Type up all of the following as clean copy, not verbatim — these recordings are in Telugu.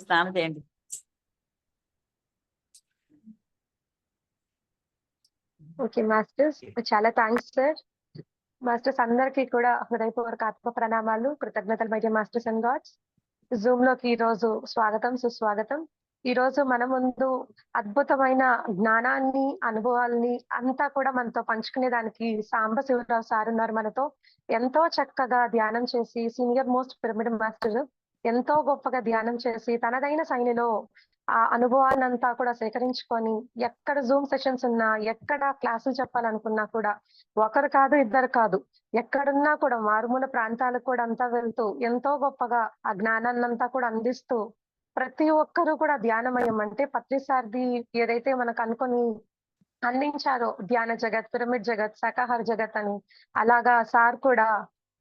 స్నానం చేయండి. ఓకే మాస్టర్స్, చాలా థ్యాంక్స్ సార్. మాస్టర్స్ అందరికీ కూడా హృదయపూర్వక ఆత్మ ప్రణామాలు, కృతజ్ఞతలు my dear masters and gods. Zoom లోకి ఈ రోజు స్వాగతం, సుస్వాగతం. ఈ రోజు మన ముందు అద్భుతమైన జ్ఞానాన్ని, అనుభవాల్ని అంతా కూడా మనతో పంచుకునే దానికి సాంబశివరావు సార్ ఉన్నారు మనతో. ఎంతో చక్కగా ధ్యానం చేసి, సీనియర్ మోస్ట్ పిరమిడ్ మాస్టర్ ఎంతో గొప్పగా ధ్యానం చేసి తనదైన శైలిలో ఆ అనుభవాన్నంతా కూడా సేకరించుకొని, ఎక్కడ జూమ్ సెషన్స్ ఉన్నా, ఎక్కడ క్లాసులు చెప్పాలనుకున్నా కూడా ఒకరు కాదు, ఇద్దరు కాదు, ఎక్కడున్నా కూడా మారుమూల ప్రాంతాలకు కూడా అంతా వెళ్తూ ఎంతో గొప్పగా ఆ జ్ఞానాన్నంతా కూడా అందిస్తూ ప్రతి ఒక్కరూ కూడా ధ్యానమయం అంటే పత్రిసారథి ఏదైతే మనకు అనుకొని అందించారో ధ్యాన జగత్, పిరమిడ్ జగత్, శాకాహార జగత్ అని, అలాగా సార్ కూడా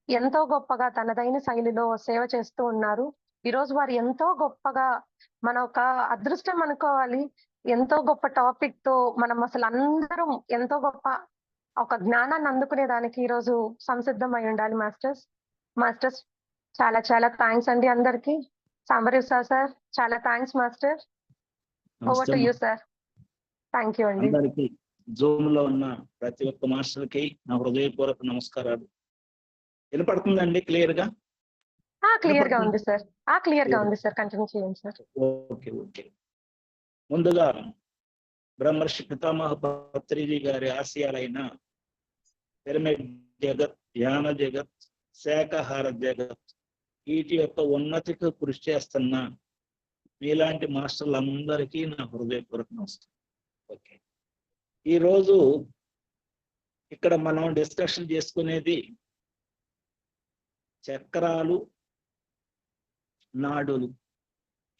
ఎంతో గొప్పగా తనదైన శైలిలో సేవ చేస్తూ ఉన్నారు. ఈ రోజు వారు ఎంతో గొప్పగా మన ఒక అదృష్టం అనుకోవాలి. ఎంతో గొప్ప టాపిక్ తో మనం అసలు అందరం ఎంతో గొప్ప ఒక జ్ఞానాన్ని అందుకునే దానికి ఈ రోజు సంసిద్ధమై ఉండాలి మాస్టర్స్. మాస్టర్స్ చాలా చాలా థ్యాంక్స్ అండి అందరికి. సాంబశివరావు సార్ చాలా thanks master. Over to you sir. Thank you అండి. అందరికి జూమ్ లో ఉన్న ప్రతి ఒక్క మాస్టర్ కి నా హృదయపూర్వక నమస్కారాలు. వినపడుతుందండి క్లియర్ గా? క్లియర్ గా ఉంది సార్. క్లియర్ గా ఉంది సార్. కంటిన్యూ చేయండి సార్. Okay okay. ముందుగా బ్రహ్మర్షి పితామహ పత్రిజీ గారి ఆశయాలైన పిరమిడ్ జగత్, ధ్యాన జగత్, శాకాహార జగత్ వీటి యొక్క ఉన్నతికి కృషి చేస్తున్న మీలాంటి మాస్టర్లందరికీ నా హృదయపూర్వక నమస్కారం. ఓకే, ఈరోజు ఇక్కడ మనం డిస్కషన్ చేసుకునేది చక్రాలు, నాడులు.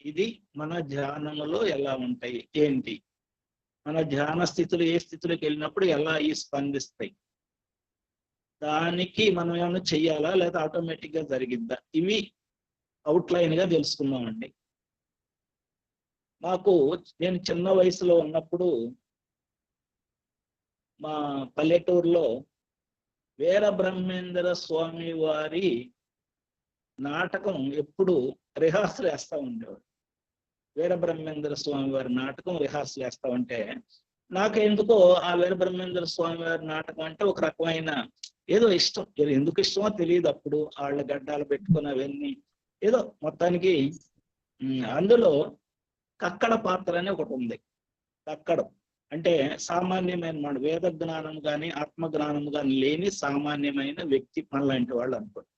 ఇది మన ధ్యానంలో ఎలా ఉంటాయి, ఏంటి, మన ధ్యాన స్థితులు ఏ స్థితిలోకి వెళ్ళినప్పుడు ఎలా ఈ స్పందిస్తాయి, దానికి మనం ఏమైనా చెయ్యాలా లేదా ఆటోమేటిక్ గా జరిగిద్దా, ఇవి అవుట్లైన్ గా తెలుసుకున్నామండి. నేను చిన్న వయసులో ఉన్నప్పుడు మా పల్లెటూరులో వీరబ్రహ్మేంద్ర స్వామి వారి నాటకం ఎప్పుడు రిహార్సల్ వేస్తా ఉండేవాడు. వీరబ్రహ్మేంద్ర స్వామి వారి నాటకం రిహార్సల్ వేస్తా ఉంటే నాకెందుకో ఆ వీరబ్రహ్మేంద్ర స్వామి వారి నాటకం అంటే ఒక రకమైన ఏదో ఇష్టం. ఎందుకు ఇష్టమో తెలియదు అప్పుడు. వాళ్ళ గడ్డాలు పెట్టుకుని అవన్నీ ఏదో మొత్తానికి. అందులో కక్కడ పాత్ర అని ఒకటి ఉంది. కక్కడం అంటే సామాన్యమైన మన వేద జ్ఞానం కానీ ఆత్మ జ్ఞానం కానీ లేని సామాన్యమైన వ్యక్తి మనలాంటి వాళ్ళు అనుకోండి.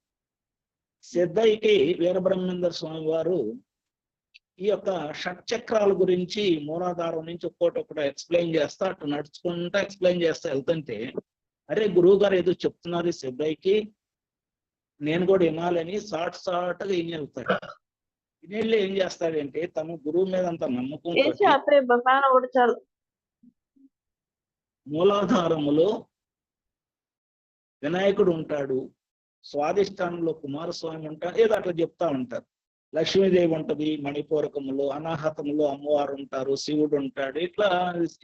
సిద్ధయ్యకి వీరబ్రహ్మేంద్ర స్వామి వారు ఈ యొక్క షట్చక్రాల గురించి మూలాధారం నుంచి ఒక్కొక్కటి ఎక్స్ప్లెయిన్ చేస్తా, అటు నడుచుకుంటా ఎక్స్ప్లెయిన్ చేస్తా వెళ్తుంటే, అరే గురువు గారు ఏదో చెప్తున్నారు సిద్ధయ్యకి, నేను కూడా వినాలని సాటుగా ఈయన వెళ్తాడు. ఈయనెళ్ళి ఏం చేస్తాడంటే తన గురువు మీద అంత నమ్మకం మూలాధారములో వినాయకుడు ఉంటాడు, స్వాధిష్టానంలో కుమారస్వామి ఉంటాడు, ఏదో అట్లా చెప్తా ఉంటారు. లక్ష్మీదేవి ఉంటది, మణిపూరకములో అనాహతములో అమ్మవారు ఉంటారు, శివుడు ఉంటాడు, ఇట్లా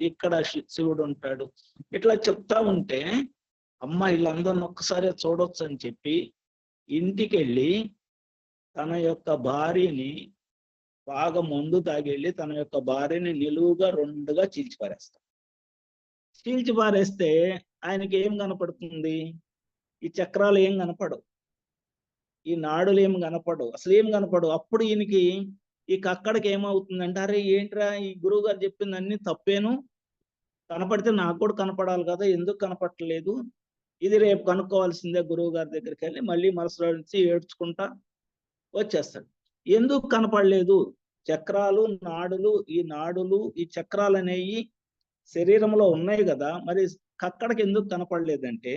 ఇక్కడ శివుడు ఉంటాడు, ఇట్లా చెప్తా ఉంటే అమ్మ వీళ్ళందరిని ఒక్కసారి చూడొచ్చు అని చెప్పి ఇంటికి వెళ్ళి తన యొక్క భార్యని బాగా మందు తాగెళ్ళి తన యొక్క భార్యని నిలువుగా రెండుగా చీల్చి పారేస్తాడు. చీల్చి పారేస్తే ఆయనకి ఏం కనపడుతుంది? ఈ చక్రాలు ఏం కనపడవు, ఈ నాడులు ఏం కనపడవు, అసలు ఏం కనపడవు. అప్పుడు ఈయనకి అక్కడికి ఏమవుతుందంటే, అరే ఏంట్రా ఈ గురువు గారు చెప్పింది అన్ని తప్పేను, కనపడితే నాకు కూడా కనపడాలి కదా, ఎందుకు కనపడలేదు, ఇది రేపు కనుక్కోవాల్సిందే గురువు గారి దగ్గరికి వెళ్ళి మళ్ళీ మనసులో నుంచి ఏడ్చుకుంటా వచ్చేస్తాడు. ఎందుకు కనపడలేదు? చక్రాలు, నాడులు, ఈ చక్రాలు అనేవి శరీరంలో ఉన్నాయి కదా, మరి కక్కడికి ఎందుకు కనపడలేదంటే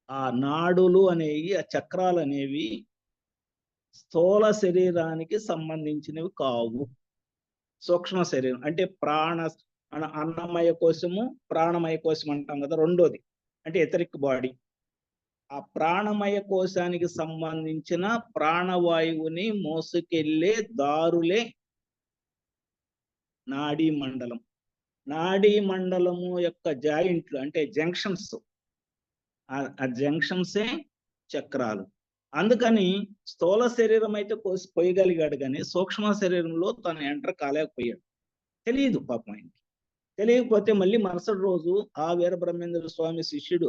ఆ నాడులు అనేవి, ఆ చక్రాలు అనేవి స్థూల శరీరానికి సంబంధించినవి కావు. సూక్ష్మ శరీరం అంటే అన్నమయ కోశము, ప్రాణమయ కోశం అంటాం కదా, రెండోది అంటే ఎథరిక్ బాడీ. ఆ ప్రాణమయ కోశానికి సంబంధించిన ప్రాణవాయువుని మోసుకెళ్లే దారులే నాడీ మండలం. నాడీ మండలము యొక్క జాయింట్లు అంటే జంక్షన్స్, ఆ జంక్షన్సే చక్రాలు. అందుకని స్థూల శరీరం అయితే కోసి పోయగలిగాడు కానీ సూక్ష్మ శరీరంలో తను ఎంటర్ కాలేకపోయాడు. తెలియదు పాపం ఆయనకి. తెలియకపోతే మళ్ళీ మరుసటి రోజు ఆ వీరబ్రహ్మేంద్ర స్వామి శిష్యుడు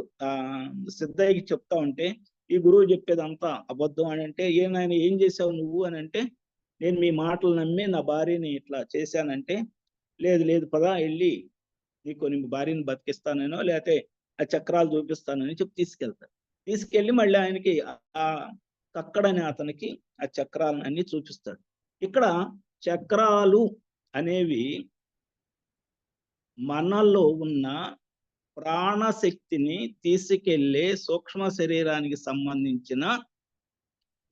సిద్ధయ్యకి చెప్తా ఉంటే, ఈ గురువు చెప్పేదంతా అబద్ధం అని అంటే, నాయన ఏం చేసావు నువ్వు అని అంటే, నేను మీ మాటలు నమ్మి నా భార్యని ఇట్లా చేశానంటే, లేదు లేదు పదా వెళ్ళి నీకు నీ భార్యని బతికిస్తానో లేకపోతే ఆ చక్రాలు చూపిస్తానని చెప్పి తీసుకెళ్తాడు. తీసుకెళ్ళి మళ్ళీ ఆయనకి ఆ కక్కడని అతనికి ఆ చక్రాలను అన్ని చూపిస్తాడు. ఇక్కడ చక్రాలు అనేవి మనలో ఉన్న ప్రాణశక్తిని తీసుకెళ్లే సూక్ష్మ శరీరానికి సంబంధించిన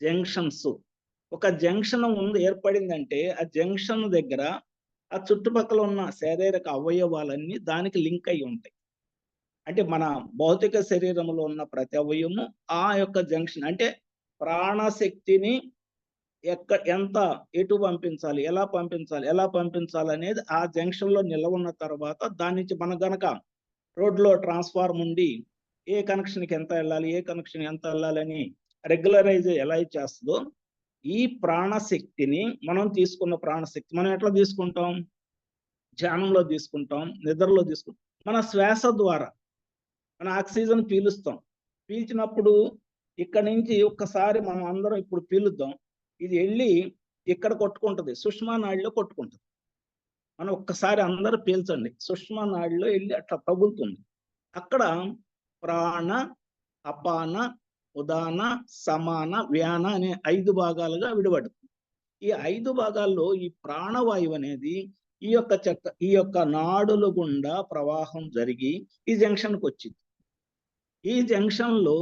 జంక్షన్స్. ఒక జంక్షన్ ఏర్పడిందంటే ఆ జంక్షన్ దగ్గర ఆ చుట్టుపక్కల ఉన్న శారీరక అవయవాలన్నీ దానికి లింక్ అయి ఉంటాయి. అంటే మన భౌతిక శరీరంలో ఉన్న ప్రతి అవయవము ఆ యొక్క జంక్షన్, అంటే ప్రాణశక్తిని ఎంత ఎటు పంపించాలి, ఎలా పంపించాలి అనేది ఆ జంక్షన్ లో నిలవ ఉన్న తర్వాత దాని నుంచి మన గనక రోడ్లో ట్రాన్స్ఫార్మ్ ఉండి ఏ కనెక్షన్కి ఎంత వెళ్ళాలి, ఏ కనెక్షన్ ఎంత వెళ్ళాలని రెగ్యులరైజ్ ఎలా చేస్తుందో, ఈ ప్రాణశక్తిని మనం తీసుకున్న ప్రాణశక్తి మనం ఎట్లా తీసుకుంటాం? ధ్యానంలో తీసుకుంటాం, నిద్రలో తీసుకుంటాం. మన శ్వాస ద్వారా మన ఆక్సిజన్ పీలుస్తాం. పీల్చినప్పుడు ఇక్కడ నుంచి ఒక్కసారి మనం అందరం ఇప్పుడు పీలుద్దాం, ఇది వెళ్ళి ఇక్కడ కొట్టుకుంటుంది, సుష్మా నాడిలో కొట్టుకుంటుంది. మనం ఒక్కసారి అందరూ పీల్చండి, సుష్మా నాడిలో వెళ్ళి అట్లా తగులుతుంది. అక్కడ ప్రాణ, అపాన, ఉదాన, సమాన, వ్యాన అనే 5 భాగాలుగా విడిపడుతుంది. ఈ 5 భాగాల్లో ఈ ప్రాణవాయువు అనేది ఈ యొక్క నాడుల గుండా ప్రవాహం జరిగి ఈ జంక్షన్కి వచ్చింది. ఈ జంక్షన్ లో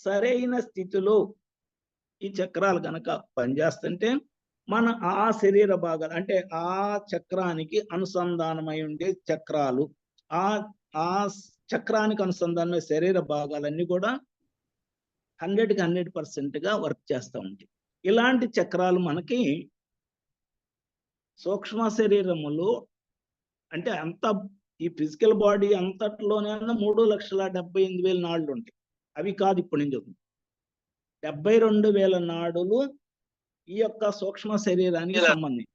సరైన స్థితిలో ఈ చక్రాలు కనుక పనిచేస్తుంటే మన ఆ శరీర భాగాలు, అంటే ఆ చక్రానికి అనుసంధానమై ఉండే చక్రాలు, ఆ చక్రానికి అనుసంధానమైన శరీర భాగాలన్నీ కూడా 100కి 100% వర్క్ చేస్తూ ఉంటాయి. ఇలాంటి చక్రాలు మనకి సూక్ష్మ శరీరములో, అంటే అంత ఈ ఫిజికల్ బాడీ అంతట్లోనే 3,78,000 నాడులు ఉంటాయి. అవి కాదు ఇప్పుడు నేను చెప్తున్నాను. 72,000 నాడులు ఈ యొక్క సూక్ష్మ శరీరానికి సంబంధించి.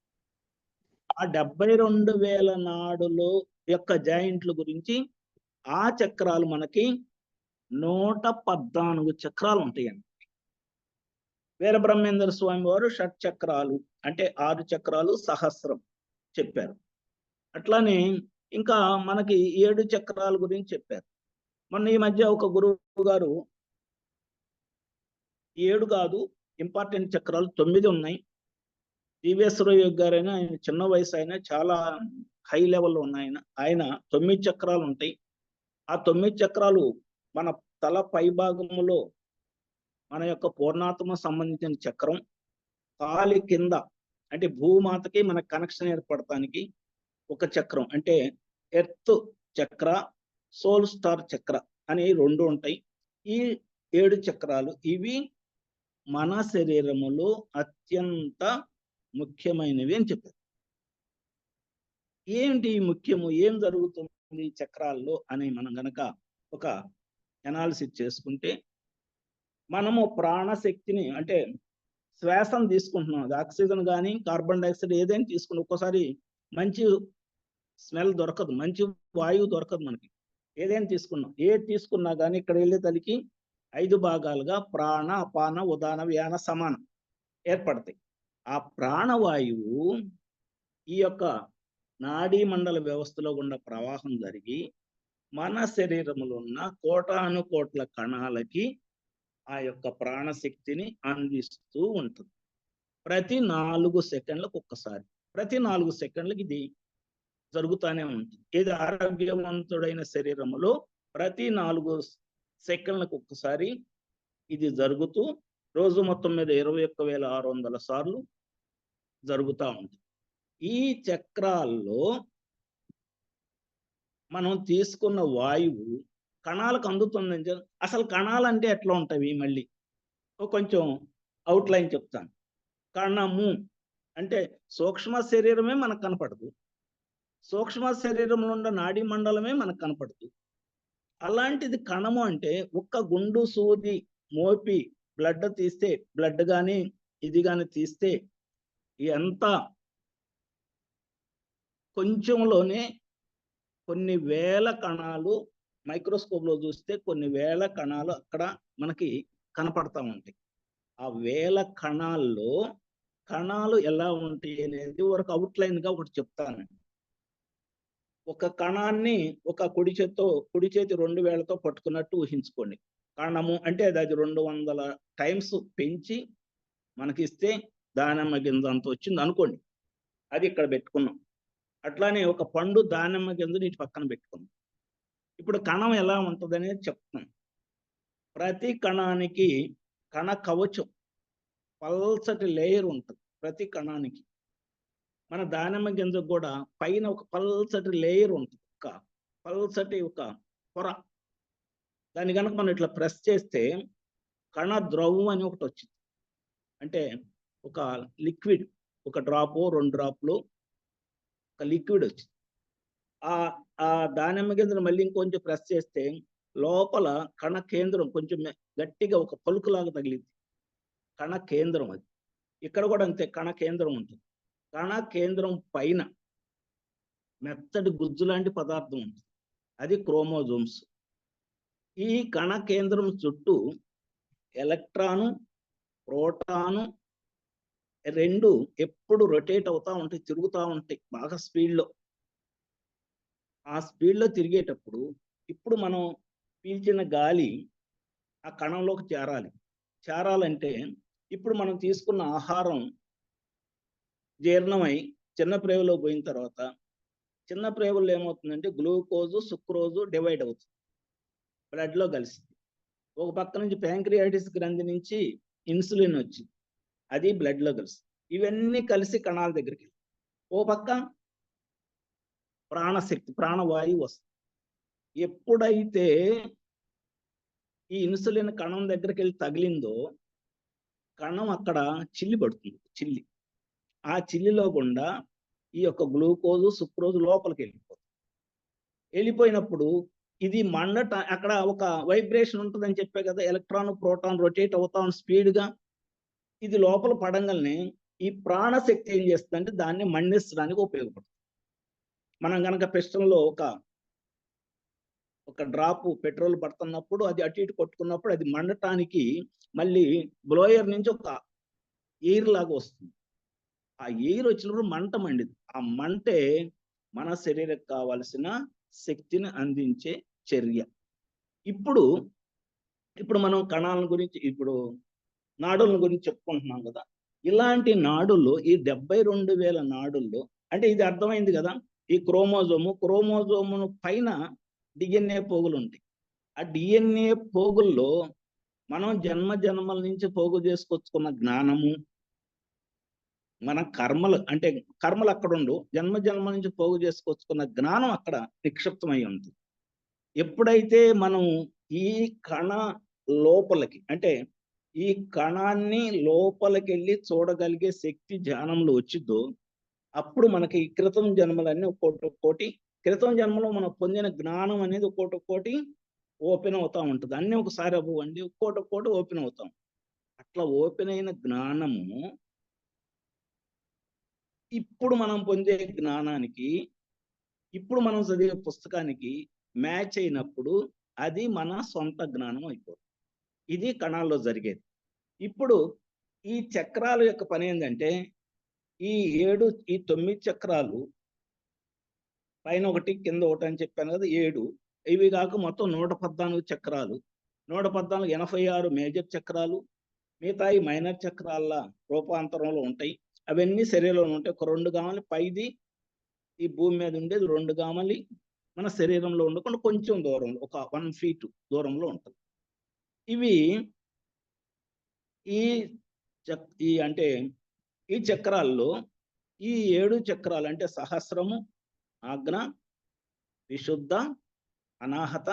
ఆ 72,000 నాడులు యొక్క జాయింట్ల గురించి ఆ చక్రాలు మనకి 114 చక్రాలు ఉంటాయండి. వీరబ్రహ్మేంద్ర స్వామి వారు షట్ చక్రాలు అంటే 6 చక్రాలు సహస్రం చెప్పారు. అట్లానే ఇంకా మనకి 7 చక్రాల గురించి చెప్పారు. మొన్న ఈ మధ్య ఒక గురువు గారు 7 కాదు ఇంపార్టెంట్ చక్రాలు 9 ఉన్నాయి. దివ్యేశ్వర యోగి గారైనా, ఆయన చిన్న వయసు అయినా చాలా హై లెవెల్లో ఉన్నాయి. ఆయన 9 చక్రాలు ఉంటాయి. ఆ 9 చక్రాలు మన తల పై భాగంలో మన యొక్క పూర్ణాత్మ సంబంధించిన చక్రం, కాలి కింద అంటే భూమాతకి మన కనెక్షన్ ఏర్పడటానికి ఒక చక్రం అంటే ఎర్త్ చక్ర, సోల్ స్టార్ చక్ర అని 2 ఉంటాయి. ఈ 7 చక్రాలు ఇవి మన శరీరములో అత్యంత ముఖ్యమైనవి అని చెప్పారు. ఏంటి ముఖ్యము, ఏం జరుగుతుంది చక్రాల్లో అని మనం గనక ఒక అనాలిసిస్ చేసుకుంటే, మనము ప్రాణశక్తిని అంటే శ్వాసను తీసుకుంటున్నాం, అది ఆక్సిజన్ కానీ కార్బన్ డైఆక్సైడ్ ఏదైనా తీసుకుని ఒక్కోసారి మంచి స్మెల్ దొరకదు, మంచి వాయువు దొరకదు మనకి. ఏదైనా తీసుకున్నాం, ఏది తీసుకున్నా కానీ ఇక్కడ వెళ్ళేసరికి 5 భాగాలుగా ప్రాణ, అపాన, ఉదాన, వ్యాన, సమానం ఏర్పడతాయి. ఆ ప్రాణవాయువు ఈ యొక్క నాడీ మండల వ్యవస్థలో గుండా ప్రవాహం జరిగి మన శరీరంలో ఉన్న కోటానుకోట్ల కణాలకి ఆ యొక్క ప్రాణశక్తిని అందిస్తూ ఉంటుంది. ప్రతి 4 సెకండ్లకు ఒక్కసారి, ప్రతి 4 సెకండ్లకి ఇది జరుగుతూనే ఉంటుంది. ఇది ఆరోగ్యవంతుడైన శరీరంలో ప్రతి 4 సెకండ్లకు ఒక్కసారి ఇది జరుగుతూ రోజు మొత్తం మీద 21,600 సార్లు జరుగుతూ ఉంటుంది. ఈ చక్రాల్లో మనం తీసుకున్న వాయువు కణాలకు అందుతుందని అసలు కణాలు అంటే ఎట్లా ఉంటాయి మళ్ళీ కొంచెం అవుట్లైన్ చెప్తాను. కణము అంటే సూక్ష్మ శరీరమే మనకు కనపడదు, సూక్ష్మ శరీరంలో ఉన్న నాడీ మండలమే మనకు కనపడదు. అలాంటిది కణము అంటే ఒక్క గుండు సూది మోపి బ్లడ్ తీస్తే, బ్లడ్ కానీ ఇది కానీ తీస్తే ఎంత కొంచెంలోనే కొన్ని వేల కణాలు, మైక్రోస్కోప్ లో చూస్తే కొన్ని వేల కణాలు అక్కడ మనకి కనపడతా ఉంటాయి. ఆ వేల కణాల్లో కణాలు ఎలా ఉంటాయి అనేది ఒక అవుట్లైన్ గా ఒకటి చెప్తాను. ఒక కణాన్ని ఒక కుడి చేతి 2 వేళ్లతో పట్టుకున్నట్టు ఊహించుకోండి. కణము అంటే అది 200 టైమ్స్ పెంచి మనకిస్తే దానిమ్మ గింజ అంత వచ్చింది అనుకోండి. అది ఇక్కడ పెట్టుకున్నాం. అట్లానే ఒక పండు దానిమ్మ గింజని ఇటు పక్కన పెట్టుకున్నాం. ఇప్పుడు కణం ఎలా ఉంటుంది అనేది చెప్తాం. ప్రతి కణానికి కణ కవచం, పల్చటి లేయర్ ఉంటుంది ప్రతి కణానికి. మన దానిమ్మ గింజకు కూడా పైన ఒక పల్చటి లేయర్ ఉంటుంది, ఒక పల్చటి ఒక పొర. దాన్ని కనుక మనం ఇట్లా ప్రెస్ చేస్తే కణ ద్రవం అని ఒకటి వచ్చింది. అంటే ఒక లిక్విడ్, ఒక డ్రాపు 2 డ్రాప్లు ఒక లిక్విడ్ వచ్చింది. ఆ దానిమ్మ గింజను మళ్ళీ ఇంకొంచెం ప్రెస్ చేస్తే లోపల కణ కేంద్రం కొంచెం గట్టిగా ఒక పలుకులాగా తగిలింది. కణ కేంద్రం అది. ఇక్కడ కూడా అంతే, కణ కేంద్రం ఉంటుంది. కణ కేంద్రం పైన మెత్తటి గుజ్జు లాంటి పదార్థం ఉంటుంది, అది క్రోమోజోమ్స్. ఈ కణ కేంద్రం చుట్టూ ఎలక్ట్రాను, ప్రోటాను 2 ఎప్పుడు రొటేట్ అవుతా ఉంటాయి, తిరుగుతూ ఉంటాయి బాగా స్పీడ్లో. ఆ స్పీడ్లో తిరిగేటప్పుడు ఇప్పుడు మనం పీల్చిన గాలి ఆ కణంలోకి చేరాలంటే ఇప్పుడు మనం తీసుకున్న ఆహారం జీర్ణమై చిన్న ప్రేవులో పోయిన తర్వాత చిన్న ప్రేవుల్లో ఏమవుతుందంటే గ్లూకోజు, సుక్రోజు డివైడ్ అవుతుంది, బ్లడ్లో కలిసింది. ఒక పక్క నుంచి ప్యాంక్రియాటిస్ గ్రంథి నుంచి ఇన్సులిన్ వచ్చింది, అది బ్లడ్లో కలిసింది. ఇవన్నీ కలిసి కణాల దగ్గరికి. ఓ పక్క ప్రాణశక్తి, ప్రాణవాయువు వస్తుంది. ఎప్పుడైతే ఈ ఇన్సులిన్ కణం దగ్గరికి వెళ్ళి తగిలిందో కణం అక్కడ చిల్లి పడుతుంది, చిల్లి. ఆ చిల్లిలో గుండా ఈ యొక్క గ్లూకోజు, సుక్రోజు లోపలికి వెళ్ళిపోయినప్పుడు ఇది మండట, అక్కడ ఒక వైబ్రేషన్ ఉంటుందని చెప్పే కదా, ఎలక్ట్రాన్ ప్రోటాన్ రొటేట్ అవుతా స్పీడ్గా. ఇది లోపల పడంగానే ఈ ప్రాణశక్తి ఏం చేస్తుందంటే దాన్ని మండించడానికి ఉపయోగపడుతుంది. మనం కనుక పిస్టన్లో ఒక డ్రాపు పెట్రోల్ పడుతున్నప్పుడు అది అటు ఇటు కొట్టుకున్నప్పుడు అది మండటానికి మళ్ళీ బ్లోయర్ నుంచి ఒక ఎయిర్ లాగా వస్తుంది. ఆ ఎయిర్ వచ్చినప్పుడు మంట మండిది. ఆ మంటే మన శరీరకు కావలసిన శక్తిని అందించే చర్య. ఇప్పుడు మనం కణాల గురించి, ఇప్పుడు నాడుల గురించి చెప్పుకుంటున్నాం కదా. ఇలాంటి నాడుల్లో ఈ 72,000 నాడుల్లో అంటే ఇది అర్థమైంది కదా, ఈ క్రోమోజోము పైన డిఎన్ఏ పోగులు ఉంటాయి. ఆ డిఎన్ఏ పోగుల్లో మనం జన్మల నుంచి పోగు చేసుకొచ్చుకున్న జ్ఞానము, మన కర్మలు అంటే కర్మలు అక్కడ ఉండు, జన్మ నుంచి పోగు చేసుకొచ్చుకున్న జ్ఞానం అక్కడ నిక్షిప్తమై ఉంది. ఎప్పుడైతే మనం ఈ కణ లోపలికి అంటే ఈ కణాన్ని లోపలికి వెళ్ళి చూడగలిగే శక్తి ధ్యానంలో వచ్చిద్దో అప్పుడు మనకి క్రితం జన్మలన్నీ ఒక్కోటి క్రితం జన్మలో మనం పొందిన జ్ఞానం అనేది ఒక్కోటి ఓపెన్ అవుతా ఉంటుంది. అన్నీ ఒకసారి అవ్వండి, ఒక్కోటి ఓపెన్ అవుతాం. అట్లా ఓపెన్ అయిన జ్ఞానము ఇప్పుడు మనం పొందే జ్ఞానానికి, ఇప్పుడు మనం చదివే పుస్తకానికి మ్యాచ్ అయినప్పుడు అది మన సొంత జ్ఞానం అయిపోతుంది. ఇది కణాల్లో జరిగేది. ఇప్పుడు ఈ చక్రాల యొక్క పని ఏంటంటే ఈ 9 చక్రాలు, పైన ఒకటి కింద ఒకటి అని చెప్పాను కదా, 7. ఇవి కాక మొత్తం 114 చక్రాలు. 114, 86 మేజర్ చక్రాలు, మిగతా ఈ మైనర్ చక్రాల రూపాంతరంలో ఉంటాయి. అవన్నీ శరీరంలో ఉంటాయి. ఒక 2 గామలు పైది ఈ భూమి మీద ఉండేది, 2 గామలి మన శరీరంలో ఉండకుండా కొంచెం దూరంలో, ఒక 1 feet దూరంలో ఉంటుంది. ఇవి ఈ చక్రాల్లో ఈ 7 చక్రాలు అంటే సహస్రము, ఆజ్ఞ, విశుద్ధ, అనాహత,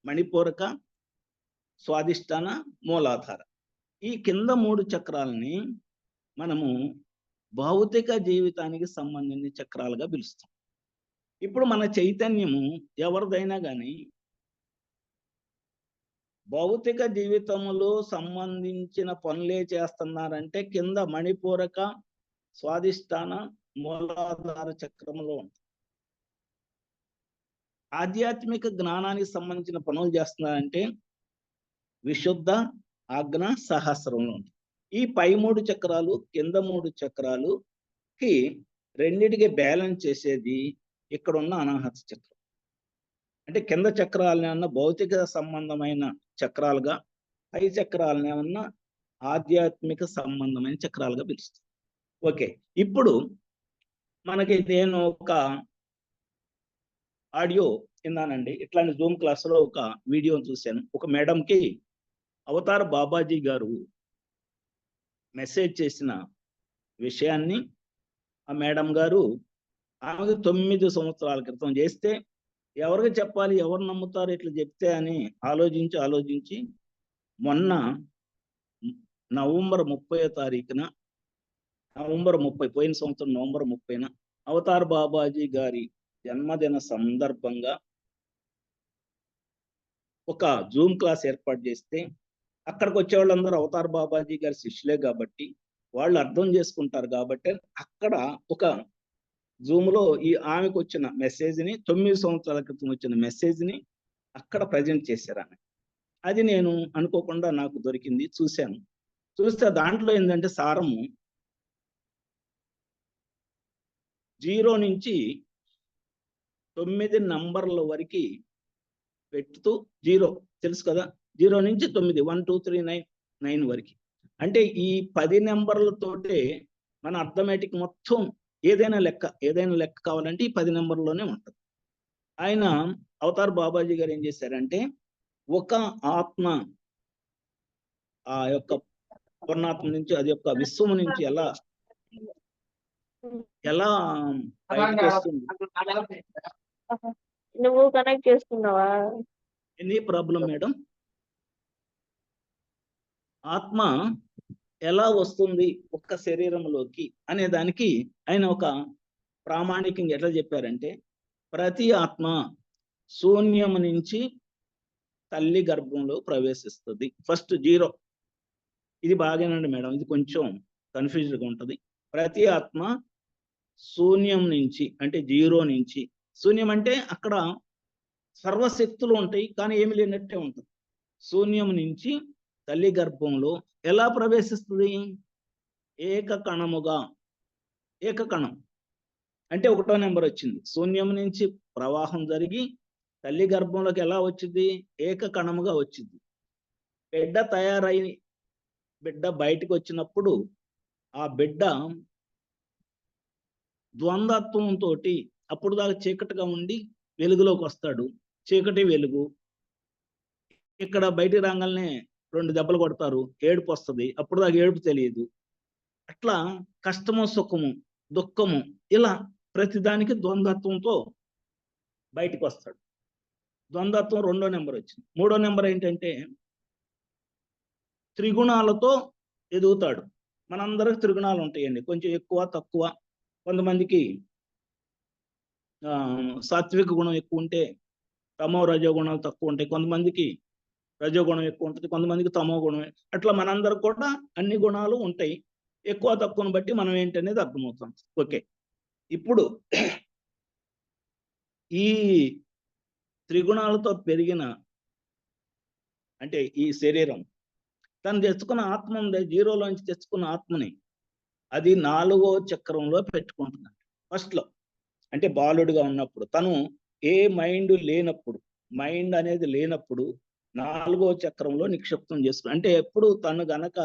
మణిపూరక, స్వాదిష్టాన, మూలాధార. ఈ కింద 3 చక్రాలని మనము భౌతిక జీవితానికి సంబంధించిన చక్రాలుగా పిలుస్తాం. ఇప్పుడు మన చైతన్యము ఎవరిదైనా కానీ భౌతిక జీవితములో సంబంధించిన పనులే చేస్తున్నారంటే కింద మణిపూరక స్వాదిష్టాన మూలాధార చక్రంలో ఉంటుంది. ఆధ్యాత్మిక జ్ఞానానికి సంబంధించిన పనులు చేస్తున్నారంటే విశుద్ధ ఆజ్ఞ సహస్రంలో ఉంటుంది. ఈ పై 3 చక్రాలు కింద 3 చక్రాలుకి రెండిటికి బ్యాలెన్స్ చేసేది ఇక్కడ ఉన్న అనాహత చక్రం. అంటే కింద చక్రాలని ఏమన్నా భౌతిక సంబంధమైన చక్రాలుగా, పై చక్రాలని ఏమన్నా ఆధ్యాత్మిక సంబంధమైన చక్రాలుగా పిలుస్తుంది. ఓకే, ఇప్పుడు మనకి నేను ఒక ఆడియో విన్నానండి. ఇట్లాంటి జూమ్ క్లాస్లో ఒక వీడియో చూశాను. ఒక మేడంకి అవతార్ బాబాజీ గారు మెసేజ్ చేసిన విషయాన్ని ఆ మేడం గారు ఆమెకు 9 సంవత్సరాల క్రితం చేస్తే ఎవరికి చెప్పాలి, ఎవరు నమ్ముతారు ఇట్లా చెప్తే అని ఆలోచించి మొన్న నవంబర్ 30వ తారీఖున, నవంబర్ 30 పోయిన సంవత్సరం నవంబర్ 30న అవతార్ బాబాజీ గారి జన్మదిన సందర్భంగా ఒక జూమ్ క్లాస్ ఏర్పాటు చేస్తే అక్కడికి వచ్చే వాళ్ళందరూ అవతార్ బాబాజీ గారి శిష్యులే కాబట్టి వాళ్ళు అర్థం చేసుకుంటారు కాబట్టి అక్కడ ఒక జూమ్లో ఈ ఆమెకు వచ్చిన మెసేజ్ని 9 సంవత్సరాల క్రితం వచ్చిన మెసేజ్ని అక్కడ ప్రజెంట్ చేశారు ఆమె. అది నేను అనుకోకుండా నాకు దొరికింది, చూశాను. చూస్తే దాంట్లో ఏంటంటే సారము 0 నుంచి 9 నంబర్ల వరకు పెట్టుతూ 0 తెలుసు కదా, 0 నుంచి 9 1 2 3 9 9 వరకు. అంటే ఈ 10 నెంబర్లతోటే మన అర్థమెటిక్ మొత్తం ఏదైనా లెక్క కావాలంటే ఈ 10 నెంబర్లోనే ఉంటుంది. ఆయన అవతార్ బాబాజీ గారు ఏం చేశారంటే ఒక ఆత్మ ఆ యొక్క పూర్ణాత్మ నుంచి, అది యొక్క విశ్వం నుంచి ఎలా బయటకు వస్తుంది. నువ్వు కనెక్ట్ చేసుకున్నావా? Any problem madam? ఆత్మ ఎలా వస్తుంది ఒక్క శరీరంలోకి అనే దానికి ఆయన ఒక ప్రామాణికంగా ఎట్లా చెప్పారంటే, ప్రతి ఆత్మ శూన్యం నుంచి తల్లి గర్భంలో ప్రవేశిస్తుంది. ఫస్ట్ 0. ఇది బాగానండి మేడం, ఇది కొంచెం కన్ఫ్యూజ్డ్గా ఉంటుంది. ప్రతి ఆత్మ శూన్యం నుంచి, అంటే 0 నుంచి, శూన్యం అంటే అక్కడ సర్వశక్తులు ఉంటాయి కానీ ఏమి లేనట్టే ఉంటుంది. శూన్యం నుంచి తల్లి గర్భంలో ఎలా ప్రవేశిస్తుంది? ఏకకణముగా. ఏకకణం అంటే 1వ నెంబర్ వచ్చింది. శూన్యం నుంచి ప్రవాహం జరిగి తల్లి గర్భంలోకి ఎలా వచ్చింది? ఏకకణముగా వచ్చింది. బిడ్డ తయారై బిడ్డ బయటకు వచ్చినప్పుడు ఆ బిడ్డ ద్వంద్వత్వంతో అప్పుడు దాకా చీకటిగా ఉండి వెలుగులోకి వస్తాడు. చీకటి వెలుగు. ఇక్కడ బయటికి రాగానే 2 దెబ్బలు కొడతారు, ఏడుపు వస్తుంది. అప్పుడు దాకా ఏడుపు తెలియదు. అట్లా కష్టము, సుఖము, దుఃఖము, ఇలా ప్రతిదానికి ద్వంద్వత్వంతో బయటకు వస్తాడు. ద్వంద్వత్వం 2వ నెంబర్ వచ్చింది. 3వ నెంబర్ ఏంటంటే త్రిగుణాలతో ఎదుగుతాడు. మనందరికి త్రిగుణాలు ఉంటాయండి, కొంచెం ఎక్కువ తక్కువ. కొంతమందికి సాత్విక గుణం ఎక్కువ ఉంటే తమో రజో గుణాలు తక్కువ ఉంటాయి. కొంతమందికి రజోగుణం ఎక్కువ ఉంటుంది, కొంతమందికి తమో గుణం. అట్లా మనందరికి కూడా అన్ని గుణాలు ఉంటాయి. ఎక్కువ తక్కువను బట్టి మనం ఏంటనేది అర్థమవుతాం. ఓకే, ఇప్పుడు ఈ త్రిగుణాలతో పెరిగిన అంటే ఈ శరీరం తను తెచ్చుకున్న ఆత్మ ఉంది, 0లోంచి తెచ్చుకున్న ఆత్మని అది 4వ చక్రంలో పెట్టుకుంటున్నాడు. ఫస్ట్లో అంటే బాలుడిగా ఉన్నప్పుడు తను ఏ మైండ్ లేనప్పుడు, మైండ్ అనేది లేనప్పుడు 4వ చక్రంలో నిక్షిప్తం చేసుకుని, అంటే ఎప్పుడు తను గనక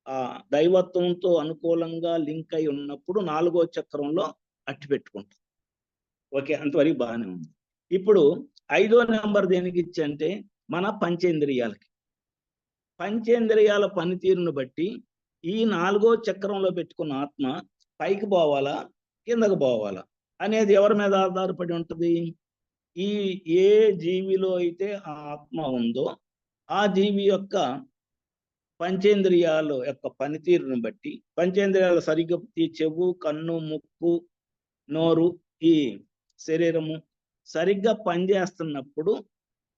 ఆ దైవత్వంతో అనుకూలంగా లింక్ అయి ఉన్నప్పుడు 4వ చక్రంలో అట్టి పెట్టుకుంటుంది. ఓకే, అంతవరకు బాగానే ఉంది. ఇప్పుడు 5వ నెంబర్ దేనికి ఇచ్చి అంటే మన పంచేంద్రియాలకి. పంచేంద్రియాల పనితీరును బట్టి ఈ 4వ చక్రంలో పెట్టుకున్న ఆత్మ పైకి పోవాలా కిందకు పోవాలా అనేది ఎవరి మీద ఆధారపడి ఉంటుంది? ఈ ఏ జీవిలో అయితే ఆ ఆత్మ ఉందో ఆ జీవి యొక్క పంచేంద్రియాల యొక్క పనితీరును బట్టి, పంచేంద్రియాలు సరిగ్గా చెవు, కన్ను, ముక్కు, నోరు, ఈ శరీరము సరిగ్గా పనిచేస్తున్నప్పుడు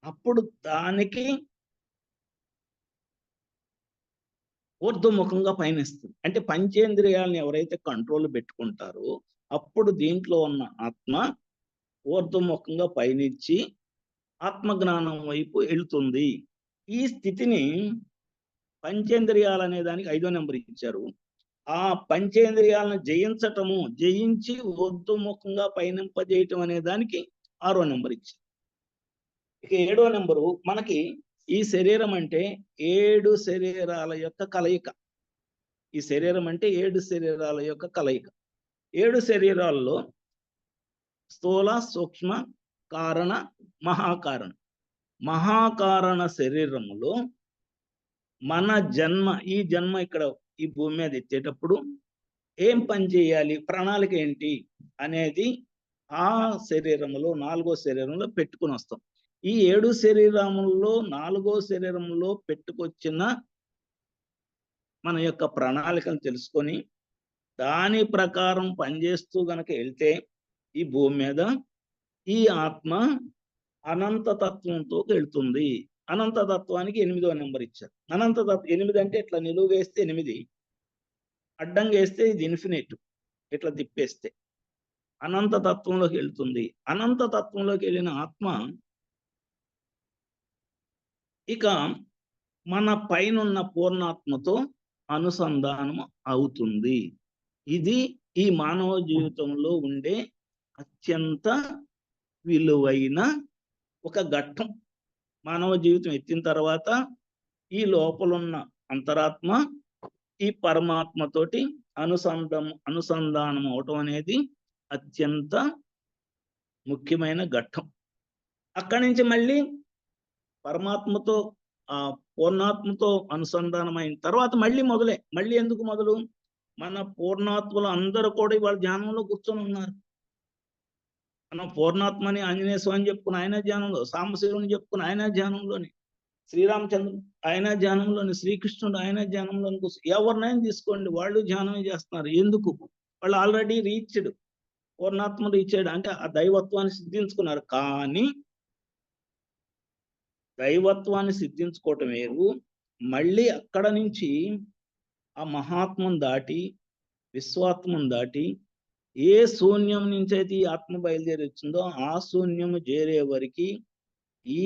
అప్పుడు దానికి ఊర్ధ్వముఖంగా పయనిస్తుంది. అంటే పంచేంద్రియాలను ఎవరైతే కంట్రోల్ పెట్టుకుంటారో అప్పుడు దీంట్లో ఉన్న ఆత్మ ఊర్ధ్వముఖంగా పయనించి ఆత్మజ్ఞానం వైపు వెళ్తుంది. ఈ స్థితిని పంచేంద్రియాలు అనే దానికి 5వ నెంబర్ ఇచ్చారు. ఆ పంచేంద్రియాలను జయించి ఊర్ధ్వముఖంగా పయనింపజేయటం అనే దానికి 6వ నెంబర్ ఇచ్చారు. ఇక 7వ నెంబరు మనకి ఈ శరీరం అంటే 7 శరీరాల యొక్క కలయిక. ఈ శరీరం అంటే 7 శరీరాల యొక్క కలయిక. 7 శరీరాల్లో స్థూల, సూక్ష్మ, కారణ, మహాకారణ. మహాకారణ శరీరములో మన ఈ జన్మ ఇక్కడ ఈ భూమి మీద ఎత్తేటప్పుడు ఏం పని చేయాలి, ప్రణాళిక ఏంటి అనేది ఆ శరీరములో 4వ శరీరంలో పెట్టుకుని వస్తాం. ఈ 7 శరీరముల్లో 4వ శరీరంలో పెట్టుకొచ్చిన మన యొక్క ప్రణాళికను తెలుసుకొని దాని ప్రకారం పనిచేస్తూ గనక వెళ్తే ఈ భూమి మీద ఈ ఆత్మ అనంత తత్వంతో వెళ్తుంది. అనంత తత్వానికి 8వ నెంబర్ ఇచ్చారు. అనంత తత్వం 8 అంటే ఇట్లా నిలువుగా వేస్తే 8, అడ్డంగా వేస్తే ఇది ఇన్ఫినిట్, ఇట్లా తిప్పేస్తే అనంత తత్వంలోకి వెళ్తుంది. అనంత తత్వంలోకి వెళ్ళిన ఆత్మ ఇక మన పైనున్న పూర్ణాత్మతో అనుసంధానం అవుతుంది. ఇది ఈ మానవ జీవితంలో ఉండే అత్యంత విలువైన ఒక ఘట్టం. మానవ జీవితం ఎత్తిన తర్వాత ఈ లోపలున్న అంతరాత్మ ఈ పరమాత్మతోటి అనుసంధానం అవటం అనేది అత్యంత ముఖ్యమైన ఘట్టం. అక్కడి నుంచి మళ్ళీ పరమాత్మతో ఆ పూర్ణాత్మతో అనుసంధానమైన తర్వాత మళ్ళీ ఎందుకు మొదలు? మన పూర్ణాత్మలు అందరూ కూడా ఇవాళ ధ్యానంలో కూర్చొని ఉన్నారు. మనం పూర్ణాత్మని ఆంజనేయ స్వామి చెప్పుకుని ఆయన ధ్యానంలో, సాంబశివుని చెప్పుకుని ఆయన ధ్యానంలోని, శ్రీరామచంద్రుడు ఆయన ధ్యానంలోని, శ్రీకృష్ణుడు ఆయన ధ్యానంలోని కూర్చొని, ఎవరినైనా తీసుకోండి వాళ్ళు ధ్యానం చేస్తున్నారు. ఎందుకు? వాళ్ళు ఆల్రెడీ రీచ్డ్, పూర్ణాత్మ రీచ్డ్, అంటే ఆ దైవత్వాన్ని సిద్ధించుకున్నారు. కానీ దైవత్వాన్ని సిద్ధించుకోవటం వేరు, మళ్ళీ అక్కడ నుంచి ఆ మహాత్మను దాటి విశ్వాత్మను దాటి ఏ శూన్యం నుంచి అయితే ఈ ఆత్మ బయలుదేరి వచ్చిందో ఆ శూన్యము చేరే వరకు ఈ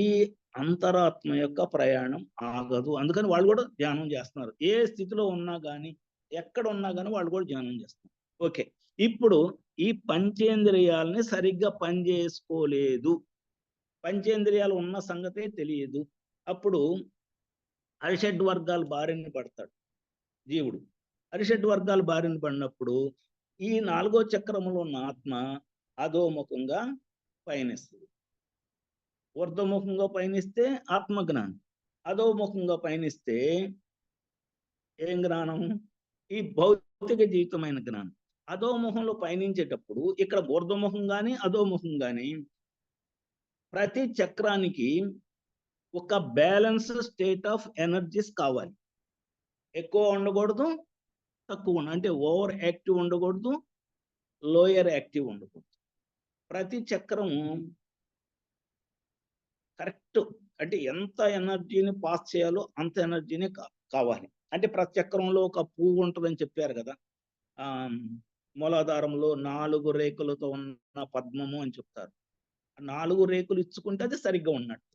అంతరాత్మ యొక్క ప్రయాణం ఆగదు. అందుకని వాళ్ళు కూడా ధ్యానం చేస్తున్నారు. ఏ స్థితిలో ఉన్నా కానీ, ఎక్కడ ఉన్నా కానీ వాళ్ళు కూడా ధ్యానం చేస్తున్నారు. ఓకే, ఇప్పుడు ఈ పంచేంద్రియాలని సరిగ్గా పనిచేసుకోలేదు, పంచేంద్రియాలు ఉన్న సంగతే తెలియదు. అప్పుడు అరిషడ్ వర్గాలు బారిన పడతాడు జీవుడు. అరిషడ్ వర్గాలు బారిన పడినప్పుడు ఈ 4వ చక్రములో ఉన్న ఆత్మ అధోముఖంగా పయనిస్తుంది. ఊర్ధ్వముఖంగా పయనిస్తే ఆత్మజ్ఞానం, అధోముఖంగా పయనిస్తే ఏం జ్ఞానం? ఈ భౌతిక జీవితమైన జ్ఞానం. అధోముఖంలో పయనించేటప్పుడు ఇక్కడ ఊర్ధ్వముఖం కానీ అధోముఖం కానీ ప్రతి చక్రానికి ఒక బ్యాలెన్స్ స్టేట్ ఆఫ్ ఎనర్జీస్ కావాలి. ఎక్కువ ఉండకూడదు, తక్కువ అంటే ఓవర్ యాక్టివ్ ఉండకూడదు, లోయర్ యాక్టివ్ ఉండకూడదు. ప్రతి చక్రము కరెక్ట్, అంటే ఎంత ఎనర్జీని పాస్ చేయాలో అంత ఎనర్జీని కావాలి. అంటే ప్రతి చక్రంలో ఒక పువ్వు ఉంటుందని చెప్పారు కదా, మూలాధారంలో 4 రేకులతో ఉన్న పద్మము అని చెప్తారు. 4 రేకులు ఇచ్చుకుంటే అది సరిగ్గా ఉన్నట్టు,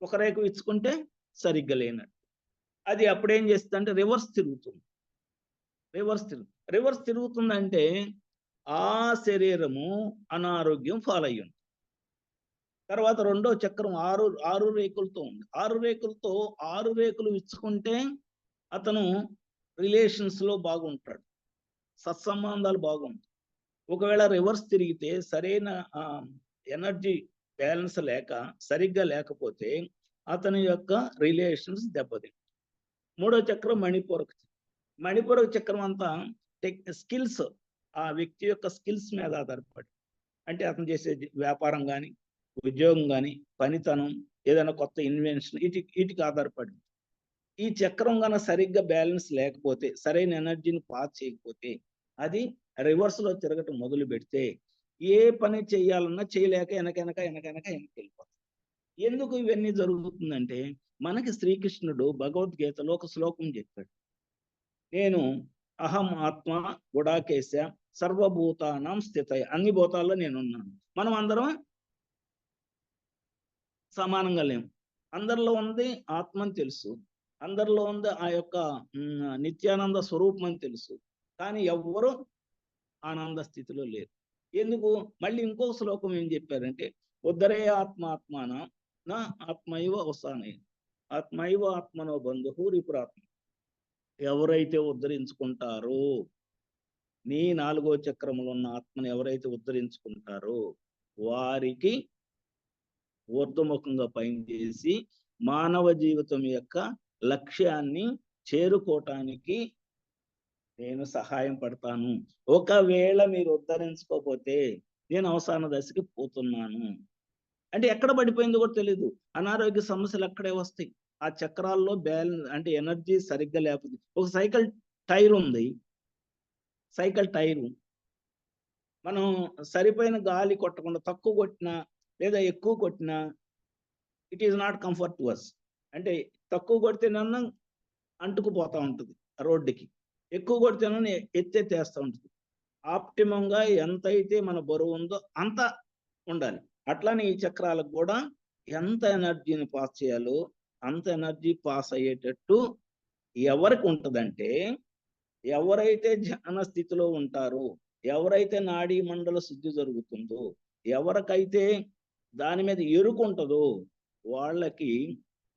ఒక రేకు ఇచ్చుకుంటే సరిగ్గా లేనట్టు. అది అప్పుడేం చేస్తుంది అంటే రివర్స్ తిరుగుతుందంటే ఆ శరీరము అనారోగ్యం పాలయ్యింది. తర్వాత 2వ చక్రం 6 రేకులతో ఉంది. 6 రేకులతో 6 రేకులు ఇచ్చుకుంటే అతను రిలేషన్స్ లో బాగుంటాడు, సత్సంబంధాలు బాగుంటాయి. ఒకవేళ రివర్స్ తిరిగితే సరైన ఎనర్జీ బ్యాలెన్స్ సరిగ్గా లేకపోతే అతని యొక్క రిలేషన్స్ దెబ్బతింటాయి. 3వ చక్రం మణిపూరక చక్రం అంతా స్కిల్స్, ఆ వ్యక్తి యొక్క స్కిల్స్ మీద ఆధారపడి, అంటే అతను చేసే వ్యాపారం కానీ, ఉద్యోగం కానీ, పనితనం, ఏదైనా కొత్త ఇన్వెన్షన్, వీటికి ఆధారపడి. ఈ చక్రం కన్నా సరిగ్గా బ్యాలెన్స్ లేకపోతే, సరైన ఎనర్జీని పాస్ చేయకపోతే అది రివర్స్ లో తిరగటం మొదలు పెడితే ఏ పని చేయాలన్నా చేయలేక వెనక వెళ్ళిపోతుంది. ఎందుకు ఇవన్నీ జరుగుతుందంటే మనకి శ్రీకృష్ణుడు భగవద్గీతలో ఒక శ్లోకం చెప్పాడు. నేను అహం ఆత్మ గుడాకేశ సర్వభూతానం స్థిత, అన్ని భూతాల్లో నేనున్నాను. మనం అందరం సమానంగా లేము. అందరిలో ఉంది ఆత్మ అని తెలుసు, అందరిలో ఉంది ఆ యొక్క నిత్యానంద స్వరూపం అని తెలుసు, కానీ ఎవ్వరూ ఆనంద స్థితిలో లేరు. ఎందుకు? మళ్ళీ ఇంకొక శ్లోకం ఏం చెప్పారంటే, ఉద్ధరే ఆత్మాత్మాన నా ఆత్మైవ అవసానే ఆత్మైవ ఆత్మనో బంధువు రిపురాత్మ. ఎవరైతే ఉద్ధరించుకుంటారో, నీ 4వ చక్రములో ఉన్న ఆత్మను ఎవరైతే ఉద్ధరించుకుంటారో వారికి ఊర్ధముఖంగా పనిచేసి మానవ జీవితం యొక్క లక్ష్యాన్ని చేరుకోవటానికి నేను సహాయం పడతాను. ఒకవేళ మీరు ఉద్ధరించుకోకపోతే నేను అవసాన దశకి పోతున్నాను. అంటే ఎక్కడ పడిపోయిందో కూడా తెలియదు. అనారోగ్య సమస్యలు అక్కడే వస్తాయి. ఆ చక్రాల్లో బ్యాలెన్స్ అంటే ఎనర్జీ సరిగ్గా లేకపోతే, ఒక సైకిల్ టైర్ ఉంది, సైకిల్ టైరు మనం సరిపోయిన గాలి కొట్టకుండా తక్కువ కొట్టినా లేదా ఎక్కువ కొట్టినా it is not comfort to us. అంటే తక్కువ కొడితేనన్నా అంటుకుపోతా ఉంటుంది రోడ్డుకి, ఎక్కువ కొడితేనన్నా ఎత్తేస్తూ ఉంటుంది. ఆప్టిమంగా ఎంతైతే మన బరువు ఉందో అంత ఉండాలి. అట్లానే ఈ చక్రాలకు కూడా ఎంత ఎనర్జీని పాస్ చేయాలో అంత ఎనర్జీ పాస్ అయ్యేటట్టు ఎవరికి ఉంటుందంటే, ఎవరైతే ధ్యాన స్థితిలో ఉంటారో, ఎవరైతే నాడీ మండల శుద్ధి జరుగుతుందో, ఎవరికైతే దాని మీద ఎరుకుంటుందో వాళ్ళకి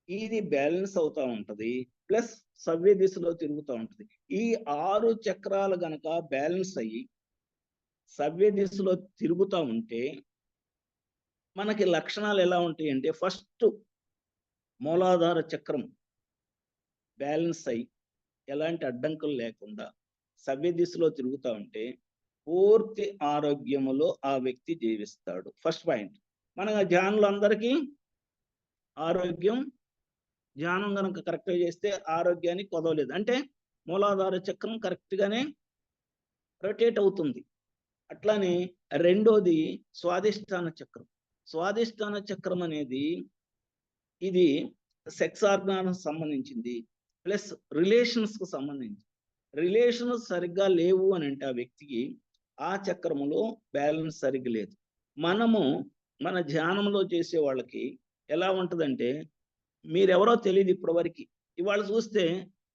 ఇది బ్యాలెన్స్ అవుతా ఉంటది, ప్లస్ సవ్య దిశలో తిరుగుతూ ఉంటది. ఈ 6 చక్రాలు గనక బ్యాలెన్స్ అయ్యి సవ్య దిశలో తిరుగుతూ ఉంటే మనకి లక్షణాలు ఎలా ఉంటాయి అంటే, ఫస్ట్ మూలాధార చక్రం బ్యాలెన్స్ అయ్యి ఎలాంటి అడ్డంకులు లేకుండా సవ్య దిశలో తిరుగుతూ ఉంటే పూర్తి ఆరోగ్యములో ఆ వ్యక్తి జీవిస్తాడు. First point. మన ధ్యానులందరికీ ఆరోగ్యం, ధ్యానం కనుక కరెక్ట్గా చేస్తే ఆరోగ్యానికి కొదవలేదు. అంటే మూలాధార చక్రం కరెక్ట్గానే రొటేట్ అవుతుంది. అట్లానే రెండోది స్వాదిష్టాన చక్రం. స్వాదిష్టాన చక్రం అనేది ఇది సెక్స్ ఆర్గానికి సంబంధించింది, ప్లస్ రిలేషన్స్కు సంబంధించి. రిలేషన్స్ సరిగ్గా లేవు అని అంటే ఆ వ్యక్తికి ఆ చక్రములో బ్యాలెన్స్ సరిగ్గా లేదు. మనము మన ధ్యానంలో చేసే వాళ్ళకి ఎలా ఉంటుందంటే, మీరెవరో తెలియదు ఇప్పటివరకు, ఇవాళ చూస్తే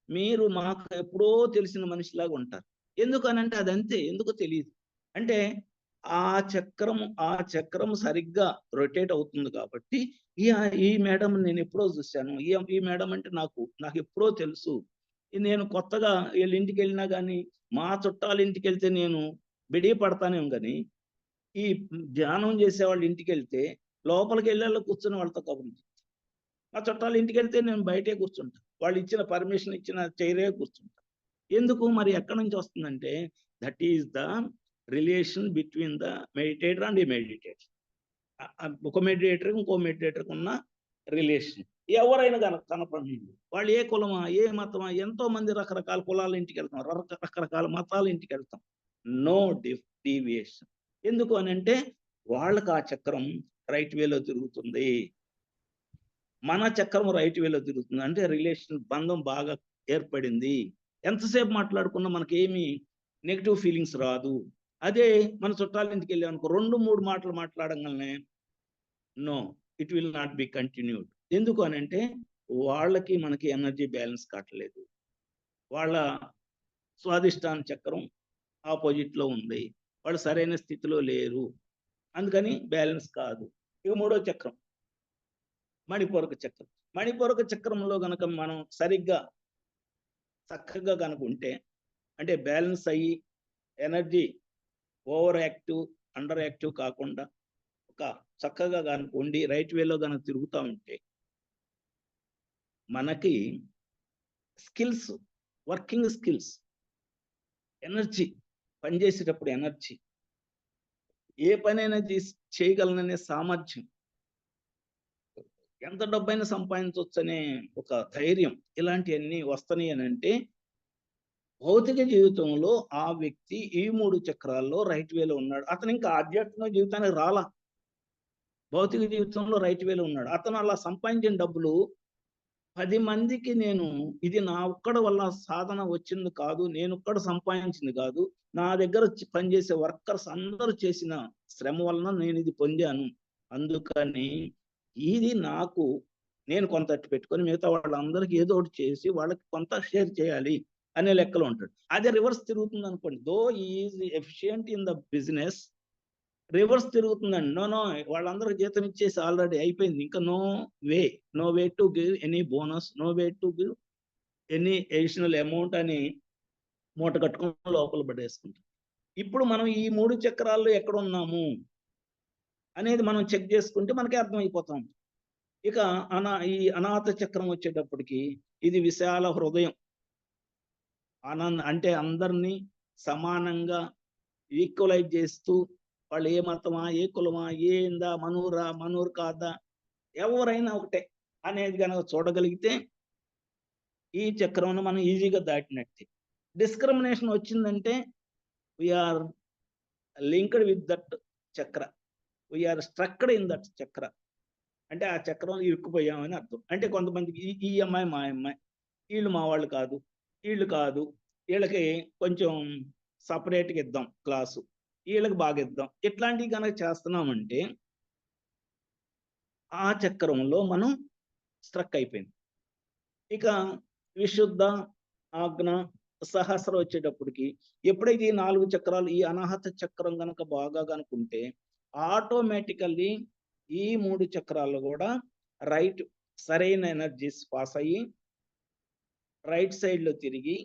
మీరు మాకు ఎప్పుడో తెలిసిన మనిషిలాగా ఉంటారు. ఎందుకనంటే అదంతే, ఎందుకో తెలియదు. అంటే ఆ చక్రం సరిగ్గా రొటేట్ అవుతుంది కాబట్టి ఈ మేడం నేను ఎప్పుడో చూశాను, ఈ మేడం అంటే నాకు ఎప్పుడో తెలుసు, నేను కొత్తగా వీళ్ళ ఇంటికి వెళ్ళినా కానీ, మా చుట్టాల ఇంటికి వెళ్తే నేను బిడి పడతానేం కానీ, ఈ ధ్యానం చేసే వాళ్ళ ఇంటికి వెళ్తే లోపలికి వెళ్ళాలో కూర్చొని వాళ్ళతో కబుర్లు. మా చుట్టాల ఇంటికి వెళ్తే నేను బయటే కూర్చుంటా, వాళ్ళు ఇచ్చిన పర్మిషన్ ఇచ్చిన చైరే కూర్చుంటా. ఎందుకు మరి? ఎక్కడి నుంచి వస్తుందంటే, that is the relation between the meditator and ఈ మెడిటేటర్. ఒక మెడిటేటర్ ఇంకో మెడిటేటర్కి ఉన్న రిలేషన్ ఎవరైనా కనపడండి, వాళ్ళు ఏ కులమా ఏ మతమా, ఎంతో మంది రకరకాల కులాల ఇంటికి వెళ్తాం, రకరకాల మతాల ఇంటికి వెళ్తాం, నో డీవియేషన్. ఎందుకు అని అంటే వాళ్ళకి ఆ చక్రం రైట్ వేలో తిరుగుతుంది, మన చక్రం రైట్ వేలో తిరుగుతుంది. అంటే రిలేషన్ బంధం బాగా ఏర్పడింది, ఎంతసేపు మాట్లాడుకున్నా మనకేమి నెగిటివ్ ఫీలింగ్స్ రాదు. అదే మన చుట్టాల ఇంటికి వెళ్ళాం అనుకో, 2-3 మాటలు మాట్లాడంగానే no, it will not be continued. ఎందుకు అని అంటే వాళ్ళకి మనకి ఎనర్జీ బ్యాలెన్స్ కావట్లేదు, వాళ్ళ స్వాదిష్టాన చక్రం ఆపోజిట్ లో ఉంది, వాళ్ళు సరైన స్థితిలో లేరు, అందుకని బ్యాలెన్స్ కాదు. ఇక 3వ చక్రం మణిపూరక చక్రం. మణిపూరక చక్రంలో గనక మనం సరిగ్గా చక్కగా కనుక ఉంటే, అంటే బ్యాలెన్స్ అయ్యి energy over active under active కాకుండా ఒక చక్కగా కనుక ఉండి రైట్ వేలో కనుక తిరుగుతూ ఉంటే మనకి స్కిల్స్, వర్కింగ్ స్కిల్స్, ఎనర్జీ, పనిచేసేటప్పుడు ఎనర్జీ, ఏ పనైనా చేయగలననే సామర్థ్యం, ఎంత డబ్బైనా సంపాదించవచ్చు అనే ఒక ధైర్యం, ఇలాంటివన్నీ వస్తున్నాయి అని అంటే భౌతిక జీవితంలో ఆ వ్యక్తి ఈ 3 చక్రాల్లో రైట్ వేలో ఉన్నాడు. అతను ఇంకా ఆధ్యాత్మిక జీవితానికి రాలా, భౌతిక జీవితంలో రైట్ వేలో ఉన్నాడు. అతను అలా సంపాదించిన డబ్బులు 10 మందికి నేను ఇది నా ఒక్కడి వల్ల సాధన వచ్చింది కాదు, నేను ఒక్కడ సంపాదించింది కాదు, నా దగ్గర పనిచేసే వర్కర్స్ అందరూ చేసిన శ్రమ వలన నేను ఇది పొందాను. అందుకని ఇది నాకు నేను కొంత పెట్టుకొని మిగతా వాళ్ళందరికీ ఏదో ఒకటి చేసి వాళ్ళకి కొంత షేర్ చేయాలి అనే లెక్కలో ఉంటాడు. అదే రివర్స్ తిరుగుతుంది అనుకోండి, though is efficient in the business, reverse తిరుగుతుందండి. నో వాళ్ళందరికి జీతం ఇచ్చేసి ఆల్రెడీ అయిపోయింది, ఇంకా no way to give any bonus, no way to give any additional amount అని మూట కట్టుకుని లోపల పడేసుకుంటాం. ఇప్పుడు మనం ఈ 3 చక్రాల్లో ఎక్కడ ఉన్నాము అనేది మనం చెక్ చేసుకుంటే మనకి అర్థమైపోతాం. ఇక ఈ అనాథ చక్రం వచ్చేటప్పటికి ఇది విశాల హృదయం. అంటే అందరినీ సమానంగా ఈక్వలైజ్ చేస్తూ, వాళ్ళు ఏ మతమా, ఏ కులమా, ఏందా, మనూరు కాదా, ఎవరైనా ఒకటే అనేది కనుక చూడగలిగితే ఈ చక్రంను మనం ఈజీగా దాటినట్టే. డిస్క్రిమినేషన్ వచ్చిందంటే వీఆర్ లింక్డ్ విత్ దట్ చక్ర, వీఆర్ స్ట్రక్డ్ ఇన్ దట్ చక్ర. అంటే ఆ చక్రంలో ఇరుక్కుపోయామని అర్థం. అంటే కొంతమందికి ఈ అమ్మాయి మా అమ్మాయి, వీళ్ళు మా వాళ్ళు కాదు, వీళ్ళు కాదు, వీళ్ళకి కొంచెం సపరేట్గా ఇద్దాం క్లాసు, వీళ్ళకి బాగా ఇద్దాం, ఇట్లాంటివి కనుక చేస్తున్నామంటే ఆ చక్రంలో మనం స్ట్రక్ అయిపోయింది. ఇక విశుద్ధ, ఆజ్ఞ, సహస్రం వచ్చేటప్పటికి ఎప్పుడైతే ఈ 4 చక్రాలు, ఈ అనాహత చక్రం కనుక బాగా కనుకుంటే ఆటోమేటికల్లీ ఈ 3 చక్రాలు కూడా సరైన ఎనర్జీస్ పాస్ అయ్యి రైట్ సైడ్ లో తిరిగి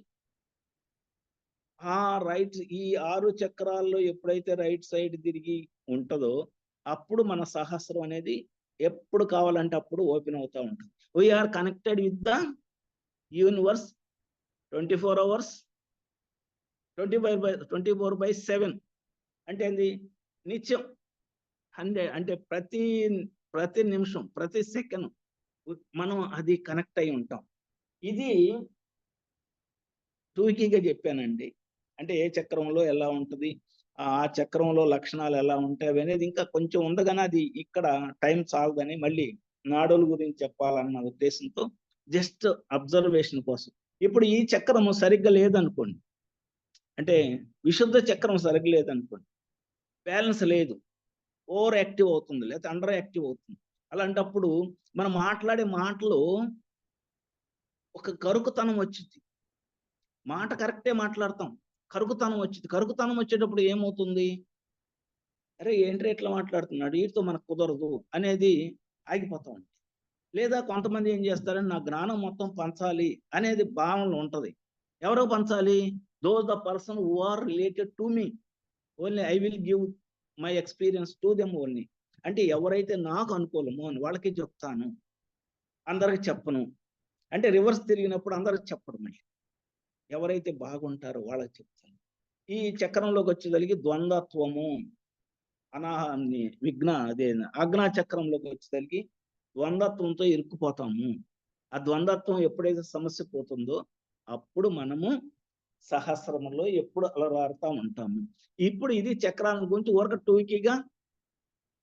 ఈ 6 చక్రాల్లో ఎప్పుడైతే రైట్ సైడ్ తిరిగి ఉంటుందో అప్పుడు మన సహస్రం అనేది ఎప్పుడు కావాలంటే అప్పుడు ఓపెన్ అవుతూ ఉంటుంది. We are connected with the universe 24 hours 24/7. అంటే ఏంది? నిత్యం 100, అంటే ప్రతి నిమిషం, ప్రతి సెకండ్ మనం అది కనెక్ట్ అయి ఉంటాం. ఇది టూకీగా చెప్పానండి. అంటే ఏ చక్రంలో ఎలా ఉంటుంది, ఆ చక్రంలో లక్షణాలు ఎలా ఉంటాయి అనేది ఇంకా కొంచెం ఉండగానే అది ఇక్కడ టైం చాలదని మళ్ళీ నాడుల గురించి చెప్పాలన్న ఉద్దేశంతో జస్ట్ అబ్జర్వేషన్ కోసం. ఇప్పుడు ఈ చక్రము సరిగ్గా లేదనుకోండి, అంటే విశుద్ధ చక్రం సరిగ్గా లేదనుకోండి, బ్యాలెన్స్ లేదు, ఓవర్ యాక్టివ్ అవుతుంది లేకపోతే అండర్ యాక్టివ్ అవుతుంది. అలాంటప్పుడు మనం మాట్లాడే మాటలు ఒక కరుకుతనం వచ్చింది, మాట కరెక్టే మాట్లాడతాం, కరుకుతనం వచ్చింది. కరుకుతనం వచ్చేటప్పుడు ఏమవుతుంది, అరే ఏంటి ఎట్లా మాట్లాడుతున్నాడు, వీటితో మనకు కుదరదు అనేది ఆగిపోతాం. లేదా కొంతమంది ఏం చేస్తారంటే నా జ్ఞానం మొత్తం పంచాలి అనేది భావనలో ఉంటది. ఎవరో పంచాలి, those the person who are related to me only, I will give my experience to them only. అంటే ఎవరైతే నాకు అనుకూలమో అని వాళ్ళకి చెప్తాను, అందరికి చెప్పను. అంటే రివర్స్ తిరిగినప్పుడు అందరికి చెప్పడం, మళ్ళీ ఎవరైతే బాగుంటారో వాళ్ళకి చెప్తాను. ఈ చక్రంలోకి వచ్చేసరికి ద్వంద్వత్వము, ఆజ్ఞా చక్రంలోకి వచ్చేసరికి ద్వంద్వత్వంతో ఇరుక్కుపోతాము. ఆ ద్వంద్వత్వం ఎప్పుడైతే సమస్య పోతుందో అప్పుడు మనము సహస్రములో ఎప్పుడు అలరాడుతూ ఉంటాము. ఇప్పుడు ఇది చక్రాల గురించి ఒక టూకీగా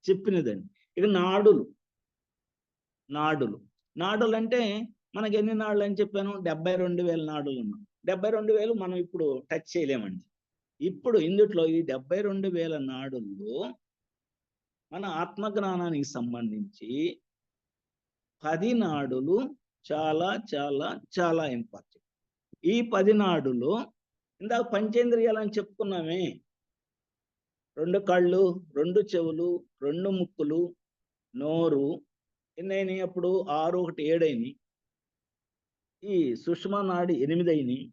చెప్పినదండి. ఇక నాడులు అంటే మనకి ఎన్ని నాడులు అని చెప్పాను, 72,000 నాడులు ఉన్నాం. 72,000 మనం ఇప్పుడు టచ్ చేయలేమండి. ఇప్పుడు ఇందుట్లో ఈ 72,000 నాడుల్లో మన ఆత్మజ్ఞానానికి సంబంధించి 10 నాడులు చాలా చాలా చాలా ఇంపార్టెంట్. ఈ 10 నాడులు ఇందాక పంచేంద్రియాలు అని చెప్పుకున్నామే, 2 కళ్ళు, 2 చెవులు, 2 ముక్కులు, నోరు, ఎన్నైనాయి అప్పుడు 6, 1, 7 అయినాయి. ఈ సుషుమ్నా నాడి 8 అయినాయి.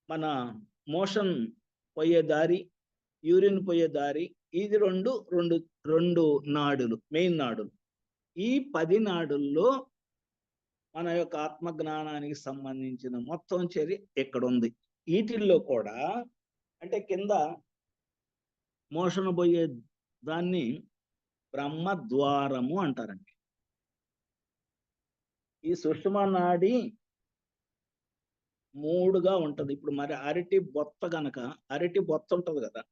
మన మోషన్ పోయే దారి, యూరిన్ పోయే దారి, ఇది రెండు నాడులు, మెయిన్ నాడులు. ఈ 10 నాడుల్లో మన యొక్క ఆత్మజ్ఞానానికి సంబంధించిన మొత్తం చర్య ఇక్కడ ఉంది. వీటిల్లో కూడా అంటే కింద మోషన్ పోయే దాన్ని బ్రహ్మద్వారము అంటారండి. ఈ సుషుమ్నా నాడి 3గా ఉంటది. ఇప్పుడు మరి అరటి బొత్త ఉంటది కదా,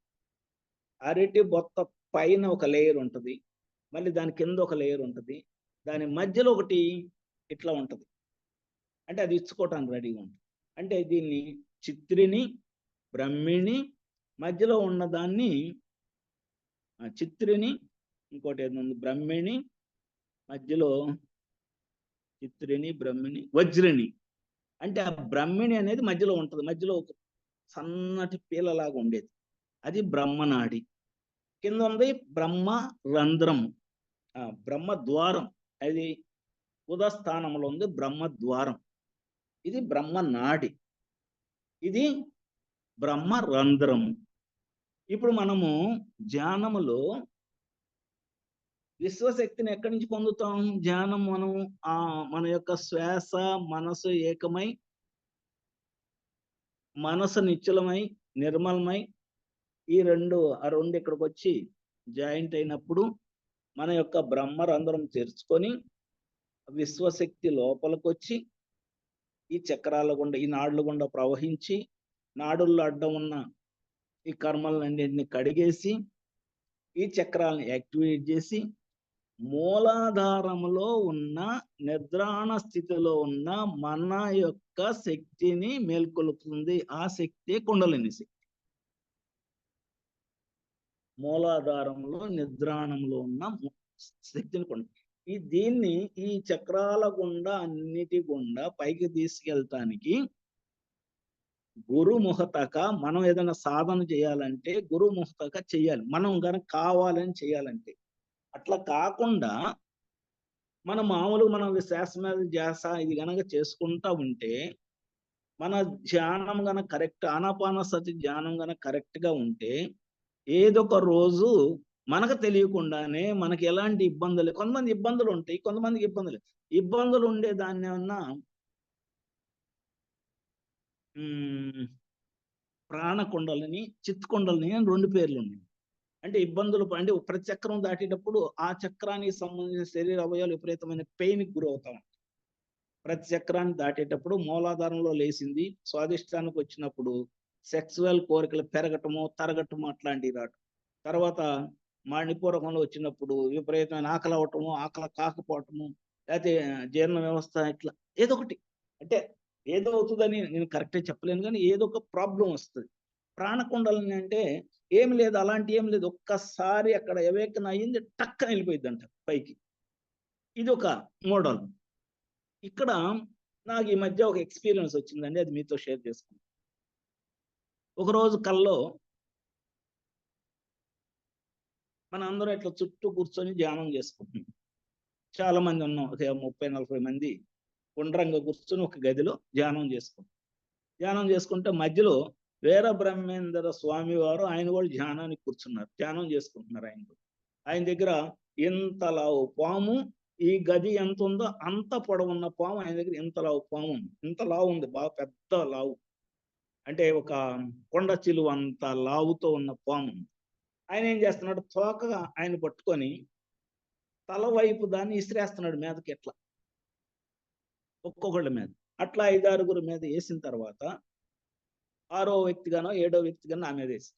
అరటి బొత్త పైన ఒక లేయర్ ఉంటది, మళ్ళీ దాని కింద ఒక లేయర్ ఉంటది, దాని మధ్యలో ఒకటి ఇట్లా ఉంటది. అంటే అది ఇచ్చుకోవటానికి రెడీగా ఉంటుంది. అంటే దీన్ని చిత్రిని, బ్రహ్మిణి, మధ్యలో ఉన్నదాన్ని చిత్రిని, ఇంకోటి ఏముంది బ్రహ్మిణి, మధ్యలో చిత్రిని, బ్రహ్మిణి, వజ్రిని. అంటే ఆ బ్రహ్మిణి అనేది మధ్యలో ఉంటుంది. మధ్యలో ఒక సన్నటి పీలలాగా ఉండేది, అది బ్రహ్మనాడి. కింద ఉంది బ్రహ్మ రంధ్రం, బ్రహ్మ ద్వారం, అది ఉదస్థానంలో ఉంది బ్రహ్మ ద్వారం. ఇది బ్రహ్మ నాడి, ఇది బ్రహ్మ రంధ్రం. ఇప్పుడు మనము ధ్యానములో విశ్వశక్తిని ఎక్కడి నుంచి పొందుతాం? ధ్యానం మనం మన యొక్క శ్వాస మనసు ఏకమై, మనసు నిశ్చలమై నిర్మలమై ఈ రెండు ఇక్కడికి వచ్చి జాయింట్ అయినప్పుడు మన యొక్క బ్రహ్మరంధ్రం తెరుచుకొని విశ్వశక్తి లోపలికి వచ్చి ఈ చక్రాల గుండా, ఈ నాడుల గుండా ప్రవహించి నాడుల్లో అడ్డం ఉన్న ఈ కర్మలన్నింటినీ కడిగేసి ఈ చక్రాలను యాక్టివేట్ చేసి మూలాధారంలో ఉన్న నిద్రాణ స్థితిలో ఉన్న మన యొక్క శక్తిని మేల్కొల్పుతుంది. ఆ శక్తి కుండలిని శక్తి. మూలాధారంలో నిద్రాణంలో ఉన్న శక్తిని దీన్ని ఈ చక్రాల గుండా అన్నిటి గుండా పైకి తీసుకెళ్తానికి గురుముహతక మనం ఏదైనా సాధన చేయాలంటే గురుముహతక చెయ్యాలి, మనం కనుక కావాలని చేయాలంటే. అట్లా కాకుండా మన మామూలుగా మనం శ్వాస మీద ధ్యాస ఇది గనక చేసుకుంటా ఉంటే మన ధ్యానం గనక కరెక్ట్, ఆనాపానసతి ధ్యానం గనక కరెక్ట్ గా ఉంటే ఏదొక రోజు మనకు తెలియకుండానే మనకి ఎలాంటి ఇబ్బందులు, కొంతమంది ఇబ్బందులు ఉంటాయి, కొంతమందికి ఇబ్బందులు ఉండే దాన్ని ఏమన్నా ప్రాణకుండలని చిత్కుండలని అని రెండు పేర్లు ఉన్నాయి. అంటే ఇబ్బందులు అంటే ప్రతి చక్రం దాటేటప్పుడు ఆ చక్రానికి సంబంధించిన శరీర అవయవాలు విపరీతమైన పెయిన్కి గురవుతాం. ప్రతి చక్రాన్ని దాటేటప్పుడు మూలాధారంలో లేచింది స్వాదిష్టానికి వచ్చినప్పుడు సెక్సువల్ కోరికలు పెరగటము తరగటము అట్లాంటివి రావటం. తర్వాత మణిపూరకంలో వచ్చినప్పుడు విపరీతమైన ఆకలి అవటము, ఆకలి కాకపోవటము, లేకపోతే జీర్ణ వ్యవస్థ ఇట్లా ఏదో ఒకటి, అంటే ఏదో అవుతుందని నేను కరెక్ట్గా చెప్పలేను కానీ ఏదో ఒక ప్రాబ్లం వస్తుంది. ప్రాణకుండలని అంటే ఏమి లేదు, అలాంటి ఏం లేదు, ఒక్కసారి అక్కడ ఎవేకన అయ్యింది టక్కన వెళ్ళిపోయింది అంట పైకి. ఇది ఒక మోడల్. ఇక్కడ నాకు ఈ మధ్య ఒక ఎక్స్పీరియన్స్ వచ్చిందండి, అది మీతో షేర్ చేసుకుంటాను. ఒకరోజు కల్లో మన అందరం ఇట్లా చుట్టూ కూర్చొని ధ్యానం చేసుకుంటున్నాం. చాలా మంది ఉన్నాం, ఒక 30-40 మంది గుండ్రంగా కూర్చొని ఒక గదిలో ధ్యానం చేసుకుంటాం. ధ్యానం చేసుకుంటే మధ్యలో వీర బ్రహ్మేంద్ర స్వామి వారు ఆయన కూడా ధ్యానానికి కూర్చున్నారు, ధ్యానం చేసుకుంటున్నారు. ఆయన దగ్గర ఇంత లావు పాము, ఈ గది ఎంత ఉందో అంత పొడవున్న పాము ఆయన దగ్గర ఇంత లావు పాము ఉంది, ఇంత లావు ఉంది, బాగా పెద్ద లావు, అంటే ఒక కొండ చిలువ అంత లావుతో ఉన్న పాము. ఆయన ఏం చేస్తున్నాడు, తోకగా ఆయన పట్టుకొని తల వైపు దాన్ని ఇసిరేస్తున్నాడు మీదకి, ఎట్లా ఒక్కొక్కళ్ళ మీద. అట్లా 5-6 మీద వేసిన తర్వాత 6వ వ్యక్తిగానో 7వ వ్యక్తిగానో నా మీద వేసి,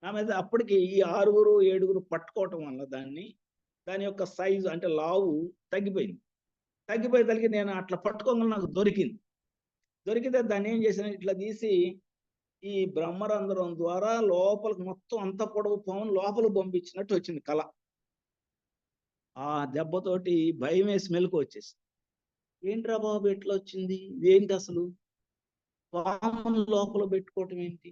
నా మీద అప్పటికి ఈ 6-7 పట్టుకోవటం వల్ల దాని యొక్క సైజు అంటే లావు తగ్గిపోయి నేను అట్లా పట్టుకోగలను, నాకు దొరికితే దాన్ని ఏం చేసిన, ఇట్లా తీసి ఈ బ్రహ్మరంధ్రం ద్వారా లోపలికి మొత్తం అంత పొడవు పామును లోపల పంపించినట్టు వచ్చింది కళ. ఆ దెబ్బతోటి భయం వేసి మెలకు వచ్చేసి, ఏంట్రా బాబు ఎట్లా వచ్చింది, ఇదేంటి అసలు పామును లోపల పెట్టుకోవటం ఏంటి,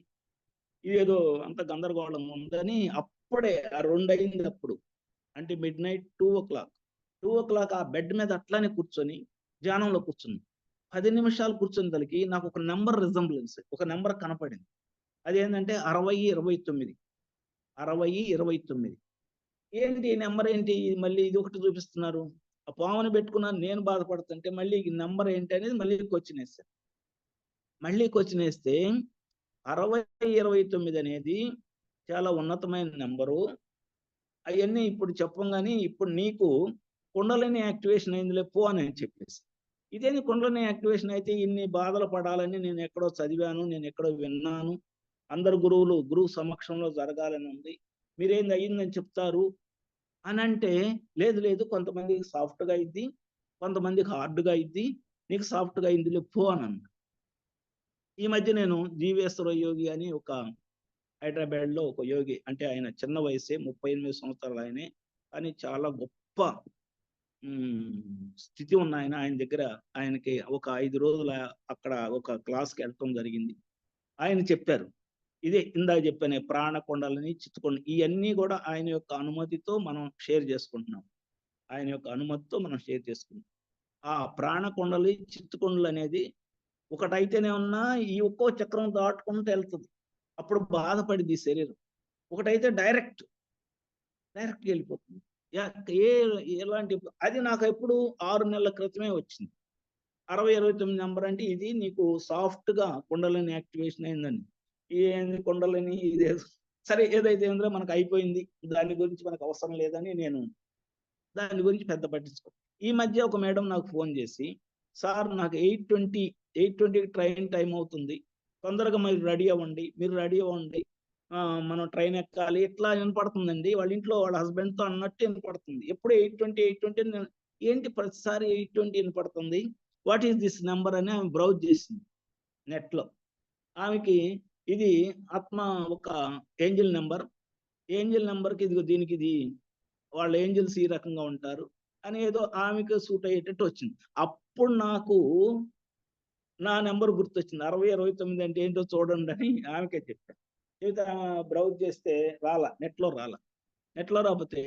ఇదేదో అంత గందరగోళం ఉందని అప్పుడే 2 అయింది అప్పుడు, అంటే midnight 2 o'clock ఆ బెడ్ మీద అట్లానే కూర్చొని ధ్యానంలో కూర్చుంది. 10 నిమిషాలు కూర్చొని తలకి నాకు ఒక నెంబర్ రిజంబ్లెన్స్, ఒక నెంబర్ కనపడింది. అది ఏంటంటే 60-29. 60-29 ఏంటి ఈ నెంబర్ ఏంటి, మళ్ళీ ఇది ఒకటి చూపిస్తున్నారు. ఆ పాముని పెట్టుకున్నాను నేను బాధపడుతుంటే మళ్ళీ ఈ నెంబర్ ఏంటి అనేది మళ్ళీ క్వశ్చన్ వేస్తాను. మళ్ళీ క్వశ్చన్ వేస్తే 60-29 అనేది చాలా ఉన్నతమైన నెంబరు. అవన్నీ ఇప్పుడు చెప్పంగానే ఇప్పుడు నీకు కుండలిని యాక్టివేషన్ అయిందిలే పో అని చెప్పేసి, ఇదేని కుండలిని యాక్టివేషన్ అయితే ఇన్ని బాధలు పడాలని నేను ఎక్కడో చదివాను, నేను ఎక్కడో విన్నాను, అందరు గురువు సమక్షంలో జరగాలని ఉంది, మీరేంది అయ్యిందని చెప్తారు అని అంటే, లేదు కొంతమందికి సాఫ్ట్గా అయింది, కొంతమందికి హార్డ్గా అయింది, నీకు సాఫ్ట్గా అయింది పో అని అన్న. ఈ మధ్య నేను జీవేశ్వర యోగి అని ఒక హైదరాబాద్లో ఒక యోగి, అంటే ఆయన చిన్న వయసే 38 సంవత్సరాలు ఆయనే, కానీ చాలా గొప్ప స్థితి ఉన్న ఆయన. ఆయన దగ్గర ఆయనకి ఒక 5 రోజుల అక్కడ ఒక క్లాస్కి వెళ్ళటం జరిగింది. ఆయన చెప్పారు, ఇదే ఇందాక చెప్పాను, ప్రాణకొండలని చిత్తుకొండ, ఇవన్నీ కూడా ఆయన యొక్క అనుమతితో మనం షేర్ చేసుకుంటున్నాం. ఆయన యొక్క అనుమతితో మనం షేర్ చేసుకుంటాం. ఆ ప్రాణకొండలు చిత్తుకొండలు అనేది ఒకటైతేనే ఉన్నా ఈ ఒక్కో చక్రం దాటుకుంటూ వెళ్తుంది, అప్పుడు బాధపడింది ఈ శరీరం. ఒకటైతే డైరెక్ట్ వెళ్ళిపోతుంది. ఎలాంటి అది నాకు ఎప్పుడు 6 నెలల క్రితమే వచ్చింది. 6029 నెంబర్ అంటే ఇది నీకు సాఫ్ట్ గా కుండలిని యాక్టివేషన్ అయిందండి. ఏంది కుండలిని, ఇదేదో సరే ఏదైతే ఏందో మనకు అయిపోయింది, దాని గురించి మనకు అవసరం లేదని నేను దాని గురించి పెద్ద పట్టించుకో. ఈ మధ్య ఒక మేడం నాకు ఫోన్ చేసి, సార్ నాకు 8:20 ట్రైన్ టైం అవుతుంది, తొందరగా మీరు రెడీ అవ్వండి, మనం ట్రైన్ ఎక్కాలి, ఇట్లా వినపడుతుందండి. వాళ్ళ ఇంట్లో వాళ్ళ హస్బెండ్తో అన్నట్టు వినపడుతుంది. ఎప్పుడు 8:20 ఏంటి ప్రతిసారి 8:20 వినపడుతుంది, వాట్ ఈస్ దిస్ నెంబర్ అని ఆమె బ్రౌజ్ చేసింది నెట్లో. ఆమెకి ఇది ఆత్మ ఒక ఏంజిల్ నెంబర్కి ఇదిగో దీనికి ఇది వాళ్ళ ఏంజిల్స్ ఈ రకంగా ఉంటారు అని ఏదో ఆమెకు సూట్ అయ్యేటట్టు వచ్చింది. అప్పుడు నాకు నా నెంబర్ గుర్తొచ్చింది. 6029 అంటే ఏంటో చూడండి అని ఆమెకే చెప్పాను. చెబితే బ్రౌజ్ చేస్తే నెట్లో రాకపోతే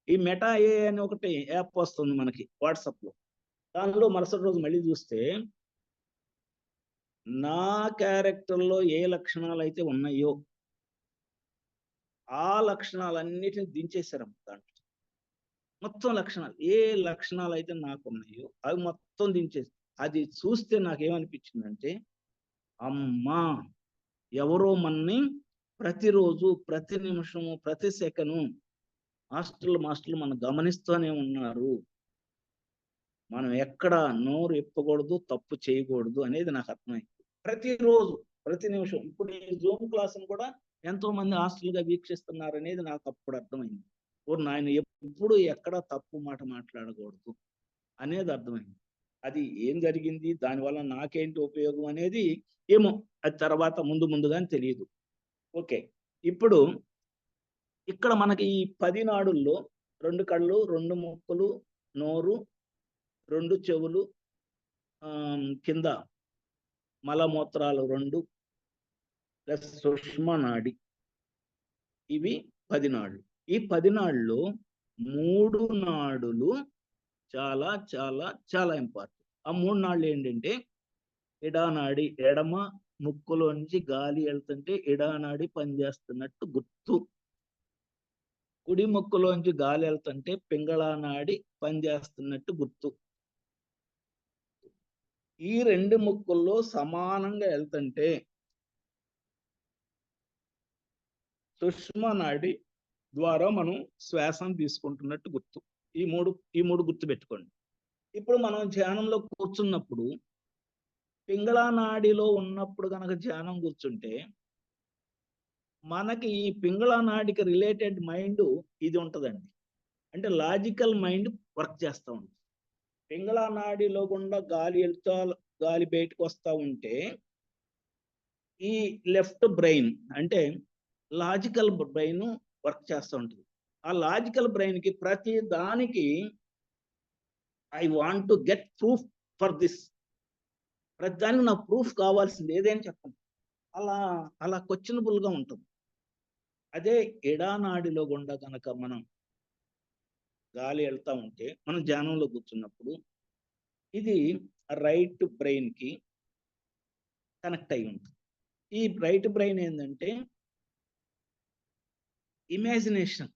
ఈ మెటా ఏ అని ఒకటి యాప్ వస్తుంది మనకి వాట్సాప్లో. దానిలో మరుసటి రోజు మళ్ళీ చూస్తే నా క్యారెక్టర్లో ఏ లక్షణాలు అయితే ఉన్నాయో ఆ లక్షణాలన్నిటిని దించేశారు దాంట్లో. మొత్తం లక్షణాలు, ఏ లక్షణాలు అయితే నాకు ఉన్నాయో అవి మొత్తం దించేసి. అది చూస్తే నాకేమనిపించిందంటే, అమ్మా ఎవరో మనని ప్రతిరోజు, ప్రతి నిమిషము, ప్రతి సెకను మాస్టర్లు మనం గమనిస్తూనే ఉన్నారు. మనం ఎక్కడ నోరు ఎప్పకూడదు, తప్పు చేయకూడదు అనేది నాకు అర్థమైంది. ప్రతిరోజు, ప్రతి నిమిషం. ఇప్పుడు ఈ జూమ్ క్లాసును కూడా ఎంతో మంది హాస్టల్గా వీక్షిస్తున్నారు అనేది నాకు అప్పుడు అర్థమైంది. నాయన ఎప్పుడు ఎక్కడ తప్పు మాట మాట్లాడకూడదు అనేది అర్థమైంది. అది ఏం జరిగింది, దానివల్ల నాకేంటి ఉపయోగం అనేది ఏమో, అది తర్వాత ముందుగానే తెలియదు. ఓకే, ఇప్పుడు ఇక్కడ మనకి ఈ 10 నాడుల్లో 2 కళ్ళు, 2 ముక్కులు, నోరు, 2 చెవులు, కింద మలమూత్రాలు 2 ప్లస్ సుష్మ నాడి, ఇవి 10 నాడులు. ఈ 10 నాడుల్లో 3 నాడులు చాలా చాలా చాలా ఇంపార్టెంట్. ఆ 3 నాడులు ఏంటంటే, ఎడానాడి, ఎడమ ముక్కులోంచి గాలి వెళ్తుంటే ఎడానాడి పనిచేస్తున్నట్టు గుర్తు. కుడి ముక్కులోంచి గాలి వెళ్తుంటే పింగళానాడి పనిచేస్తున్నట్టు గుర్తు. ఈ 2 ముక్కుల్లో సమానంగా వెళ్తుంటే సుష్మ నాడి ద్వారా మనం శ్వాసను తీసుకుంటున్నట్టు గుర్తు. ఈ మూడు గుర్తు పెట్టుకోండి. ఇప్పుడు మనం ధ్యానంలో కూర్చున్నప్పుడు, పింగళా నాడిలో ఉన్నప్పుడు కనుక ధ్యానం కూర్చుంటే మనకి ఈ పింగళా నాడికి రిలేటెడ్ మైండ్ ఇది ఉంటుందండి. అంటే లాజికల్ మైండ్ వర్క్ చేస్తూ ఉంటుంది. పింగళా నాడిలో గుండా గాలి బయటకు వస్తూ ఉంటే ఈ లెఫ్ట్ బ్రెయిన్ అంటే లాజికల్ బ్రెయిన్ వర్క్ చేస్తూ ఉంటుంది. ఆ లాజికల్ బ్రెయిన్కి ప్రతి దానికి I want to get proof for this, ప్రతి దానికి నాకు ప్రూఫ్ కావాల్సింది ఏదేని చెప్పండి, అలా క్వశ్చనబుల్గా ఉంటుంది. అదే ఎడానాడిలో గుండా కనుక మనం గాలి వెళ్తూ ఉంటే, మనం ధ్యానంలో కూర్చున్నప్పుడు ఇది రైట్ బ్రెయిన్కి కనెక్ట్ అయి ఉంటుంది. ఈ రైట్ బ్రెయిన్ ఏంటంటే ఇమాజినేషన్,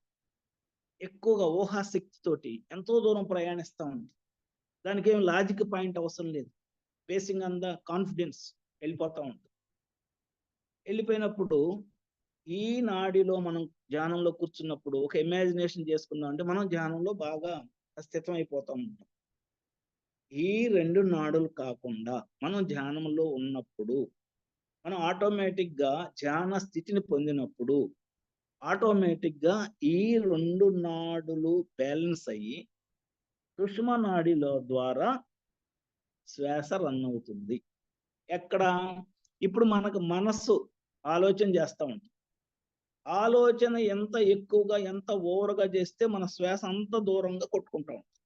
ఎక్కువగా ఊహాశక్తితోటి ఎంతో దూరం ప్రయాణిస్తూ ఉంటుంది. దానికి ఏం లాజిక్ పాయింట్ అవసరం లేదు, బేసింగ్ ఆన్ ద కాన్ఫిడెన్స్ వెళ్ళిపోతూ ఉంటుంది. వెళ్ళిపోయినప్పుడు ఈ నాడిలో మనం ధ్యానంలో కూర్చున్నప్పుడు ఒక ఇమాజినేషన్ చేసుకుందాం అంటే మనం ధ్యానంలో బాగా స్థితం అయిపోతూ ఉంటాం. ఈ 2 నాడులు కాకుండా మనం ధ్యానంలో ఉన్నప్పుడు, మనం ఆటోమేటిక్గా ధ్యాన స్థితిని పొందినప్పుడు ఆటోమేటిక్గా ఈ 2 నాడులు బ్యాలెన్స్ అయ్యి సుషుమ్నా నాడిలో ద్వారా శ్వాస రన్ అవుతుంది. ఎక్కడ? ఇప్పుడు మనకు మనస్సు ఆలోచన చేస్తూ ఉంటుంది. ఆలోచన ఎంత ఎక్కువగా, ఎంత ఓవర్గా చేస్తే మన శ్వాస అంత దూరంగా కొట్టుకుంటా ఉంటుంది.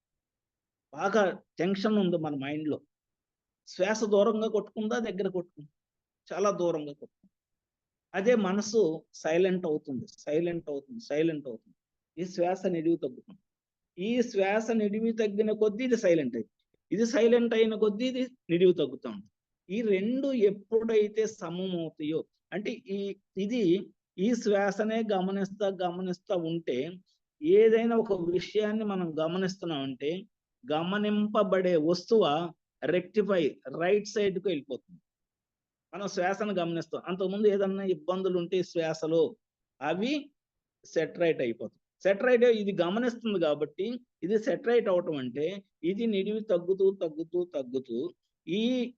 బాగా టెన్షన్ ఉంది మన మైండ్లో, శ్వాస దూరంగా కొట్టుకుందా, దగ్గర కొట్టుకుందా? చాలా దూరంగా కొట్టుకుంది. అదే మనసు సైలెంట్ అవుతుంది, సైలెంట్ అవుతుంది, సైలెంట్ అవుతుంది. ఈ శ్వాస నిడివి తగ్గుతుంది. ఈ శ్వాస నిడివి తగ్గిన కొద్దీ ఇది సైలెంట్ అయింది, ఇది సైలెంట్ అయిన కొద్దీ ఇది నిడివి తగ్గుతూ ఉంటుంది. ఈ రెండు ఎప్పుడైతే సమమవుతాయో, అంటే ఇది ఈ శ్వాసనే గమనిస్తా గమనిస్తా ఉంటే, ఏదైనా ఒక విషయాన్ని మనం గమనిస్తున్నామంటే గమనింపబడే వస్తువ రెక్టిఫై రైట్ సైడ్కి వెళ్ళిపోతుంది. మనం శ్వాసను గమనిస్తాం. అంతకుముందు ఏదన్నా ఇబ్బందులు ఉంటే శ్వాసలో అవి సెటరైట్ అయిపోతాయి. సెటరైట్ ఇది గమనిస్తుంది కాబట్టి ఇది సెటరైట్ అవటం అంటే ఇది నిడివి తగ్గుతూ తగ్గుతూ తగ్గుతూ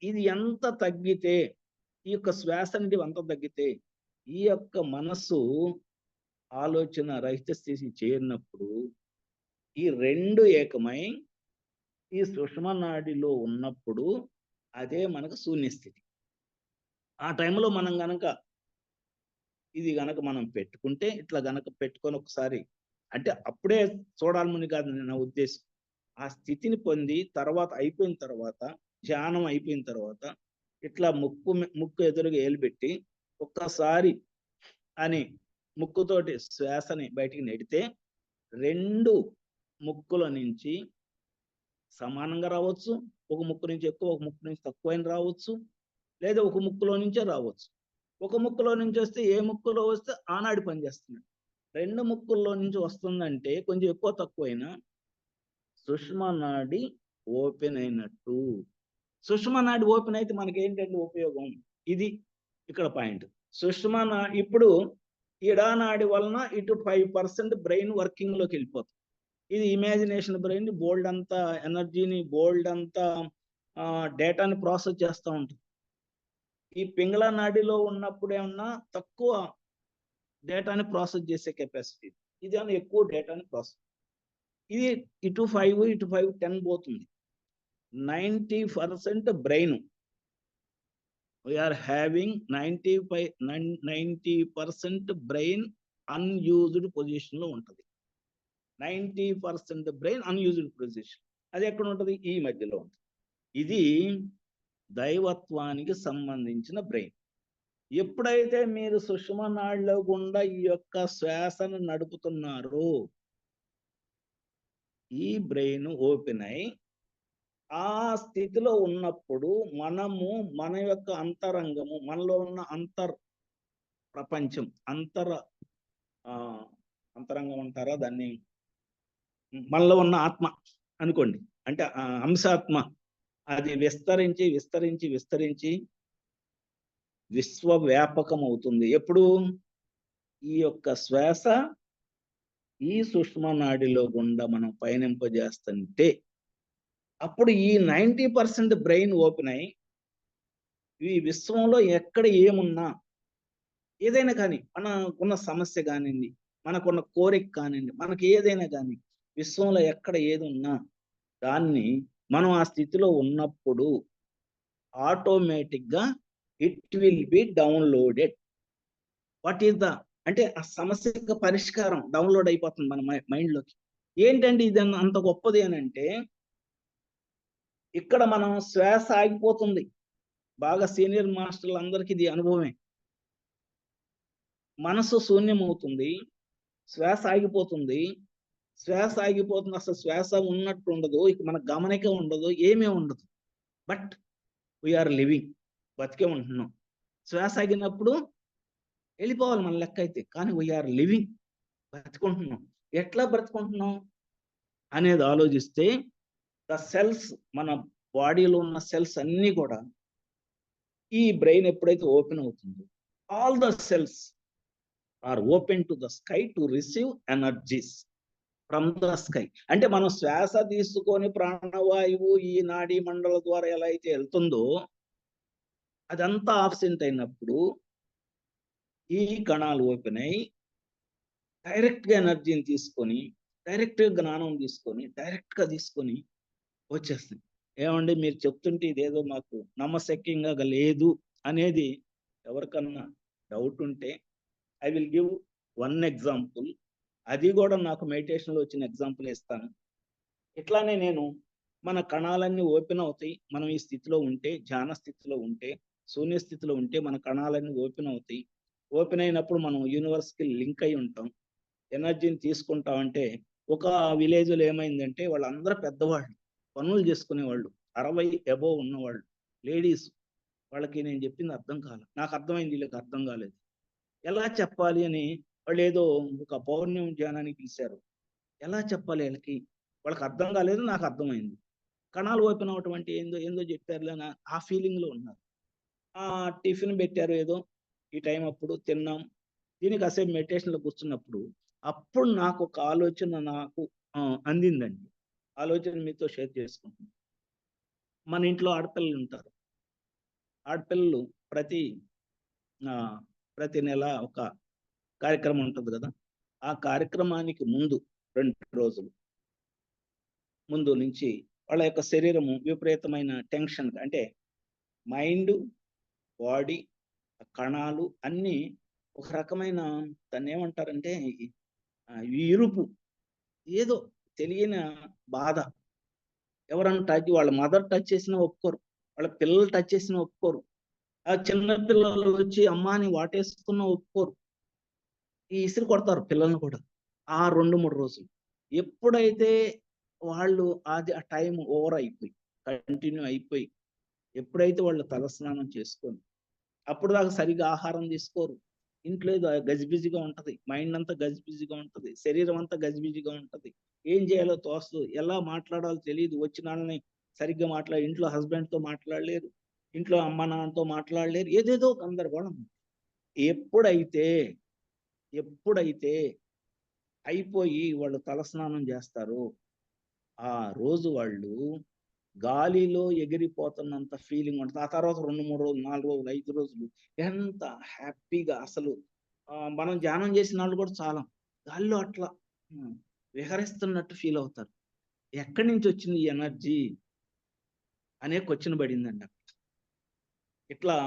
ఇది ఎంత తగ్గితే, ఈ యొక్క శ్వాస నిడివి ఎంత తగ్గితే ఈ యొక్క మనస్సు ఆలోచన రహిత స్థితి చేరినప్పుడు ఈ రెండు ఏకమై ఈ సుషుమ్నా నాడిలో ఉన్నప్పుడు అదే మనకు శూన్యస్థితి. ఆ టైంలో మనం గనక ఇది గనక మనం పెట్టుకుంటే, ఇట్లా గనక పెట్టుకొని ఒకసారి, అంటే అప్పుడే చూడాలని కాదు నా ఉద్దేశం, ఆ స్థితిని పొంది తర్వాత అయిపోయిన తర్వాత, ధ్యానం అయిపోయిన తర్వాత ఇట్లా ముక్కు ఎదురుగా ఏలుపెట్టి ఒక్కసారి అని ముక్కుతోటి శ్వాసని బయటికి నెడితే రెండు ముక్కుల నుంచి సమానంగా రావచ్చు, ఒక ముక్కు నుంచి ఎక్కువ, ఒక ముక్కు నుంచి తక్కువైన రావచ్చు, లేదా ఒక ముక్కులో నుంచే రావచ్చు. ఒక ముక్కులో నుంచి వస్తే ఏ ముక్కులో వస్తే ఆనాడు పనిచేస్తుంది. రెండు ముక్కుల్లో నుంచి వస్తుందంటే కొంచెం ఎక్కువ తక్కువైనా సుషుమ్నా నాడి ఓపెన్ అయినట్టు. సుషుమ్నా నాడి ఓపెన్ అయితే మనకి ఏంటంటే ఉపయోగం, ఇది ఇక్కడ పాయింట్. సుషుమ్నా నాడి ఇప్పుడు ఇడానాడి వలన ఇటు 5% బ్రెయిన్ వర్కింగ్ లోకి వెళ్ళిపోతుంది. ఇది ఇమాజినేషన్ బ్రెయిన్ బోల్డ్ అంతా ఎనర్జీని, బోల్డ్ అంతా డేటాని ప్రాసెస్ చేస్తూ ఉంటుంది. ఈ పింగళ నాడిలో ఉన్నప్పుడు ఏమన్నా తక్కువ డేటాని ప్రాసెస్ చేసే కెపాసిటీ, ఇది ఏమన్నా ఎక్కువ డేటాని ప్రాసెస్. ఇది ఇటు 5 ఇటు 5 10 పోతుంది. 90% brain, we are having 90% brain unused position లో ఉంటుంది. 90% బ్రెయిన్ అన్యూజ్డ్ పొజిషన్. అది ఎక్కడ ఉంటుంది? ఈ మధ్యలో ఉంటుంది. ఇది దైవత్వానికి సంబంధించిన బ్రెయిన్. ఎప్పుడైతే మీరు సుషుమ్నా నాడిలో గుండా ఈ యొక్క శ్వాసను నడుపుతున్నారో ఈ బ్రెయిన్ ఓపెన్ అయి ఆ స్థితిలో ఉన్నప్పుడు మనము మన యొక్క అంతరంగము, మనలో ఉన్న ప్రపంచం, అంతరంగం అంటారా దాన్ని, మనలో ఉన్న ఆత్మ అనుకోండి, అంటే అంశాత్మ, అది విస్తరించి విస్తరించి విస్తరించి విశ్వవ్యాపకం అవుతుంది. ఎప్పుడు? ఈ యొక్క శ్వాస ఈ సుషుమ్నా నాడిలో గుండా మనం పయనింపజేస్తుంటే అప్పుడు ఈ 90% బ్రెయిన్ ఓపెన్ అయి ఈ విశ్వంలో ఎక్కడ ఏమున్నా, ఏదైనా కానీ, మనకున్న సమస్య కానివ్వండి, మనకున్న కోరిక కానివ్వండి, మనకి ఏదైనా కానీ విశ్వంలో ఎక్కడ ఏది ఉన్నా దాన్ని మనం ఆ స్థితిలో ఉన్నప్పుడు ఆటోమేటిక్గా it will be downloaded. What is the అంటే ఆ సమస్యకు పరిష్కారం డౌన్లోడ్ అయిపోతుంది మన మైండ్లోకి. ఏంటంటే ఇది అంత గొప్పది అని అంటే, ఇక్కడ మనం శ్వాస ఆగిపోతుంది. బాగా సీనియర్ మాస్టర్లు అందరికీ ఇది అనుభవమే. మనసు శూన్యమవుతుంది, శ్వాస ఆగిపోతుంది. శ్వాస ఆగిపోతుంది, అసలు శ్వాస ఉన్నట్టు ఉండదు, ఇక మన గమనిక ఉండదు, ఏమీ ఉండదు. బట్ వీఆర్ లివింగ్, బతికే ఉంటున్నాం. శ్వాస ఆగినప్పుడు వెళ్ళిపోవాలి మన లెక్క అయితే, కానీ వీఆర్ లివింగ్, బ్రతుకుంటున్నాం. ఎట్లా బ్రతుకుంటున్నాం అనేది ఆలోచిస్తే ద సెల్స్, మన బాడీలో ఉన్న సెల్స్ అన్నీ కూడా ఈ బ్రెయిన్ ఎప్పుడైతే ఓపెన్ అవుతుందో all the cells are open to the sky to receive energies from the sky. అంటే మనం శ్వాస తీసుకొని ప్రాణవాయువు ఈ నాడీ మండల ద్వారా ఎలా అయితే వెళ్తుందో అదంతా ఆబ్సెంట్ అయినప్పుడు ఈ కణాలు ఓపెన్ అయి డైరెక్ట్గా ఎనర్జీని తీసుకొని డైరెక్ట్ జ్ఞానం తీసుకొని డైరెక్ట్ గా తీసుకొని వచ్చేస్తుంది. ఏమండి మీరు చెప్తుంటే ఇదేదో మాకు నమ్మశక్యంగా లేదు అనేది ఎవరికన్నా డౌట్ ఉంటే I will give one example. అది కూడా నాకు మెడిటేషన్ లో వచ్చిన ఎగ్జాంపుల్ ఇస్తాను. ఇట్లానే నేను మన కణాలన్నీ ఓపెన్ అవుతాయి. మనం ఈ స్థితిలో ఉంటే, ధ్యాన స్థితిలో ఉంటే, శూన్య స్థితిలో ఉంటే మన కణాలన్నీ ఓపెన్ అవుతాయి. ఓపెన్ అయినప్పుడు మనం యూనివర్స్ కి లింక్ అయి ఉంటాం. ఎనర్జీని తీసుకుంటాం. అంటే ఒక విలేజ్ లో ఏమైందంటే వాళ్ళందరూ పెద్దవాళ్ళు, పనులు చేసుకునేవాళ్ళు, 60 అబోవ్ ఉన్నవాళ్ళు, లేడీస్. వాళ్ళకి నేను చెప్పింది అర్థం కాలేదు. నాకు అర్థమైంది, వీళ్ళకి అర్థం కాలేదు. ఎలా చెప్పాలి అని వాళ్ళు ఏదో ఒక పౌర్ణమి ధ్యానానికి పిలిచారు. ఎలా చెప్పాలి వీళ్ళకి? వాళ్ళకి అర్థం కాలేదు, నాకు అర్థమైంది. కణాలు ఓపెన్ అవటం అంటే ఏందో ఏందో చెప్పారులే అని ఆ ఫీలింగ్ లో ఉన్నారు. ఆ టిఫిన్ పెట్టారు ఏదో, ఈ టైం అప్పుడు తిన్నాం. దీనికి కాసేపు మెడిటేషన్ లో కూర్చున్నప్పుడు అప్పుడు నాకు ఒక ఆలోచన నాకు అందిందండి. ఆలోచన మీతో షేర్ చేసుకుంటున్నాను. మన ఇంట్లో ఆడపిల్లలు ఉంటారు. ఆడపిల్లలు ప్రతి ఆ, ప్రతి నెల ఒక కార్యక్రమం ఉంటుంది కదా. ఆ కార్యక్రమానికి ముందు 2 రోజులు ముందు నుంచి వాళ్ళ యొక్క శరీరము విపరీతమైన టెన్షన్, అంటే మైండ్, బాడీ, కణాలు అన్నీ ఒక రకమైన, దాన్ని ఏమంటారంటే ఇరుపు, ఏదో తెలియని బాధ. ఎవరన్నా వాళ్ళ మదర్ టచ్ చేసినా ఒప్పుకోరు, వాళ్ళ పిల్లలు టచ్ చేసినా ఒప్పుకోరు, ఆ చిన్న పిల్లలు వచ్చి అమ్మాని వాటేసుకున్నా ఒప్పుకోరు. ఈ ఇసురు కొడతారు పిల్లల్ని కూడా. ఆ 2-3 రోజులు ఎప్పుడైతే వాళ్ళు అది ఆ టైం ఓవర్ అయిపోయి కంటిన్యూ అయిపోయి, ఎప్పుడైతే వాళ్ళు తలస్నానం చేసుకొని అప్పుడు దాకా సరిగా ఆహారం తీసుకోరు, ఇంట్లో ఏదో గజిబిజిగా ఉంటది, మైండ్ అంతా గజిబిజిగా ఉంటది, శరీరం అంతా గజిబిజిగా ఉంటది, ఏం చేయాలో తోస్తదు, ఎలా మాట్లాడాలో తెలియదు, వచ్చిన వాళ్ళని సరిగ్గా ఇంట్లో హస్బెండ్ తో మాట్లాడలేరు, ఇంట్లో అమ్మ నాన్నతో మాట్లాడలేరు, ఏదేదో గందరగోళం. ఎప్పుడైతే ఎప్పుడైతే అయిపోయి వాళ్ళు తలస్నానం చేస్తారో ఆ రోజు వాళ్ళు గాలిలో ఎగిరిపోతున్నంత ఫీలింగ్ ఉంటుంది. ఆ తర్వాత 2-3 రోజులు, 4 రోజులు, 5 రోజులు ఎంత హ్యాపీగా అసలు మనం ధ్యానం చేసిన వాళ్ళు కూడా చాలా గాలిలో అట్లా విహరిస్తున్నట్టు ఫీల్ అవుతారు. ఎక్కడి నుంచి వచ్చింది ఈ ఎనర్జీ అనే క్వశ్చన్ పడిందండి. ఇట్లా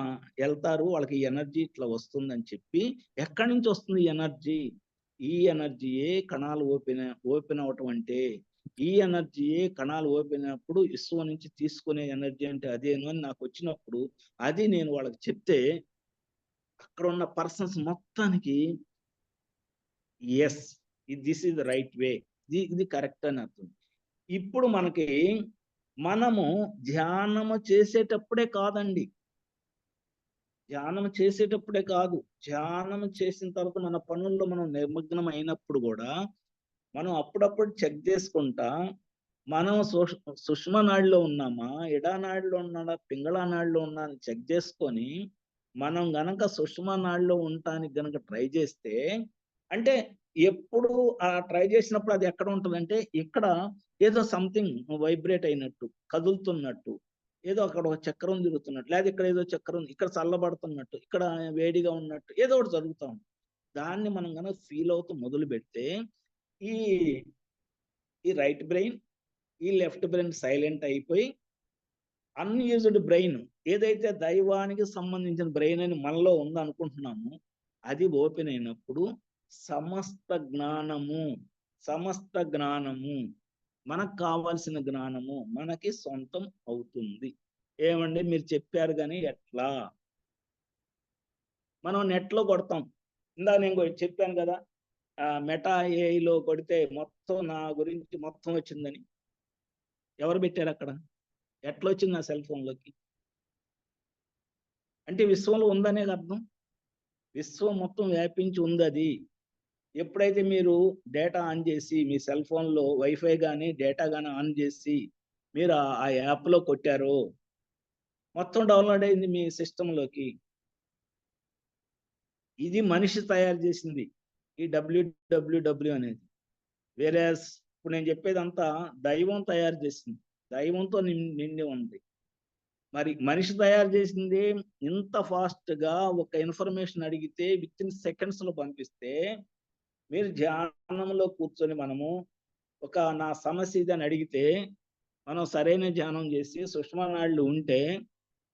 వెళ్తారు, వాళ్ళకి ఈ ఎనర్జీ ఇట్లా వస్తుందని చెప్పి, ఎక్కడి నుంచి వస్తుంది ఎనర్జీ? ఈ ఎనర్జీయే కణాలు ఓపెన్ అవటం అంటే, ఈ ఎనర్జీయే కణాలు ఓపెన్ అయినప్పుడు విశ్వం నుంచి తీసుకునే ఎనర్జీ అంటే అదేను అని నాకు వచ్చినప్పుడు, అది నేను వాళ్ళకి చెప్తే అక్కడ ఉన్న పర్సన్స్ మొత్తానికి yes, this is the right way, ఇది కరెక్ట్ అని అర్థం. ఇప్పుడు మనము ధ్యానము చేసేటప్పుడే కాదండి, ధ్యానం చేసేటప్పుడే కాదు, ధ్యానం చేసిన తర్వాత మన పనుల్లో మనం నిమగ్నం అయినప్పుడు కూడా మనం అప్పుడప్పుడు చెక్ చేసుకుంటా, మనం సుష్మ నాడిలో ఉన్నామా, ఇడానాడిలో ఉన్నాడా, పింగళా నాడిలో ఉన్నా అని చెక్ చేసుకొని మనం గనక సుష్మ నాడిలో ఉండటానికి గనక ట్రై చేస్తే, అంటే ఎప్పుడు ఆ ట్రై చేసినప్పుడు అది ఎక్కడ ఉంటుందంటే ఇక్కడ ఏదో సంథింగ్ వైబ్రేట్ అయినట్టు, కదులుతున్నట్టు, ఏదో అక్కడ ఒక చక్రం తిరుగుతున్నట్టు, లేదా ఇక్కడ ఏదో చక్రం, ఇక్కడ చల్లబడుతున్నట్టు, ఇక్కడ వేడిగా ఉన్నట్టు, ఏదో ఒకటి జరుగుతూ ఉంటుంది. దాన్ని మనం కనుక ఫీల్ అవుతూ మొదలు పెడితే ఈ ఈ రైట్ బ్రెయిన్, ఈ లెఫ్ట్ బ్రెయిన్ సైలెంట్ అయిపోయి అన్యూజ్డ్ బ్రెయిన్, ఏదైతే దైవానికి సంబంధించిన బ్రెయిన్ అని మనలో ఉందనుకుంటున్నామో అది ఓపెన్ అయినప్పుడు సమస్త జ్ఞానము మనకు కావాల్సిన జ్ఞానము మనకి సొంతం అవుతుంది. ఏమండి మీరు చెప్పారు కానీ ఎట్లా? మనం నెట్లో కొడతాం. ఇందా నేను చెప్పాను కదా, మెటా ఏఐలో కొడితే మొత్తం నా గురించి మొత్తం వచ్చిందని. ఎవరు పెట్టారు అక్కడ? ఎట్లా వచ్చింది నా సెల్ ఫోన్లోకి? అంటే విశ్వంలో ఉందనే అర్థం, విశ్వం మొత్తం వ్యాపించి ఉంది అది. ఎప్పుడైతే మీరు డేటా ఆన్ చేసి మీ సెల్ ఫోన్లో వైఫై కానీ డేటా కానీ ఆన్ చేసి మీరు ఆ యాప్లో కొట్టారో మొత్తం డౌన్లోడ్ అయింది మీ సిస్టంలోకి. ఇది మనిషి తయారు చేసింది ఈ డబ్ల్యూడబ్ల్యూడబ్ల్యూ అనేది. వేరే ఇప్పుడు నేను చెప్పేదంతా దైవం తయారు చేసింది, దైవంతో నిండి ఉంది. మరి మనిషి తయారు చేసింది ఇంత ఫాస్ట్ గా ఒక ఇన్ఫర్మేషన్ అడిగితే విత్ ఇన్ సెకండ్స్ లో పంపిస్తే, మీరు ధ్యానంలో కూర్చొని మనము నా సమస్య ఇది అని అడిగితే మనం సరైన ధ్యానం చేసి సుషుమ్నా నాడులు ఉంటే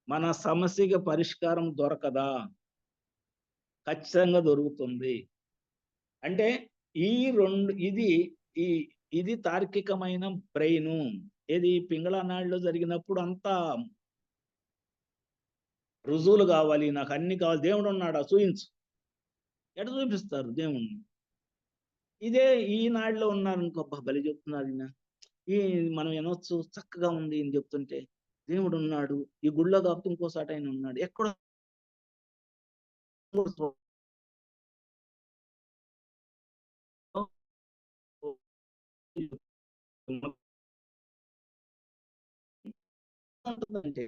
మన సమస్యకి పరిష్కారం దొరకదా? ఖచ్చితంగా దొరుకుతుంది. అంటే ఈ రెండు ఇది తార్కికమైన బ్రెయిన్. ఏది పింగళ నాడిలో జరిగినప్పుడు అంతా రుజువులు కావాలి, నాకు అన్ని కావాలి, దేవుడు ఉన్నాడా చూయించు. ఎట చూపిస్తారు దేవుణ్ణి? ఇదే ఈ నాడిలో ఉన్నారు ఇంకో బలి చెప్తున్నారు ఈయన. ఈ మనం వినొచ్చు, చక్కగా ఉంది అని చెప్తుంటే దేవుడు ఉన్నాడు, ఈ గుళ్ళో కాకపోతే ఇంకోసారి ఆయన ఉన్నాడు. ఎక్కడ ఉంటుందంటే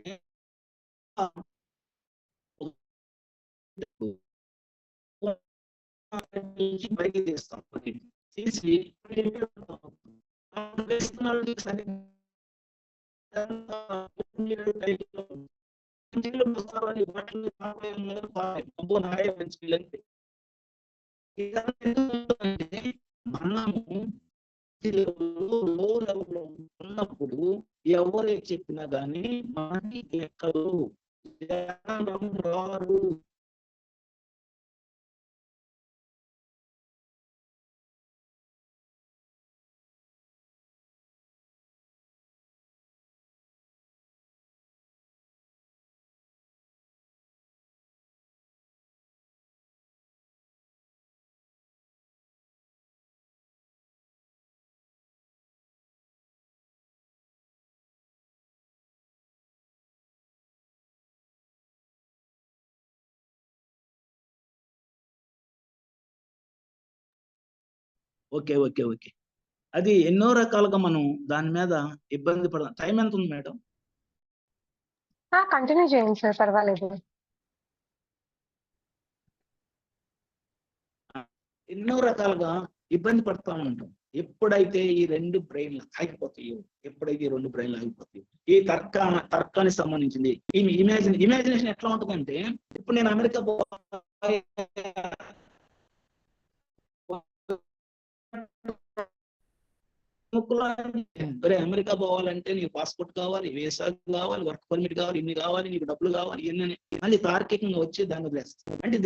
బయట తీస్తాం, తీసి మనము ఉన్నప్పుడు ఎవరే చెప్పినా గానీ మనకి ఎక్కదు, రారు. ఓకే ఓకే ఓకే అది ఎన్నో రకాలుగా మనం దాని మీద ఇబ్బంది పడదాం. టైం ఎంత ఉంది మేడం? కంటిన్యూ చేయండి సార్, పర్వాలేదు. ఎన్నో రకాలుగా ఇబ్బంది పడతా ఉంటాం. ఎప్పుడైతే ఈ రెండు బ్రెయిన్లు ఆగిపోతాయో, ఈ తర్కానికి సంబంధించింది ఈ ఇమాజినేషన్ ఎట్లా ఉంటుందంటే, ఇప్పుడు నేను అమెరికా అమెరికా పోవాలంటే నీకు పాస్పోర్ట్ కావాలి, వీసా కావాలి, వర్క్ పర్మిట్ కావాలి, ఇన్ని కావాలి, నీకు డబ్బులు కావాలి, ఇవన్నీ మళ్ళీ తార్కికంగా వచ్చి దాన్ని వదిలేస్తాం. అంటే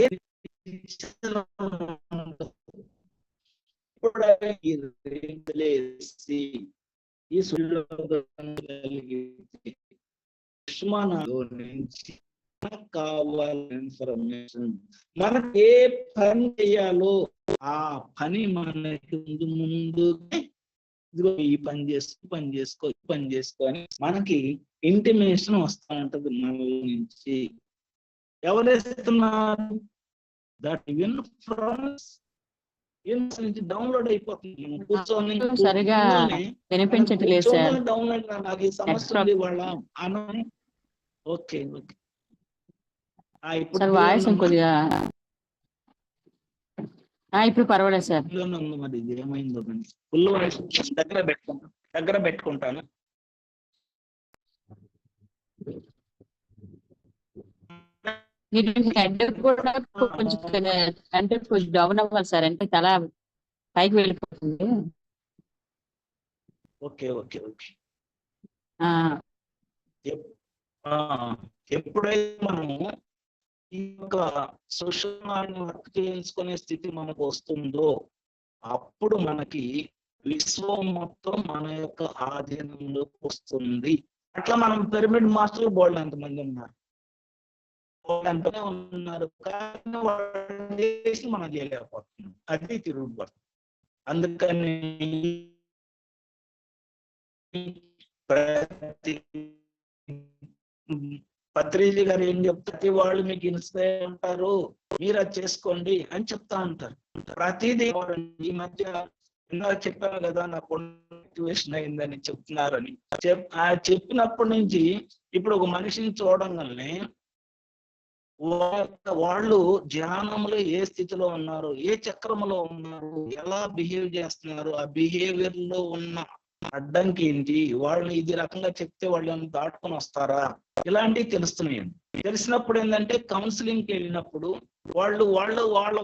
కావాలి ఇన్ఫర్మేషన్, మనకి ఏ పని చేయాలో ఆ పని మనకి ముందు ఇదిగో ఈ పని చేసుకో అని మనకి ఇంటిమేషన్ వస్తా ఉంటది మన నుంచి. ఎవరేస్తున్నారు? దట్ నుంచి డౌన్లోడ్ అయిపోతుంది. మనం కూర్చొని సరిగా వినిపించట్లేదు సార్. డౌన్లోడ్ నాకు ఈ సమస్య ఉంది వాళ్ళ అన. ఓకే ఓకే ఇప్పుడు వాయిస్ కొద్దిగా ఇప్పుడు పర్వాలేదు సార్. మరి ఇది ఏమైందో ఫుల్ వాయిస్ దగ్గర పెట్టుకుంటాను. హెడ్ కూడా కొంచెం అంటే కొంచెం డౌన్ అవ్వాలి సార్, అంటే తల పైకి వెళ్ళిపోతుంది. ఓకే ఓకే ఓకే ఎప్పుడైతే మనము ఈ యొక్క సుషుమ్నాన్ని వర్క్ చేయించుకునే స్థితి మనకు వస్తుందో అప్పుడు మనకి విశ్వం మొత్తం మన యొక్క ఆధీనంలోకి వస్తుంది. అట్లా మనం పిరమిడ్ మాస్టర్ బోర్డు ఎంతమంది ఉన్నారు, కానీ వాళ్ళు చేసి మనం చేయలేకపోతున్నాం. అది తిరుగుబాటు. అందుకని పత్రిజీ గారు ఏం చెప్తే వాళ్ళు మీకు ఇన్స్పైర్ ఉంటారు, మీరు అది చేసుకోండి అని చెప్తా ఉంటారు. ప్రతిదీ ఈ మధ్య చెప్పాను కదా, నాకు మోటివేషన్ అయిందని చెప్తున్నారని. చెప్పినప్పటి నుంచి ఇప్పుడు ఒక మనిషిని చూడంగానే వాళ్ళు ధ్యానంలో ఏ స్థితిలో ఉన్నారు, ఏ చక్రంలో ఉన్నారు, ఎలా బిహేవ్ చేస్తున్నారు, ఆ బిహేవియర్ లో ఉన్న అడ్డంకి ఏంటి, వాళ్ళని ఇది రకంగా చెప్తే వాళ్ళని దాటుకొని వస్తారా, ఇలాంటివి తెలుస్తున్నాయండి. తెలిసినప్పుడు ఏంటంటే కౌన్సిలింగ్కి వెళ్ళినప్పుడు వాళ్ళ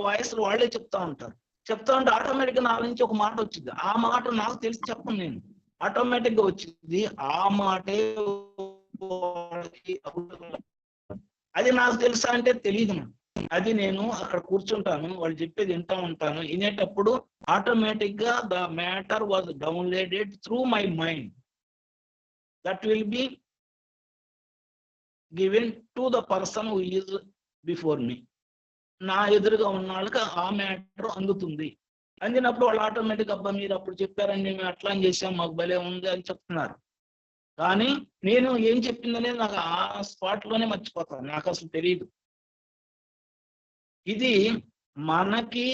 వాయిస్ వాళ్ళే చెప్తా ఉంటారు. చెప్తా ఉంటే ఆటోమేటిక్ గా నా నుంచి ఒక మాట వచ్చింది. ఆ మాట నాకు తెలిసి చెప్పను నేను, ఆటోమేటిక్ గా వచ్చింది. ఆ మాటే అది నాకు తెలుసా అంటే తెలియదు నాకు. అది నేను అక్కడ కూర్చుంటాను, వాళ్ళు చెప్పేది వింటా ఉంటాను. వినేటప్పుడు ఆటోమేటిక్ గా the matter was downloaded through my mind, that will be given to the person who is before me. నా ఎదురుగా ఉన్న వాళ్ళకి ఆ మ్యాటర్ అందుతుంది. అందినప్పుడు వాళ్ళు ఆటోమేటిక్ అబ్బా మీరు అప్పుడు చెప్పారండి, మేము అట్లా చేసాం, మాకు భలే ఉంది అని చెప్తున్నారు. కానీ నేను ఏం చెప్పిందనేది నాకు ఆ స్పాట్ లోనే మర్చిపోతాను, నాకు అసలు తెలియదు. ఇది మనకి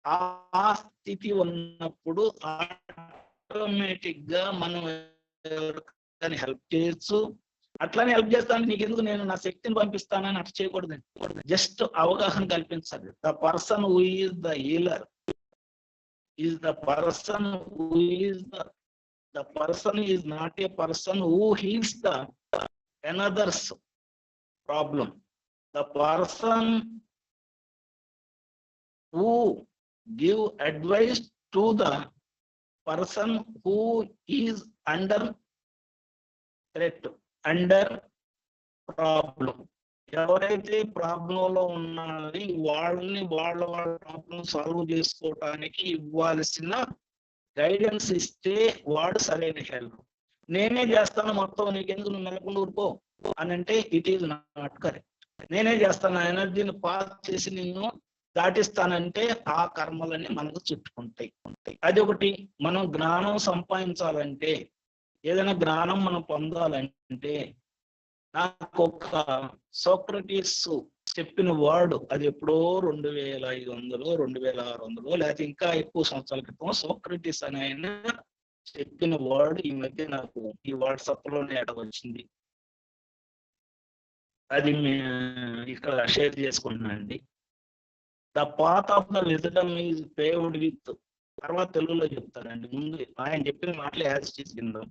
ఆ స్థితి ఉన్నప్పుడు ఆటోమేటిక్ గా మనం ఎవరికైనా హెల్ప్ చేయొచ్చు. అట్లానే హెల్ప్ చేస్తాను, నీకెందుకు నేను నా శక్తిని పంపిస్తానని అట్లా చేయకూడదు. జస్ట్ అవగాహన కల్పించాలి. The person who is the healer is the person who is the person is not a person who heals the another's problem. The person who give advice to the person who is under threat, under problem. ఎవరైతే ప్రాబ్లంలో ఉన్నారని వాళ్ళని వాళ్ళ ప్రాబ్లం సాల్వ్ చేసుకోవటానికి ఇవ్వాల్సిన గైడెన్స్ ఇస్తే వాడు సరైన హెల్ప్. నేనే చేస్తాను మొత్తం, నీకెందుకు నువ్వు నెలకొండ ఊరుకో అని అంటే ఇట్ ఈజ్ నాట్ కరెక్ట్. నేనే చేస్తాను, ఆ ఎనర్జీని పాస్ చేసి నిన్ను దాటిస్తానంటే ఆ కర్మలన్నీ మనకు చుట్టుకుంటాయి. అది ఒకటి. మనం జ్ఞానం సంపాదించాలంటే, ఏదైనా జ్ఞానం మనం పొందాలంటే, నాకు ఒక సోక్రటీస్ చెప్పిన వర్డ్, అది ఎప్పుడో 2500 2600 లేకపోతే ఇంకా ఎక్కువ సంవత్సరాల క్రితం సోక్రటీస్ అని ఆయన చెప్పిన వర్డ్ ఈ మధ్య నాకు ఈ వాట్సాప్ లోనే వచ్చింది. అది ఇక్కడ షేర్ చేసుకుంటున్నానండి. The path of the wisdom is paved with, తర్వాత తెలుగులో చెప్తానండి, ముందు ఆయన చెప్పిన మాటలు యాజ్ చేసిందో.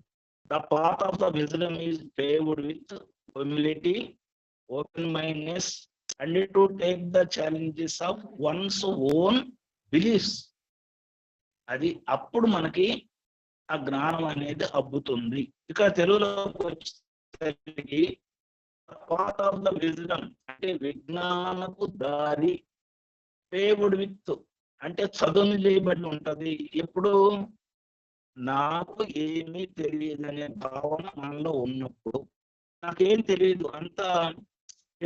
The path of the wisdom is paved with humility, open mindness, and to take the challenges of one's own beliefs. అది అప్పుడు మనకి ఆ జ్ఞానం అనేది అబ్బుతుంది. ఇక తెలుగులోకి వచ్చేసరికి పాత్ ఆఫ్ ద విజ్డమ్ అంటే విజ్ఞానపు దారి, పేవ్డ్ విత్ అంటే చదును చేయబడి ఉంటది. ఎప్పుడు నాకు ఏమీ తెలియదనే భావన మనలో ఉన్నప్పుడు, నాకేం తెలియదు, అంతా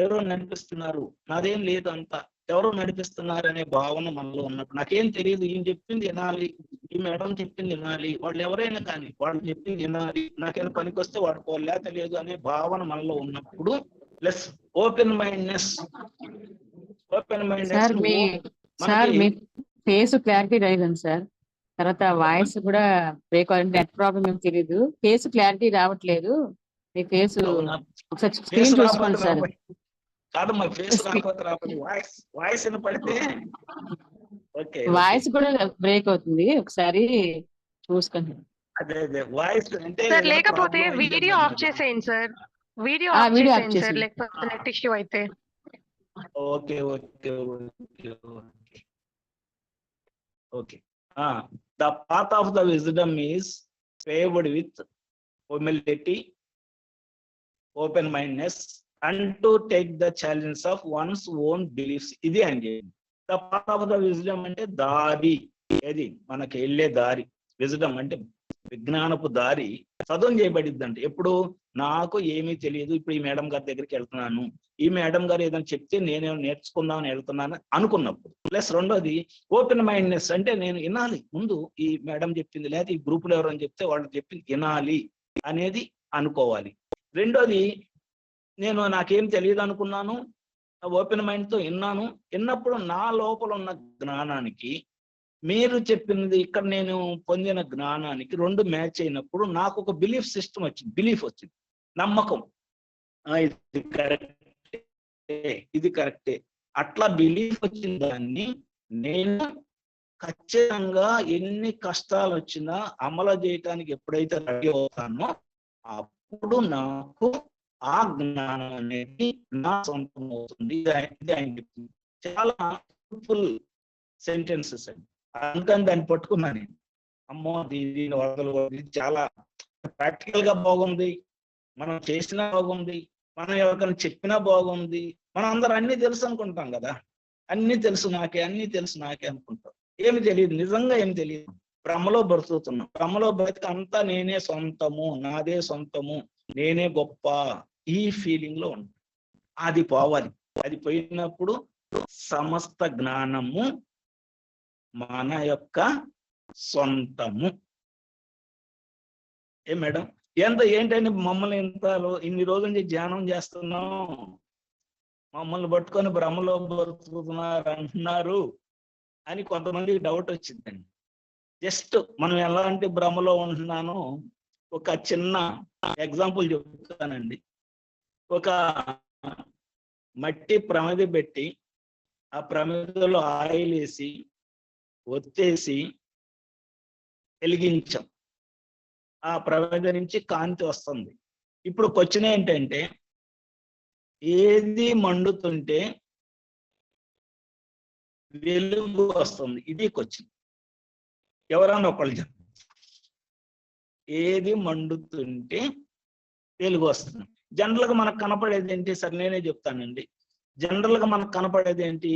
ఎవరో నడిపిస్తున్నారు, నాదేం లేదు, అంతా ఎవరో నడిపిస్తున్నారు అనే భావన మనలో ఉన్నప్పుడు, నాకేం తెలియదు, ఈయన చెప్పింది వినాలి, ఈ మేడం చెప్పింది వినాలి, వాళ్ళు ఎవరైనా కానీ వాళ్ళు చెప్పింది వినాలి, నాకేమైనా పనికి వస్తే వాడుకోవాలా తెలియదు అనే భావన మనలో ఉన్నప్పుడు, ప్లస్ ఓపెన్ మైండ్నెస్. ఓపెన్ మైండ్నెస్ సార్ మీ ఫేస్ క్లారిటీ రాయదండి సార్. తర్వాత వాయిస్ కూడా బ్రేక్ అవ్వాలి, నెట్ ప్రాబ్లం ఏం తెలియదు, ఫేస్ క్లారిటీ రావట్లేదు. మీ ఫేస్ ఒకసారి స్క్రీన్ చూసుకోండి సార్. కాదు మా ఫేస్ రాకపోతే వాయిస్ వినపడితే ఓకే, వాయిస్ కూడా బ్రేక్ అవుతుంది, ఒకసారి చూసుకోండి. అదే వాయిస్ అంటే సార్ లేకపోతే వీడియో ఆఫ్ చేసేయండి సార్, వీడియో ఆఫ్ చేసేయండి సార్, లేకపోతే నెట్ ఇష్యూ అయితే. Okay okay okay okay okay. The path of the wisdom is paved with humility, open mindness, and to take the challenge of one's own beliefs. ఇది అండి the path of the wisdom అంటే దారి, ఏది మనకి వెళ్ళే దారి. విజ్డమ్ అంటే విజ్ఞానపు దారి చదువు చేయబడిద్ది. అంటే ఎప్పుడు నాకు ఏమీ తెలియదు, ఇప్పుడు ఈ మేడం గారి దగ్గరికి వెళ్తున్నాను, ఈ మేడం గారు ఏదైనా చెప్తే నేనేమో నేర్చుకుందామని వెళ్తున్నాను అనుకున్నప్పుడు. ప్లస్ రెండోది ఓపెన్ మైండ్నెస్ అంటే నేను వినాలి, ముందు ఈ మేడం చెప్పింది లేదా ఈ గ్రూపులో ఎవరైనా చెప్తే వాళ్ళు చెప్పింది వినాలి అనేది అనుకోవాలి. రెండోది నేను నాకేం తెలియదు అనుకున్నాను, ఓపెన్ మైండ్తో విన్నాను, విన్నప్పుడు నా లోపల ఉన్న జ్ఞానానికి మీరు చెప్పింది ఇక్కడ నేను పొందిన జ్ఞానానికి రెండు మ్యాచ్ అయినప్పుడు నాకు ఒక బిలీఫ్ సిస్టమ్ వచ్చింది, బిలీఫ్ వచ్చింది, నమ్మకం, ఇది కరెక్టే ఇది కరెక్టే. అట్లా బిలీఫ్ వచ్చిన దాన్ని నేను ఖచ్చితంగా ఎన్ని కష్టాలు వచ్చినా అమలు చేయటానికి ఎప్పుడైతే రెడీ అవుతానో అప్పుడు నాకు ఆ జ్ఞానం అనేది నా సొంతం అవుతుంది. ఇది ఆయన చెప్పింది చాలా సింపుల్ సెంటెన్సెస్ అండి. అందుకని దాన్ని పట్టుకున్నాను నేను. అమ్మో దీని వదలు, ఇది చాలా ప్రాక్టికల్ గా బాగుంది, మనం చేసినా బాగుంది, మనం ఎవరికైనా చెప్పినా బాగుంది. మనం అందరూ అన్ని తెలుసు అనుకుంటాం కదా, అన్ని తెలుసు నాకే, అన్ని తెలుసు నాకే అనుకుంటాం. ఏమి తెలియదు, నిజంగా ఏమి తెలియదు. భ్రమలో బ్రతుకుతున్నాం. భ్రమలో బ్రతికి అంతా నేనే సొంతము, నాదే సొంతము, నేనే గొప్ప, ఈ ఫీలింగ్ లో ఉంటాం. అది పోవాలి. అది పోయినప్పుడు సమస్త జ్ఞానము మన యొక్క సొంతము. ఏ మేడం ఏంటంటే మమ్మల్ని ఇన్ని రోజుల నుంచి ధ్యానం చేస్తున్నాం, మమ్మల్ని పట్టుకొని భ్రమలో బ్రతుకుతున్నారు అంటున్నారు అని కొంతమందికి డౌట్ వచ్చిందండి. జస్ట్ మనం ఎలాంటి భ్రమలో ఉంటున్నానో ఒక చిన్న ఎగ్జాంపుల్ చెప్తానండి. ఒక మట్టి ప్రమిద పెట్టి ఆ ప్రమిదలో ఆయిల్ వేసి ఒత్తేసి వెలిగించాం, ఆ ప్రమిద నుంచి కాంతి వస్తుంది. ఇప్పుడు క్వశ్చన్ ఏంటంటే, ఏది మండుతుంటే వెలుగు వస్తుంది? ఇది క్వశ్చన్. ఎవరన్నా ఒకళ్ళు చెప్పండి. ఏది మండుతుంటే వెలుగు వస్తుంది? జనరల్ గా మనకు కనపడేది ఏంటి? సరే నేనే చెప్తానండి. జనరల్ గా మనకు కనపడేది ఏంటి?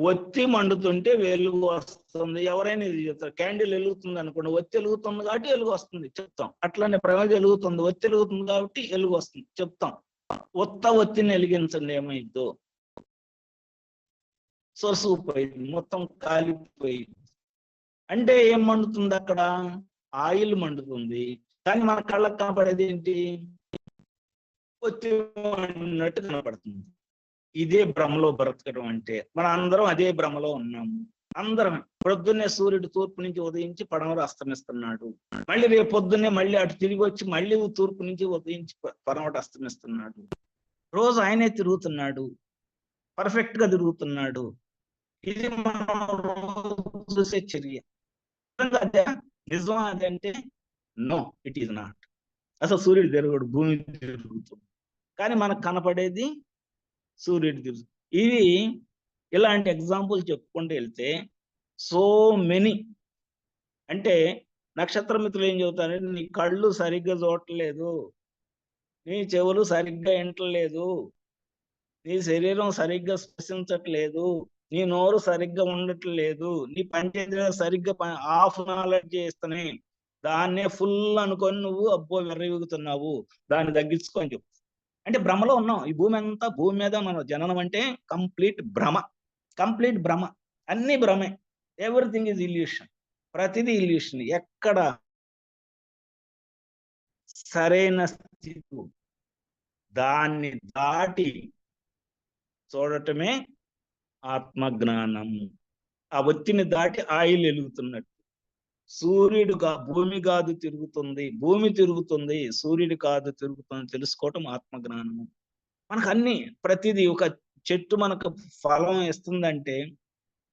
ఒత్తి మండుతుంటే వెలుగు వస్తుంది. ఎవరైనా ఇది చెప్తారు. క్యాండిల్ వెలుగుతుంది అనుకోండి, ఒత్తి వెలుగుతుంది కాబట్టి వెలుగు వస్తుంది చెప్తాం. అట్లానే ప్రమిద వెలుగుతుంది, ఒత్తి వెలుగుతుంది కాబట్టి వెలుగు వస్తుంది చెప్తాం. ఒత్తిని వెలిగించండి, ఏమైందో? సొసుకుపోయింది, మొత్తం కాలిపోయింది. అంటే ఏం మండుతుంది అక్కడ? ఆయిల్ మండుతుంది. కానీ మన కళ్ళకు కనపడేది ఏంటి? ఒత్తి మండినట్టు కనపడుతుంది. ఇదే భ్రమలో బ్రతకడం అంటే. మన అందరం అదే భ్రమలో ఉన్నాము. అందరం పొద్దున్నే సూర్యుడు తూర్పు నుంచి ఉదయించి పడమర అస్తమిస్తున్నాడు, మళ్ళీ రేపు పొద్దున్నే మళ్ళీ అటు తిరిగి వచ్చి మళ్ళీ తూర్పు నుంచి ఉదయించి పడమట అస్తమిస్తున్నాడు. రోజు ఆయనే తిరుగుతున్నాడు, పర్ఫెక్ట్ గా తిరుగుతున్నాడు. ఇది మనం చూసే చర్య. అదే నిజం అదంటే నో, ఇట్ ఈస్ నాట్. అసలు సూర్యుడు తిరగడు, భూమి తిరుగుతుంది. కానీ మనకు కనపడేది సూర్యుడు తిరుగుతుంది. ఇవి ఇలాంటి ఎగ్జాంపుల్ చెప్పుకుంటూ వెళ్తే సో మెనీ. అంటే నక్షత్ర మిత్రులు ఏం చెబుతారంటే, నీ కళ్ళు సరిగ్గా చూడట్లేదు, నీ చెవులు సరిగ్గా వింటలేదు, నీ శరీరం సరిగ్గా స్పృశించట్లేదు, నీ నోరు సరిగ్గా ఉండట్లేదు, నీ పంచేంద్రియాలు సరిగ్గా ఆఫ్ నాలెడ్జ్ చేస్తున్నాయి, దాన్నే ఫుల్ అనుకొని నువ్వు అబ్బో విర్రవీగుతున్నావు, దాన్ని తగ్గించుకొని చెప్పు. అంటే భ్రమలో ఉన్నాం. ఈ భూమి అంతా, భూమి మీద మన జననం అంటే కంప్లీట్ భ్రమ, కంప్లీట్ భ్రమ. అన్ని భ్రమే. Everything is illusion. ప్రతిదీ ఇల్యూషన్. ఎక్కడ సరైన స్థితి దాన్ని దాటి చూడటమే ఆత్మజ్ఞానం. ఆ ఒత్తిని దాటి ఆయిల్ వెలుగుతున్నట్టు. సూర్యుడు భూమి కాదు తిరుగుతుంది, భూమి తిరుగుతుంది, సూర్యుడు కాదు తిరుగుతుంది తెలుసుకోవటం ఆత్మజ్ఞానము. మనకు అన్ని ప్రతిదీ. ఒక చెట్టు మనకు ఫలం ఇస్తుందంటే,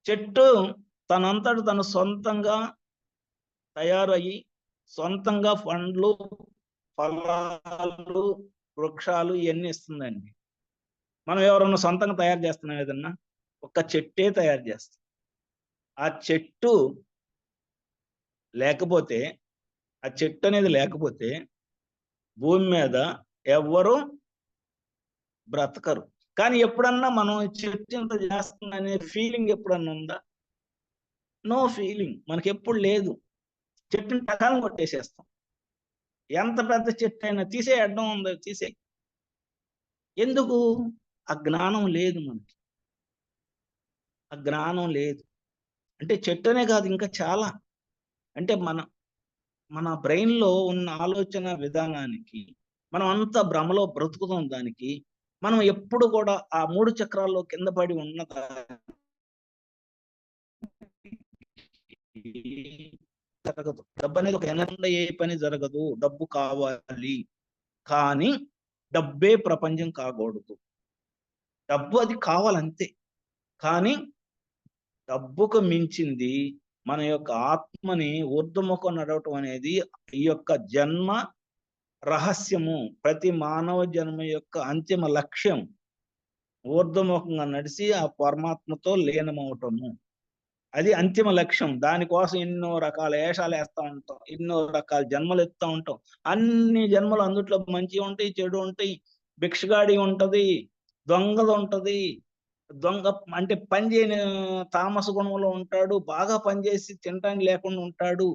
చెట్టు తనంతట తను సొంతంగా తయారయ్యి సొంతంగా పండ్లు, ఫలాలు, వృక్షాలు ఇవన్నీ ఇస్తుందండి. మనం ఎవరన్నా సొంతంగా తయారు చేస్తున్నాం ఏదన్నా? ఒక చెట్టే తయారు చేస్తాం. ఆ చెట్టు లేకపోతే, ఆ చెట్టు అనేది లేకపోతే భూమి మీద ఎవ్వరు బ్రతకరు. కానీ ఎప్పుడన్నా మనం చెట్టు ఇంత చేస్తుందనే ఫీలింగ్ ఎప్పుడన్నా ఉందా? నో ఫీలింగ్ మనకి ఎప్పుడు లేదు. చెట్టుని టకాలను కొట్టేసేస్తాం. ఎంత పెద్ద చెట్టు అయినా తీసే అడ్డం ఉందో తీసే. ఎందుకు? ఆ జ్ఞానం లేదు మనకి. ఆ జ్ఞానం లేదు. అంటే చెట్టునే కాదు, ఇంకా చాలా. అంటే మన బ్రెయిన్ లో ఉన్న ఆలోచన విధానానికి మనం అంతా భ్రమలో బ్రతుకుతాం. దానికి మనం ఎప్పుడు కూడా ఆ 3 చక్రాల్లో కింద పడి ఉన్నదా జరగదు. డబ్బు అనేది ఒక ఎనర్జీ, ఏ పని జరగదు. డబ్బు కావాలి, కానీ డబ్బే ప్రపంచం కాకూడదు. డబ్బు అది కావాలంతే, కానీ డబ్బుకు మించింది మన యొక్క ఆత్మని ఊర్ధముఖం నడవటం అనేది ఈ యొక్క జన్మ రహస్యము. ప్రతి మానవ జన్మ యొక్క అంతిమ లక్ష్యం ఊర్ధముఖంగా నడిచి ఆ పరమాత్మతో లీనమవటము. అది అంతిమ లక్ష్యం. దానికోసం ఎన్నో రకాల వేషాలు వేస్తా ఉంటాం, ఎన్నో రకాల జన్మలు ఎత్తా ఉంటాం. అన్ని జన్మలు అందుట్లో మంచి ఉంటాయి, చెడు ఉంటాయి, భిక్షగాడి ఉంటది, దొంగది ఉంటది. దొంగ అంటే పని చేయని తామస గుణంలో ఉంటాడు, బాగా పనిచేసి తినటానికి లేకుండా ఉంటాడు,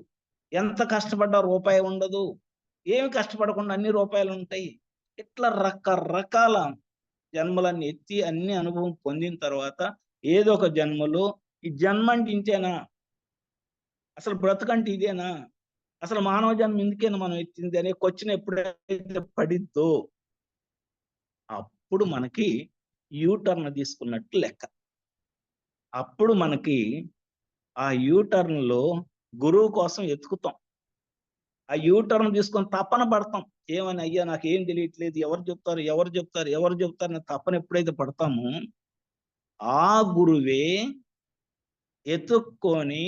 ఎంత కష్టపడ్డా రూపాయి ఉండదు, ఏమి కష్టపడకుండా అన్ని రూపాయలు ఉంటాయి. ఇట్లా రకరకాల జన్మలన్నీ ఎత్తి అన్ని అనుభవం పొందిన తర్వాత ఏదో ఒక జన్మలో ఈ జన్మ అంటే ఇంతేనా, అసలు బ్రతుకంటే ఇదేనా, అసలు మానవ జన్మ ఎందుకైనా మనం ఎత్తింది అనే క్వశ్చన్ ఎప్పుడైతే పడిద్దో అప్పుడు మనకి యూటర్న్ తీసుకున్నట్టు లెక్క. అప్పుడు మనకి ఆ యూటర్న్ లో గురువు కోసం ఎతుకుతాం. ఆ యూటర్న్ తీసుకొని తపన పడతాం. ఏమని, అయ్యా నాకు ఏం తెలియట్లేదు, ఎవరు చెప్తారు ఎవరు చెప్తారు ఎవరు చెప్తారు అని తపన ఎప్పుడైతే పడతామో ఆ గురువే ఎతుక్కొని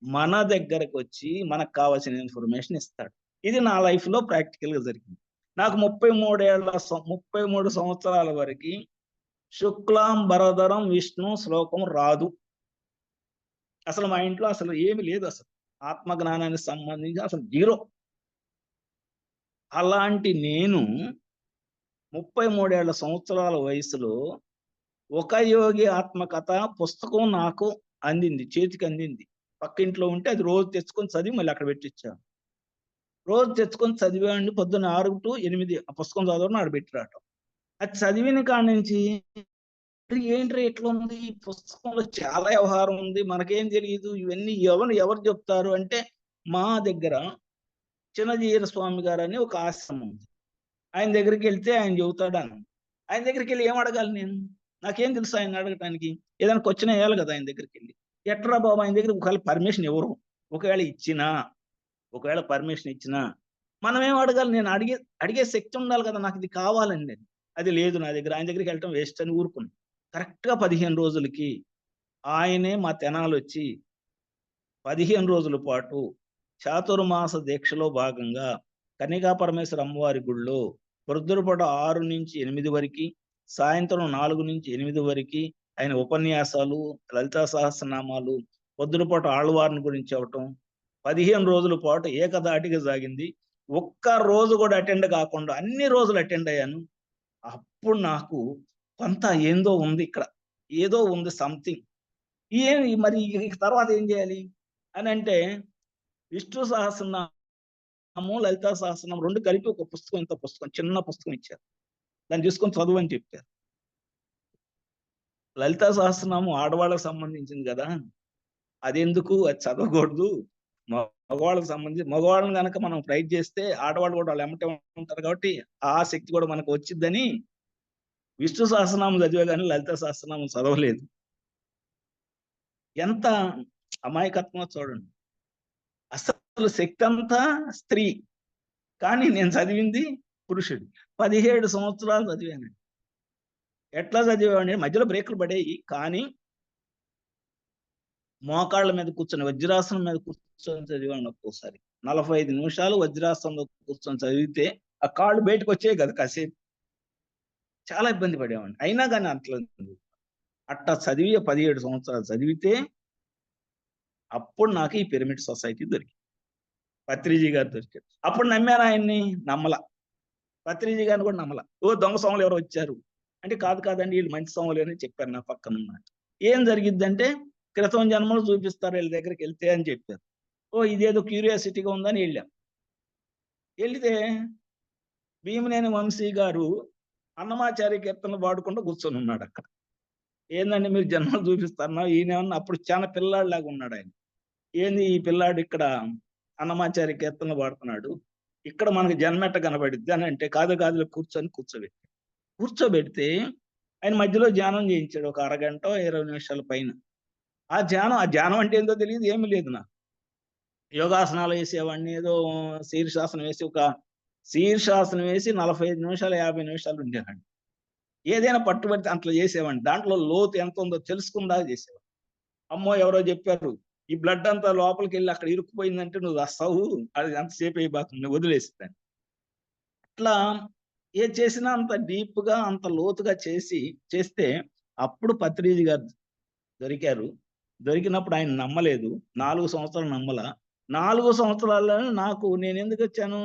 మన దగ్గరకు వచ్చి మనకు కావాల్సిన ఇన్ఫర్మేషన్ ఇస్తాడు. ఇది నా లైఫ్ లో ప్రాక్టికల్ గా జరిగింది. నాకు 33 సంవత్సరాల వరకు శుక్లాం భరధరం విష్ణు శ్లోకం రాదు. అసలు మా ఇంట్లో అసలు ఏమి లేదు, అసలు ఆత్మజ్ఞానానికి సంబంధించి అసలు జీరో. అలాంటి నేను 33 సంవత్సరాల వయసులో ఒక యోగి ఆత్మకథ పుస్తకం నాకు అందింది, చేతికి అందింది. పక్కింట్లో ఉంటే అది రోజు తెచ్చుకొని చదివి మళ్ళీ అక్కడ పెట్టించాను. రోజు తెచ్చుకొని చదివేవాడిని. పొద్దున్న 6 to 8 ఆ పుస్తకం చదవడం ఆడ పెట్టి రావటం. అది చదివిన కాడి నుంచి ఏంట్రా ఎట్లా ఉంది, ఈ పుస్తకంలో చాలా వ్యవహారం ఉంది, మనకేం తెలియదు, ఇవన్నీ ఎవరు చెప్తారు అంటే మా దగ్గర చిన్నజీర స్వామి గారు అని ఒక ఆశ్రమం ఉంది. ఆయన దగ్గరికి వెళ్తే ఆయన చెబుతాడని. ఆయన దగ్గరికి వెళ్ళి ఏం అడగాలి నేను, నాకేం తెలుసు ఆయన అడగటానికి, ఏదైనా క్వశ్చన్ వేయాలి కదా ఆయన దగ్గరికి వెళ్ళి. ఎట్రా బాబు ఆయన దగ్గర ఒకవేళ పర్మిషన్ ఎవరు, ఒకవేళ పర్మిషన్ ఇచ్చినా మనం ఏం అడగాలి, నేను అడిగే శక్తి ఉండాలి కదా, నాకు ఇది కావాలండి. అది లేదు నా దగ్గర, ఆయన దగ్గరికి వెళ్ళటం వేస్ట్ అని ఊరుకున్నాను. కరెక్ట్ గా 15 రోజులకి ఆయనే మా తెనాలు వచ్చి 15 రోజుల పాటు చాతుర్మాస దీక్షలో భాగంగా కన్యకా పరమేశ్వర అమ్మవారి గుడిలో ప్రొద్దురుపూట 6 నుంచి 8 వరకు, సాయంత్రం 4 నుంచి 8 వరకు ఆయన ఉపన్యాసాలు, లలితా సహస్రనామాలు, పొద్దురుపూట ఆళ్వారిని గురించి అవటం 15 రోజుల పాటు ఏకదాటిగా సాగింది. ఒక్క రోజు కూడా అటెండ్ కాకుండా అన్ని రోజులు అటెండ్ అయ్యాను. అప్పుడు నాకు కొంత ఏందో ఉంది, ఇక్కడ ఏదో ఉంది సంథింగ్. మరి తర్వాత ఏం చేయాలి అని అంటే విష్ణు సహస్రనామం, లలితా సహస్రనామం 2 కలిపి ఒక పుస్తకం, ఇంత పుస్తకం, చిన్న పుస్తకం ఇచ్చారు. దాన్ని తీసుకొని చదువు అని చెప్పారు. లలితా సహస్రనామం ఆడవాళ్ళకి సంబంధించింది కదా, అదెందుకు, అది చదవకూడదు, మగవాళ్ళకి సంబంధించి, మగవాళ్ళని కనుక మనం ట్రై చేస్తే ఆడవాళ్ళు కూడా వాళ్ళు ఎమ్మటే ఉంటారు కాబట్టి ఆ శక్తి కూడా మనకు వచ్చిద్దని విష్ణు సహస్రనామం చదివే కానీ లలితా సహస్రనామం చదవలేదు. ఎంత అమాయకత్వమో చూడండి. అసలు శక్తి అంతా స్త్రీ, కానీ నేను చదివింది పురుషుడు. 17 సంవత్సరాలు చదివాను. ఎట్లా చదివేవాడిని, మధ్యలో బ్రేకులు పడేవి, కానీ మోకాళ్ళ మీద కూర్చొని వజ్రాసనం మీద కూర్చొని చదివాను. ఒక్కోసారి 45 నిమిషాలు వజ్రాసనంలో కూర్చొని చదివితే ఆ కాళ్ళు బయటకు వచ్చాయి కదా కాసేపు. చాలా ఇబ్బంది పడేవాడిని. అయినా కానీ అట్లా చదివి 17 సంవత్సరాలు చదివితే అప్పుడు నాకు ఈ పిరమిడ్ సొసైటీ దొరికింది. పత్రిజీ గారు దొరికారు. అప్పుడు నమ్మాను ఆయన్ని, నమ్మల. పత్రిజీ గారిని కూడా నమ్మల. దొంగ సోమలు ఎవరు వచ్చారు అంటే కాదండి వీళ్ళు మంచి సోమలు అని చెప్పారు నా పక్కన ఉన్నట్టు. ఏం జరిగిద్దంటే క్రితం జన్మలు చూపిస్తారు వీళ్ళ దగ్గరికి వెళ్తే అని చెప్పారు. ఇదేదో క్యూరియాసిటీగా ఉందని వెళ్ళాం. వెళితే భీమనేని వంశీ గారు అన్నమాచార్య కీర్తనలు పాడుకుంటూ కూర్చొని ఉన్నాడు అక్కడ. ఏందండి మీరు జన్మలు చూపిస్తారన్నా, ఈయనేమన్నా అప్పుడు చాలా పిల్లాడిలాగా ఉన్నాడు ఆయన. ఏంది ఈ పిల్లాడు ఇక్కడ అన్నమాచార్య కీర్తనలు పాడుతున్నాడు, ఇక్కడ మనకి జన్మెట్ట కనబడిద్ది అని అంటే కాదు కూర్చోబెడితే ఆయన మధ్యలో ధ్యానం చేయించాడు. ఒక అరగంట 20 నిమిషాల పైన. ఆ ధ్యానం అంటే ఏందో తెలియదు, ఏమీ లేదు. నాకు యోగాసనాలు వేసేవాడిని, ఏదో శీర్షాసనం వేసి 45 నిమిషాలు 50 నిమిషాలు ఉండేవాడిని. ఏదైనా పట్టుబడితే అట్లా చేసేవాడిని. దాంట్లో లోతు ఎంత ఉందో తెలుసుకుందా చేసేవాడిని. అమ్మో ఎవరో చెప్పారు, ఈ బ్లడ్ అంతా లోపలికి వెళ్ళి అక్కడ ఇరుక్కుపోయిందంటే నువ్వు వస్తావు, అది ఎంతసేపు అయిపోతుంది, వదిలేస్తాను. అట్లా ఏ చేసినా అంత డీప్ గా అంత లోతుగా చేస్తే అప్పుడు పత్రిజీ గారు దొరికారు. దొరికినప్పుడు ఆయన నమ్మలేదు. 4 సంవత్సరాలు నమ్మల. 4 సంవత్సరాల్లోనే నాకు నేను ఎందుకు వచ్చాను?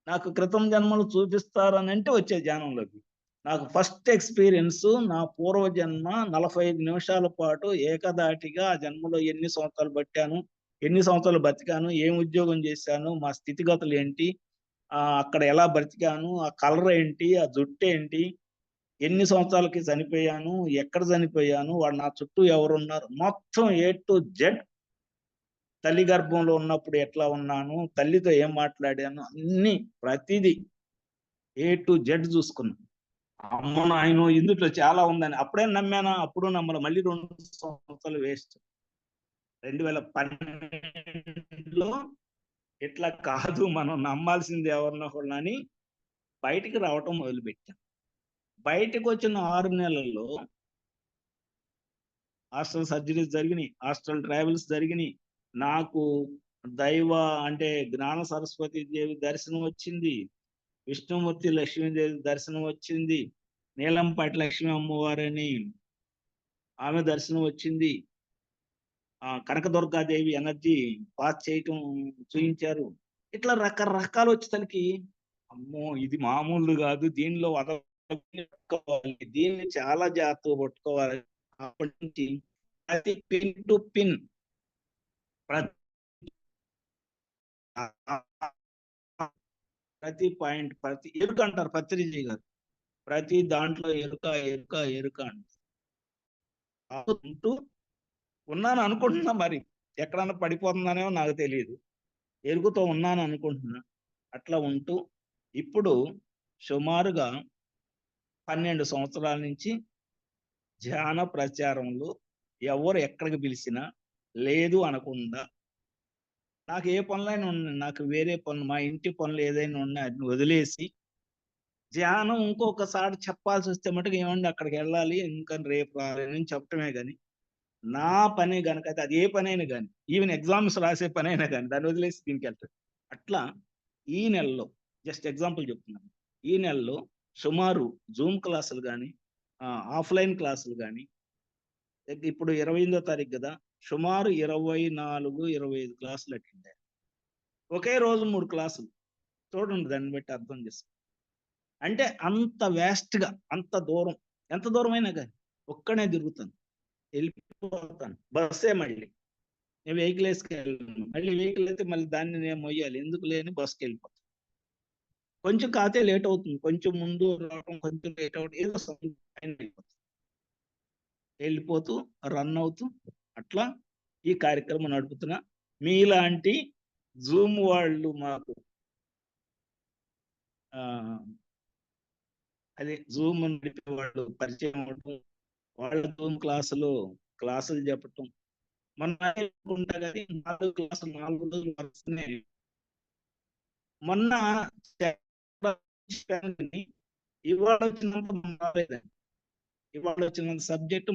నాకు క్రితం జన్మలు చూపిస్తారనంటే వచ్చే ధ్యానంలోకి. నాకు ఫస్ట్ ఎక్స్‌పీరియన్స్ నా పూర్వజన్మ 45 నిమిషాల పాటు ఏకధాటిగా ఆ జన్మలో ఎన్ని సంవత్సరాలు బట్టాను, ఎన్ని సంవత్సరాలు బతికాను, ఏం ఉద్యోగం చేశాను, మా స్థితిగతులేంటి, అక్కడ ఎలా బ్రతికాను, ఆ కలర్ ఏంటి, ఆ జుట్టేంటి, ఎన్ని సంవత్సరాలకి చనిపోయాను, ఎక్కడ చనిపోయాను, వాడు నా చుట్టూ ఎవరున్నారు, మొత్తం ఏ టు జెడ్. తల్లి గర్భంలో ఉన్నప్పుడు ఎట్లా ఉన్నాను, తల్లితో ఏం మాట్లాడాను, అన్నీ ప్రతిదీ ఏ టు జెడ్ చూసుకున్నా. అమ్మ నాయనో ఇందుట్లో చాలా ఉందని అప్పుడే నమ్మానా? అప్పుడు నమ్మల. మళ్ళీ 2 సంవత్సరాలు వేస్ట్. 2012లో ఇట్లా కాదు, మనం నమ్మాల్సింది ఎవరినొకళ్ళని బయటికి రావటం మొదలుపెట్టాను. బయటకు వచ్చిన 6 నెలల్లో హాస్టల్ సర్జరీస్ జరిగినాయి, హాస్టల్ ట్రావెల్స్ జరిగినాయి. నాకు దైవ అంటే జ్ఞాన సరస్వతి దేవి దర్శనం వచ్చింది, విష్ణుమూర్తి లక్ష్మీదేవి దర్శనం వచ్చింది, నీలంపాటి లక్ష్మీ అమ్మవారని ఆమె దర్శనం వచ్చింది, కనకదుర్గాదేవి ఎనర్జీ పాస్ చేయటం చూయించారు. ఇట్లా రకరకాలు వచ్చేసరికి అమ్మో ఇది మామూలు కాదు, దీనిలో పట్టుకోవాలి, దీన్ని చాలా జాగ్రత్తగా పట్టుకోవాలి. అప్పటి నుంచి ప్రతి పిన్ టు పిన్ ప్రతి పాయింట్, ప్రతి ఎరుక అంటారు పత్రిజీ గారు, ప్రతి దాంట్లో ఎరుక ఎరుక ఎరుక అంటూ ఉన్నాను అనుకుంటున్నా. మరి ఎక్కడన్నా పడిపోతుందనేమో నాకు తెలియదు, ఎరుగుతో ఉన్నాను అనుకుంటున్నా. అట్లా ఉంటూ ఇప్పుడు సుమారుగా 12 సంవత్సరాల నుంచి ధ్యాన ప్రచారంలో ఎవరు ఎక్కడికి పిలిచినా లేదు అనకుండా, నాకు ఏ పనులైనా ఉన్నాయి, నాకు వేరే పనులు, మా ఇంటి పనులు ఏదైనా ఉన్నాయి అది వదిలేసి ధ్యానం ఇంకొకసారి చెప్పాల్సి వస్తే మటుకు ఏమండి అక్కడికి వెళ్ళాలి ఇంకా రేపు రాలేని చెప్పటమే కానీ, నా పని కనుక అయితే అది ఏ పనైనా కానీ, ఈవెన్ ఎగ్జామ్స్ రాసే పనైనా కానీ దాన్ని వదిలేసి దీనికి వెళ్తాడు. అట్లా ఈ నెలలో జస్ట్ ఎగ్జాంపుల్ చెప్తున్నాను, ఈ నెలలో సుమారు జూమ్ క్లాసులు కానీ ఆఫ్లైన్ క్లాసులు కానీ, ఇప్పుడు 28వ తారీఖు కదా, సుమారు 24-25 క్లాసులు అటెండ్ అయ్యారు. ఒకే రోజు 3 క్లాసులు. చూడండి దాన్ని బట్టి అర్థం చేసుకో. అంటే అంత వ్యాస్ట్గా, అంత దూరం, ఎంత దూరమైనా కానీ ఒక్కనే తిరుగుతాను, వెళ్ళిపోతాను. బస్సే మళ్ళీ నేను వెహికల్ వేసుకెళ్ళాను, మళ్ళీ వెహికల్ అయితే మళ్ళీ దాన్ని నేను మొయ్యాలి, ఎందుకు లేని బస్కి వెళ్ళిపోతాను. కొంచెం కాతే లేట్ అవుతుంది, కొంచెం ముందు రావడం, కొంచెం లేట్ అవడం, ఏదో వెళ్ళిపోతూ రన్ అవుతూ అట్లా ఈ కార్యక్రమం నడుపుతున్నా. మీలాంటి జూమ్ వాళ్ళు మాకు అదే జూమ్ నడిపే వాళ్ళు పరిచయం అవడం, వాళ్ళ జూమ్ క్లాసులు చెప్పటం, మొన్న అనుకుంటా కానీ 4 క్లాసులు 4 రోజులు వస్తున్నాయి. మొన్న ఇవాళ వచ్చినంత రాలేదండి, ఇవాళ వచ్చినంత సబ్జెక్ట్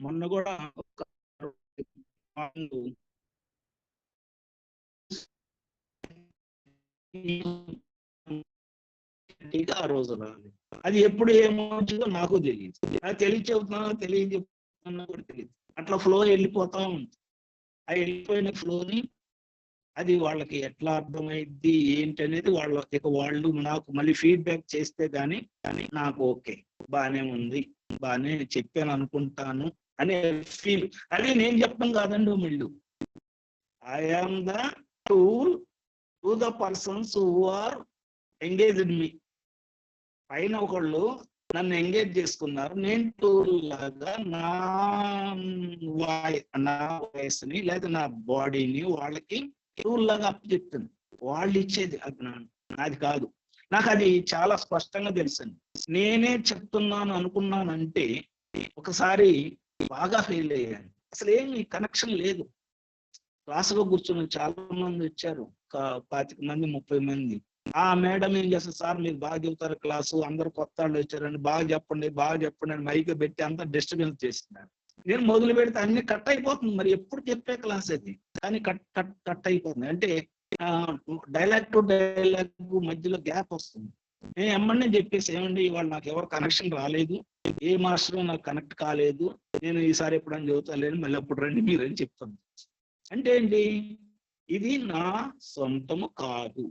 మొన్న కూడా ఆ రోజు రాలేదు. అది ఎప్పుడు ఏమవుతుందో నాకు తెలియదు, అది చెబుతున్నానో తెలియజెప్తున్నా కూడా తెలియదు. అట్లా ఫ్లో వెళ్ళిపోతా ఉంది. ఆ వెళ్ళిపోయిన ఫ్లోని అది వాళ్ళకి ఎట్లా అర్థమైద్ది ఏంటి అనేది వాళ్ళు నాకు మళ్ళీ ఫీడ్బ్యాక్ చేస్తే కానీ నాకు ఓకే బానే ఉంది, బానే చెప్పాను అనుకుంటాను అనే ఫీల్. అది నేను చెప్పడం కాదండి, వీళ్ళు I am the tool to the persons who are engaged me. పైన ఒకళ్ళు నన్ను ఎంగేజ్ చేసుకున్నారు, నేను టూల్ లాగా నా వాయిస్ ని లేదా నా బాడీని వాళ్ళకి టూల్ లాగా అప్పు చెప్తుంది. వాళ్ళు ఇచ్చేది అది నాది కాదు. నాకు అది చాలా స్పష్టంగా తెలుసండి. నేనే చెప్తున్నాను అనుకున్నానంటే ఒకసారి బాగా ఫెయిల్ అయ్యాను. అసలు ఏమి కనెక్షన్ లేదు. క్లాసులో కూర్చుని చాలా మంది వచ్చారు, 25 మంది 30 మంది. ఆ మేడం ఏం చేస్తారు, సార్ మీరు బాగా చెబుతారు క్లాసు, అందరు కొత్త వాళ్ళు వచ్చారండి, బాగా చెప్పండి అని మైక్ పెట్టి అంతా డిస్టర్బెన్స్ చేస్తున్నారు. నేను మొదలు పెడితే అన్ని కట్ అయిపోతుంది. మరి ఎప్పుడు చెప్పే క్లాస్ అది కానీ కట్ అయిపోతుంది. అంటే డైలాగ్ టు డైలాగ్ మధ్యలో గ్యాప్ వస్తుంది. నేను ఎమ్మడే చెప్పేసి ఏమండి ఇవాళ నాకు ఎవరు కనెక్షన్ రాలేదు, ఏ మాస్టర్ నాకు కనెక్ట్ కాలేదు, నేను ఈసారి ఎప్పుడని చదువుతాలేను, మళ్ళీ అప్పుడు రండి మీరని చెప్తాను. అంటే ఏంటి, ఇది నా సొంతము కాదు.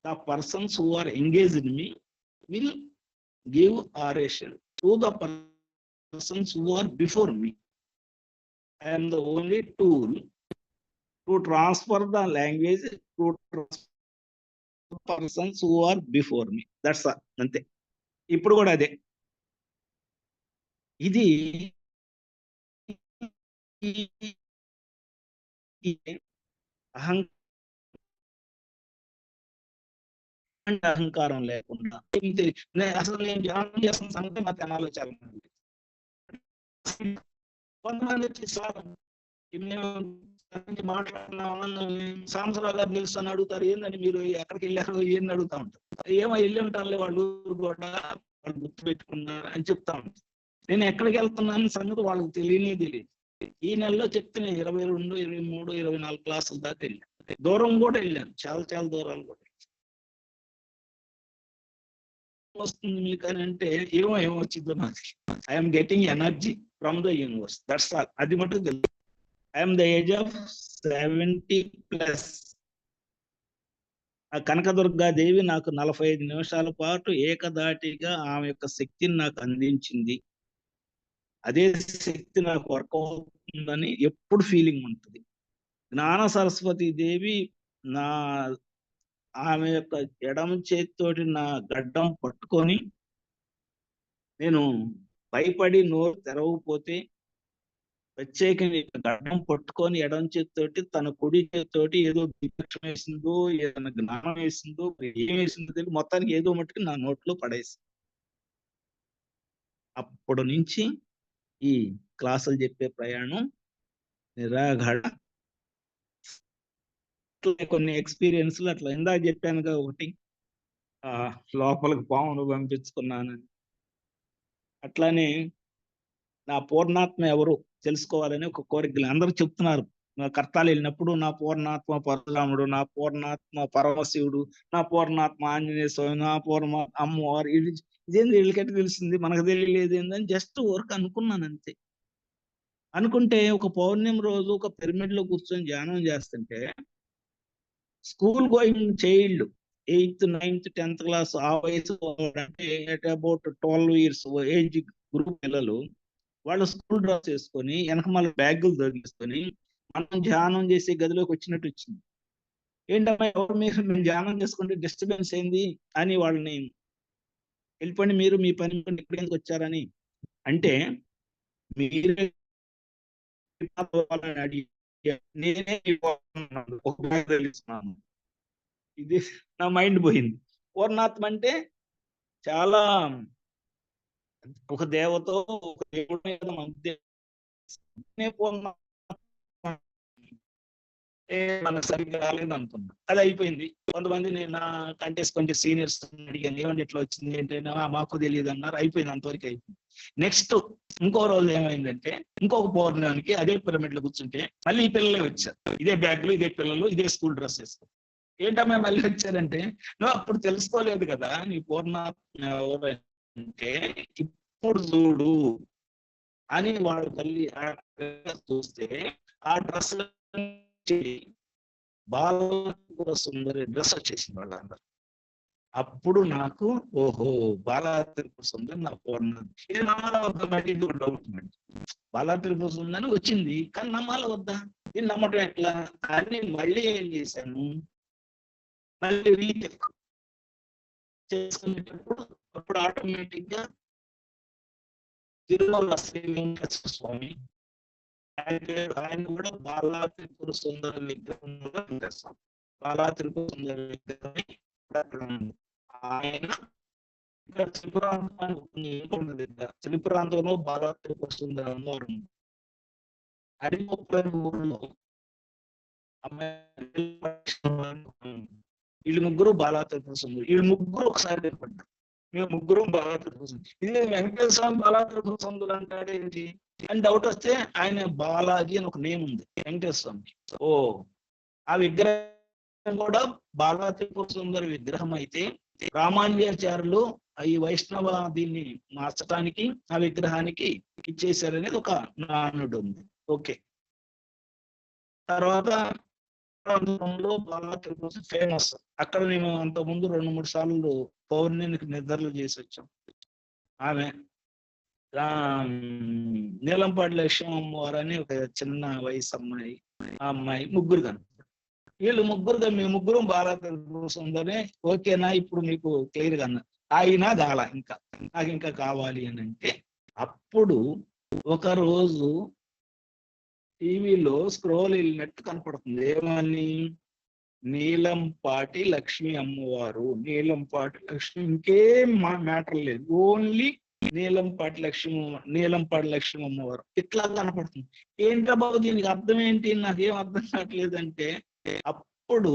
The persons who are engage in me will give oration to the persons who are before me. I am the only tool to transfer the language to persons who are before me. That's all. అంతే. ఇప్పుడు కూడా అదే. ఇది అహంకారం లేకుండా అసలు నేను ధ్యానం చేస్తున్న సంగతి మా తెనాలో చాలా మంది, కొంతమంది వచ్చి సార్ మేము మాట్లాడుతున్నాం సంవత్సరాలు గారు తెలుసు అని అడుగుతారు, ఏందని మీరు ఎక్కడికి వెళ్ళారు ఏందని అడుగుతా ఉంటారు. ఏమో వెళ్ళి ఉంటారులే వాళ్ళు కూడా, వాళ్ళు గుర్తు పెట్టుకున్నారు అని చెప్తా ఉంటారు. నేను ఎక్కడికి వెళ్తున్నాను సంగతి వాళ్ళకి తెలియదు. ఈ నెలలో చెప్తే నేను 22, 23, 24 క్లాసుల దాకా వెళ్ళాను. దూరం కూడా వెళ్ళాను, చాలా చాలా దూరాలు కూడా. వస్తుంది మీకు అని అంటే ఏమొచ్చిందో నాకు. I'm getting energy from the universe, that's all. అది మటుకు తెలుసు. I'm the age of 70+. ఆ కనకదుర్గాదేవి నాకు 45 నిమిషాల పాటు ఏకధాటిగా ఆమె యొక్క శక్తిని నాకు అందించింది. అదే శక్తి నాకు వర్క్ అవుతుందని ఎప్పుడు ఫీలింగ్ ఉంటుంది. జ్ఞాన సరస్వతి దేవి ఆమె యొక్క ఎడమ చేతితోటి నా గడ్డం పట్టుకొని, నేను భయపడి నోరు తెరవకపోతే ప్రత్యేకంగా గడ్డం పట్టుకొని ఎడమ చేతితోటి తన కుడి చేతితోటి ఏదో దీక్షం వేసిందో, ఏదైనా జ్ఞానం వేసిందో, ఏం వేసిందో తెలియదు, మొత్తానికి ఏదో మట్టుకు నా నోట్లో పడేసి, అప్పటి నుంచి ఈ క్లాసులు చెప్పే ప్రయాణం నిరాఘాడ. కొన్ని ఎక్స్పీరియన్స్లు అట్లా ఇందాక చెప్పానుగా, ఒకటి లోపలికి పామును పంపించుకున్నానని, అట్లానే నా పూర్ణాత్మ ఎవరు తెలుసుకోవాలని ఒక కోరికలు అందరూ చెప్తున్నారు. కర్తాలు వెళ్ళినప్పుడు నా పూర్ణాత్మ పరశురాముడు, నా పూర్ణాత్మ పరమశివుడు, నా పూర్ణాత్మ ఆంజనేయ స్వామి, నా పూర్ణ అమ్మవారు, ఇదేంది వీళ్ళకైతే తెలిసింది మనకు తెలియలేదు ఏందని జస్ట్ వర్క్ అనుకున్నాను అంతే. అనుకుంటే ఒక పౌర్ణమి రోజు ఒక పిరమిడ్ లో కూర్చొని ధ్యానం చేస్తుంటే, school going child 8th, 9th, 10th class ఆ వయసు అంటే at about 12 years age group పిల్లలు, వాళ్ళు స్కూల్ డ్రెస్ వేసుకొని వెనకమాల బ్యాగులు తొలగించుకొని మనం ధ్యానం చేసే గదిలోకి వచ్చినట్టు వచ్చింది. ఏంటమ్మా ఎవరు మీరు, మేము ధ్యానం చేసుకుంటే డిస్టర్బెన్స్ ఏంది అని వాళ్ళని వెళ్ళిపోండి, మీరు మీ పని ఇక్కడ ఎందుకు వచ్చారని అంటే, మీరే అడిగి నేనే ఒక బ్యాగ్ తొలగిస్తున్నాను. ఇది నా మైండ్ పోయింది. పూర్ణాత్మ అంటే చాలా ఒక దేవతో ఒక దేవుడు మనకు సరిగ్గా రాలేదు అనుకున్నా, అది అయిపోయింది. కొంతమంది నేను నా కంటెస్ట్ కొంచెం సీనియర్స్ అడిగాను, ఏమంటే ఇట్లా వచ్చింది ఏంటంటే మాకు తెలియదు అన్నారు. అయిపోయింది, అంతవరకు అయిపోయింది. నెక్స్ట్ ఇంకో రోజు ఏమైందంటే, ఇంకొక పౌర్ణానికి అదే పిరమిడ్ లో కూర్చుంటే మళ్ళీ ఈ పిల్లలే వచ్చారు, ఇదే బ్యాగ్లు, ఇదే పిల్లలు, ఇదే స్కూల్ డ్రెస్ వేస్తారు. ఏంటమ్మా మళ్ళీ వచ్చారంటే, నువ్వు అప్పుడు తెలుసుకోలేదు కదా నీ పూర్ణాత్మ ఎవరంటే, ఇప్పుడు చూడు అని వాడు తల్లి చూస్తే ఆ డ్రెస్ బాల సుందరి డ్రెస్ వచ్చేసింది వాళ్ళందరూ. అప్పుడు నాకు ఓహో బాలా త్రిపుర సుందరి నా పూర్ణ, ఇది నమ్మాల వద్దా మరి, ఇది డౌట్ అండి. బాలా త్రిపుర సుందరి వచ్చింది కానీ నమ్మాల వద్దా, ఇది నమ్మటం ఎట్లా అని మళ్ళీ ఏం చేశాను, మళ్ళీ రీచెక్ చేసుకునేటప్పుడు అప్పుడు ఆటోమేటిక్ గా తిరుమల శ్రీ వెంకటేశ్వర స్వామి ఆయన కూడా బాలా త్రిపుర సుందర విగ్రహంగా ఉంటారు. బాలా త్రిపుర సుందర విగ్రహం ఆయన ఇక్కడ త్రిపురాంతంలో బాలా త్రిపుర సుందర అమ్మవారు అడిగొప్ప ఊళ్ళో వీళ్ళు ముగ్గురు బాలా త్రిపుర సుందరి, వీళ్ళు ముగ్గురు ఒకసారి ఏర్పడ్డారు. మేము ముగ్గురు బాలా త్రిపుర సుందరి, ఇది వెంకటేశ్వర స్వామి బాలా త్రిపుర సుందరు అంటాడు ఏంటి అని డౌట్ వస్తే, ఆయన బాలాజీ అని ఒక నేమ్ ఉంది వెంకటేశ్వర స్వామికి. ఓ ఆ విగ్రహం కూడా బాలా త్రిపుర సుందరి విగ్రహం అయితే రామానుజాచార్యులు ఈ వైష్ణవ దీన్ని మార్చడానికి ఆ విగ్రహానికి ఇచ్చేసారనేది ఒక నానుడు ఉంది. ఓకే. తర్వాత ప్రాంతంలో బాగా ఫేమస్. అక్కడ నేను అంతకుముందు 2-3 సార్లు పౌర్ణమికి నిద్రలు చేసి వచ్చాం. ఆమె నీలంపాటి లక్ష్మీ అమ్మవారు అని ఒక చిన్న వయసు అమ్మాయి, ఆ అమ్మాయి ముగ్గురు కనుక వీళ్ళు ముగ్గురుగా మీ ముగ్గురం బాగా ఉందని ఓకేనా ఇప్పుడు మీకు క్లియర్ గా అన్నా అయినా దాలా ఇంకా నాకు ఇంకా కావాలి అని అంటే అప్పుడు ఒక రోజు టీవీలో స్క్రోల్ వెళ్ళినట్టు కనపడుతుంది. ఏమని? నీలంపాటి లక్ష్మి అమ్మవారు, నీలంపాటి లక్ష్మి, ఇంకేం మ్యాటర్ లేదు, ఓన్లీ నీలంపాటి లక్ష్మి అమ్మవారు ఇట్లా కనపడుతుంది. ఏంటో బాబు దీనికి అర్థం ఏంటి, నాకేం అర్థం కావట్లేదంటే అప్పుడు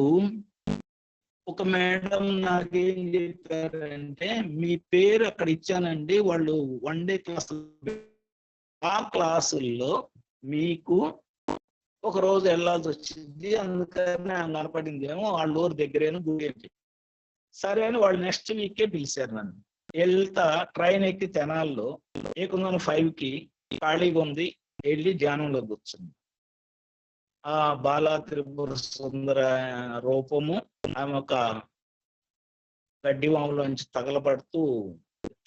ఒక మేడం నాకేం చెప్పారంటే మీ పేరు అక్కడ ఇచ్చానండి, వాళ్ళు 1 డే క్లాస్, ఆ క్లాసుల్లో మీకు ఒక రోజు వెళ్ళాల్సి వచ్చింది, అందుకని కనపడింది ఏమో వాళ్ళ ఊరు దగ్గరేను గుడి. సరే అని వాళ్ళు నెక్స్ట్ వీకే పిలిచారు నన్ను. వెళ్తా ట్రైన్ ఎక్కి తెనాల్లో ఏకుందని 5కి ఖాళీగా ఉంది, వెళ్ళి ధ్యానంలో కూర్చుంది. ఆ బాలా త్రిపుర సుందర రూపము ఆమె ఒక గడ్డివాములోంచి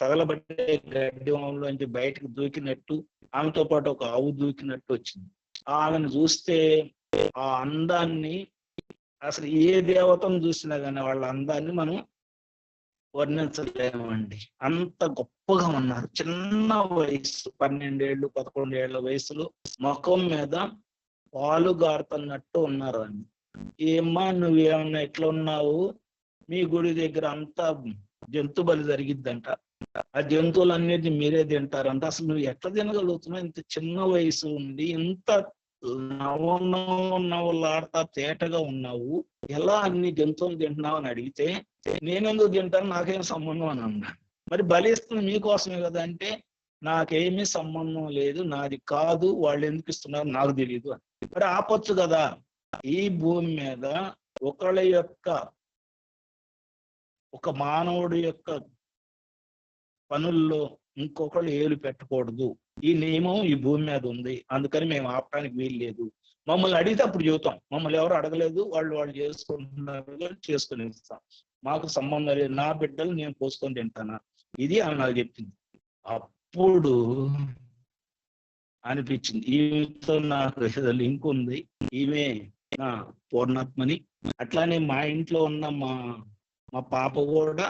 తగలబట్టే గడ్డివాములోంచి బయటకు దూకినట్టు, ఆమెతో పాటు ఒక ఆవు దూకినట్టు వచ్చింది. ఆమెను చూస్తే ఆ అందాన్ని అసలు ఏ దేవతను చూసినా కానీ వాళ్ళ అందాన్ని మనం వర్ణించలేమండి. అంత గొప్పగా ఉన్నారు. చిన్న వయసు, 12 ఏళ్ళు 11 ఏళ్ల వయసులో ముఖం మీద పాలు గారుతున్నట్టు ఉన్నారు అని. ఏమ్మా నువ్వేమన్నా ఎట్లా ఉన్నావు, మీ గుడి దగ్గర అంతా జంతు బలి జరిగిద్దంట, ఆ జంతువులన్నిటిని మీరే తింటారంట, అసలు నువ్వు ఎట్లా తినగలుగుతున్నావు, ఇంత చిన్న వయసు ఉండి ఇంత నవ్వులాడుతా తేటగా ఉన్నావు, ఎలా అన్ని జంతువులు తింటున్నావు అని అడిగితే నేనెందుకు తింటాను, నాకేం సంబంధం అని అన్నా. మరి బలి ఇస్తుంది మీకోసమే కదా అంటే నాకేమీ సంబంధం లేదు, నాది కాదు, వాళ్ళు ఎందుకు ఇస్తున్నారు నాకు తెలియదు అని. మరి ఆపొచ్చు కదా. ఈ భూమి మీద ఒక మానవుడి యొక్క పనుల్లో ఇంకొకళ్ళు ఏలు పెట్టకూడదు, ఈ నియమం ఈ భూమి మీద ఉంది, అందుకని మేము ఆపడానికి వీలు లేదు. మమ్మల్ని అడిగితే అప్పుడు చెబుతాం, మమ్మల్ని ఎవరు అడగలేదు, వాళ్ళు చేసుకుంటున్నారు, చేసుకుని ఇస్తాం, మాకు సంబంధం లేదు, నా బిడ్డలు నేను పోసుకొని తింటానా, ఇది ఆమె నాకు చెప్పింది. అప్పుడు అనిపించింది ఈమెతో నాకు ఏదో లింక్ ఉంది, ఈమె నా పూర్ణాత్మని. అట్లానే మా ఇంట్లో ఉన్న మా పాప కూడా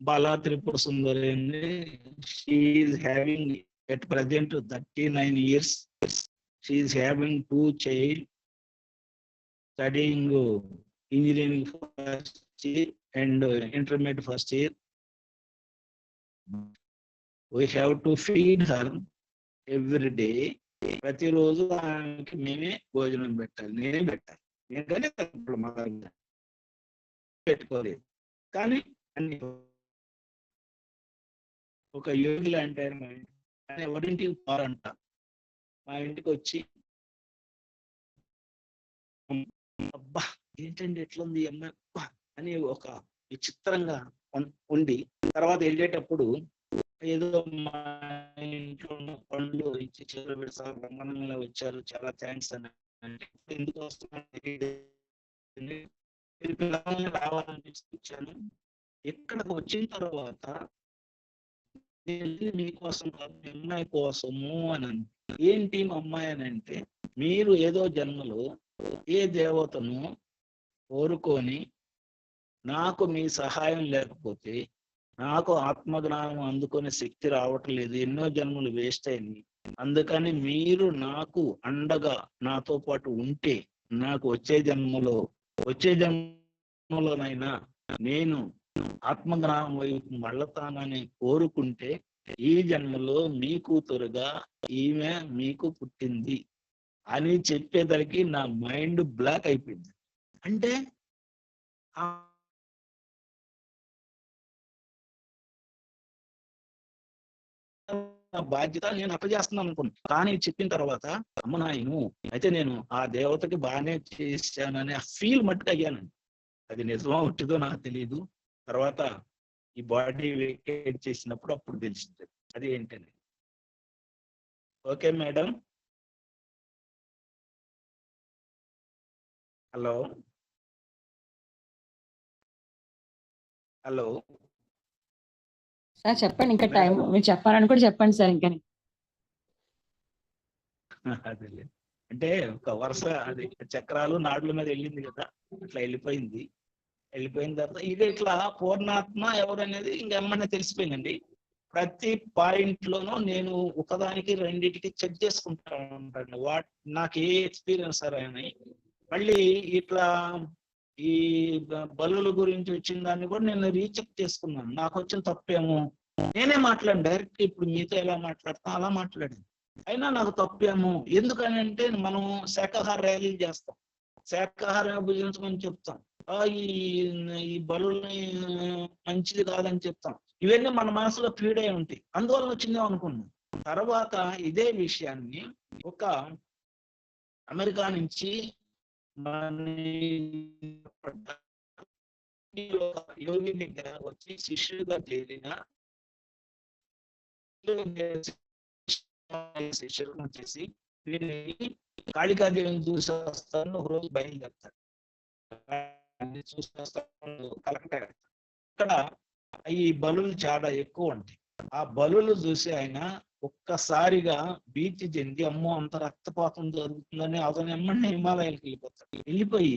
Bala Tripura Sundari. She is having at present 39 years. She is having 2 child, studying engineering first year and intermediate first year. We have to feed her every day. ప్రతిరోజు ఆమెకి మేమే భోజనం పెట్టాలి, నేనే పెట్టాలి. నేనే పెట్టుకోలేదు కానీ అన్ని ఒక యోగి లాంటి ఆయన ఎవరింటికి పోరంట, మా ఇంటికి వచ్చి అబ్బా ఏంటండి ఎట్లుంది అమ్మ అని ఒక విచిత్రంగా ఉండి తర్వాత వెళ్ళేటప్పుడు ఏదో మా ఇంట్లో ఉన్న పండ్లు ఇచ్చి చివరి సార్ బ్రహ్మాండంగా వచ్చారు, చాలా థ్యాంక్స్ అని. ఎందుకు వస్తున్నాను రావాలనిపించాను. ఇక్కడికి వచ్చిన తర్వాత మీకోసం కాదు, మీ అమ్మాయి కోసము అని. ఏంటి మా అమ్మాయి అని అంటే మీరు ఏదో జన్మలో ఏ దేవతను కోరుకొని నాకు మీ సహాయం లేకపోతే నాకు ఆత్మజ్ఞానం అందుకునే శక్తి రావట్లేదు, ఎన్నో జన్మలు వేస్ట్ అయింది, అందుకని మీరు నాకు అండగా నాతో పాటు ఉంటే నాకు వచ్చే జన్మలోనైనా నేను ఆత్మజ్ఞానం వైపు మళ్ళతానని కోరుకుంటే ఈ జన్మలో మీ కూతురుగా ఈమె మీకు పుట్టింది అని చెప్పేదానికి నా మైండ్ బ్లాక్ అయిపోయింది. అంటే బాధ్యత నేను అప్పచేస్తున్నాను అనుకున్నాను. కానీ చెప్పిన తర్వాత అమ్మ నాయను అయితే నేను ఆ దేవతకి బాగానే చేశానని ఆ ఫీల్ మట్టుకు అయ్యానండి. అది నిజమా ఉంటుందో నాకు తెలియదు. తర్వాత ఈ బాడీ వేకేట్ చేసినప్పుడు అప్పుడు తెలుస్తుంది అది ఏంటని. Okay madam. Hello hello sir చెప్పండి, ఇంకా టైం మీరు చెప్పాలని కూడా చెప్పండి సార్ ఇంకా. అదే అంటే ఒక వరుస అది చక్రాలు నాడుల మీద వెళ్ళింది కదా, అట్లా వెళ్ళిపోయింది. వెళ్ళిపోయిన తర్వాత ఇది ఇట్లా పూర్ణాత్మ ఎవరు అనేది ఇంకేమన్నా తెలిసిపోయిందండి. ప్రతి పాయింట్ లోనూ నేను ఒకదానికి రెండింటికి చెక్ చేసుకుంటా ఉంటాను నాకు ఏ ఎక్స్పీరియన్స్ అని. మళ్ళీ ఇట్లా ఈ బలుల గురించి వచ్చిన దాన్ని కూడా నేను రీచెక్ చేసుకున్నాను. నాకు వచ్చిన తప్పేమో నేనే మాట్లాడాను డైరెక్ట్. ఇప్పుడు మీతో ఎలా మాట్లాడతాం అలా మాట్లాడాను. అయినా నాకు తప్పేమో. ఎందుకని అంటే మనం శాకాహార ర్యాలీలు చేస్తాం, శాకాహారం భుజించమని చెప్తాం, ఈ బలుల్ని మంచిది కాదని చెప్తాం. ఇవన్నీ మన మనసులో ఫీడ్ అయి ఉంటాయి, అందువల్ల వచ్చిందేమో అనుకున్నాం. తర్వాత ఇదే విషయాన్ని ఒక అమెరికా నుంచి యోగి దగ్గర వచ్చి శిష్యుగా చేరిన శిష్యులు వచ్చేసి వీరిని కాళికాదేవిని చూసి వస్తాను ఒక రోజు బయలుదేరుతాడు. చూసి వస్తాను కలెక్టర్. ఇక్కడ ఈ బలులు చాలా ఎక్కువ ఉంటాయి. ఆ బలులు చూసి ఆయన ఒక్కసారిగా భీతి చెంది అమ్మో అంత రక్తపాతం జరుగుతుందని అతను ఎమ్మడిని హిమాలయాలకు వెళ్ళిపోతాడు. వెళ్ళిపోయి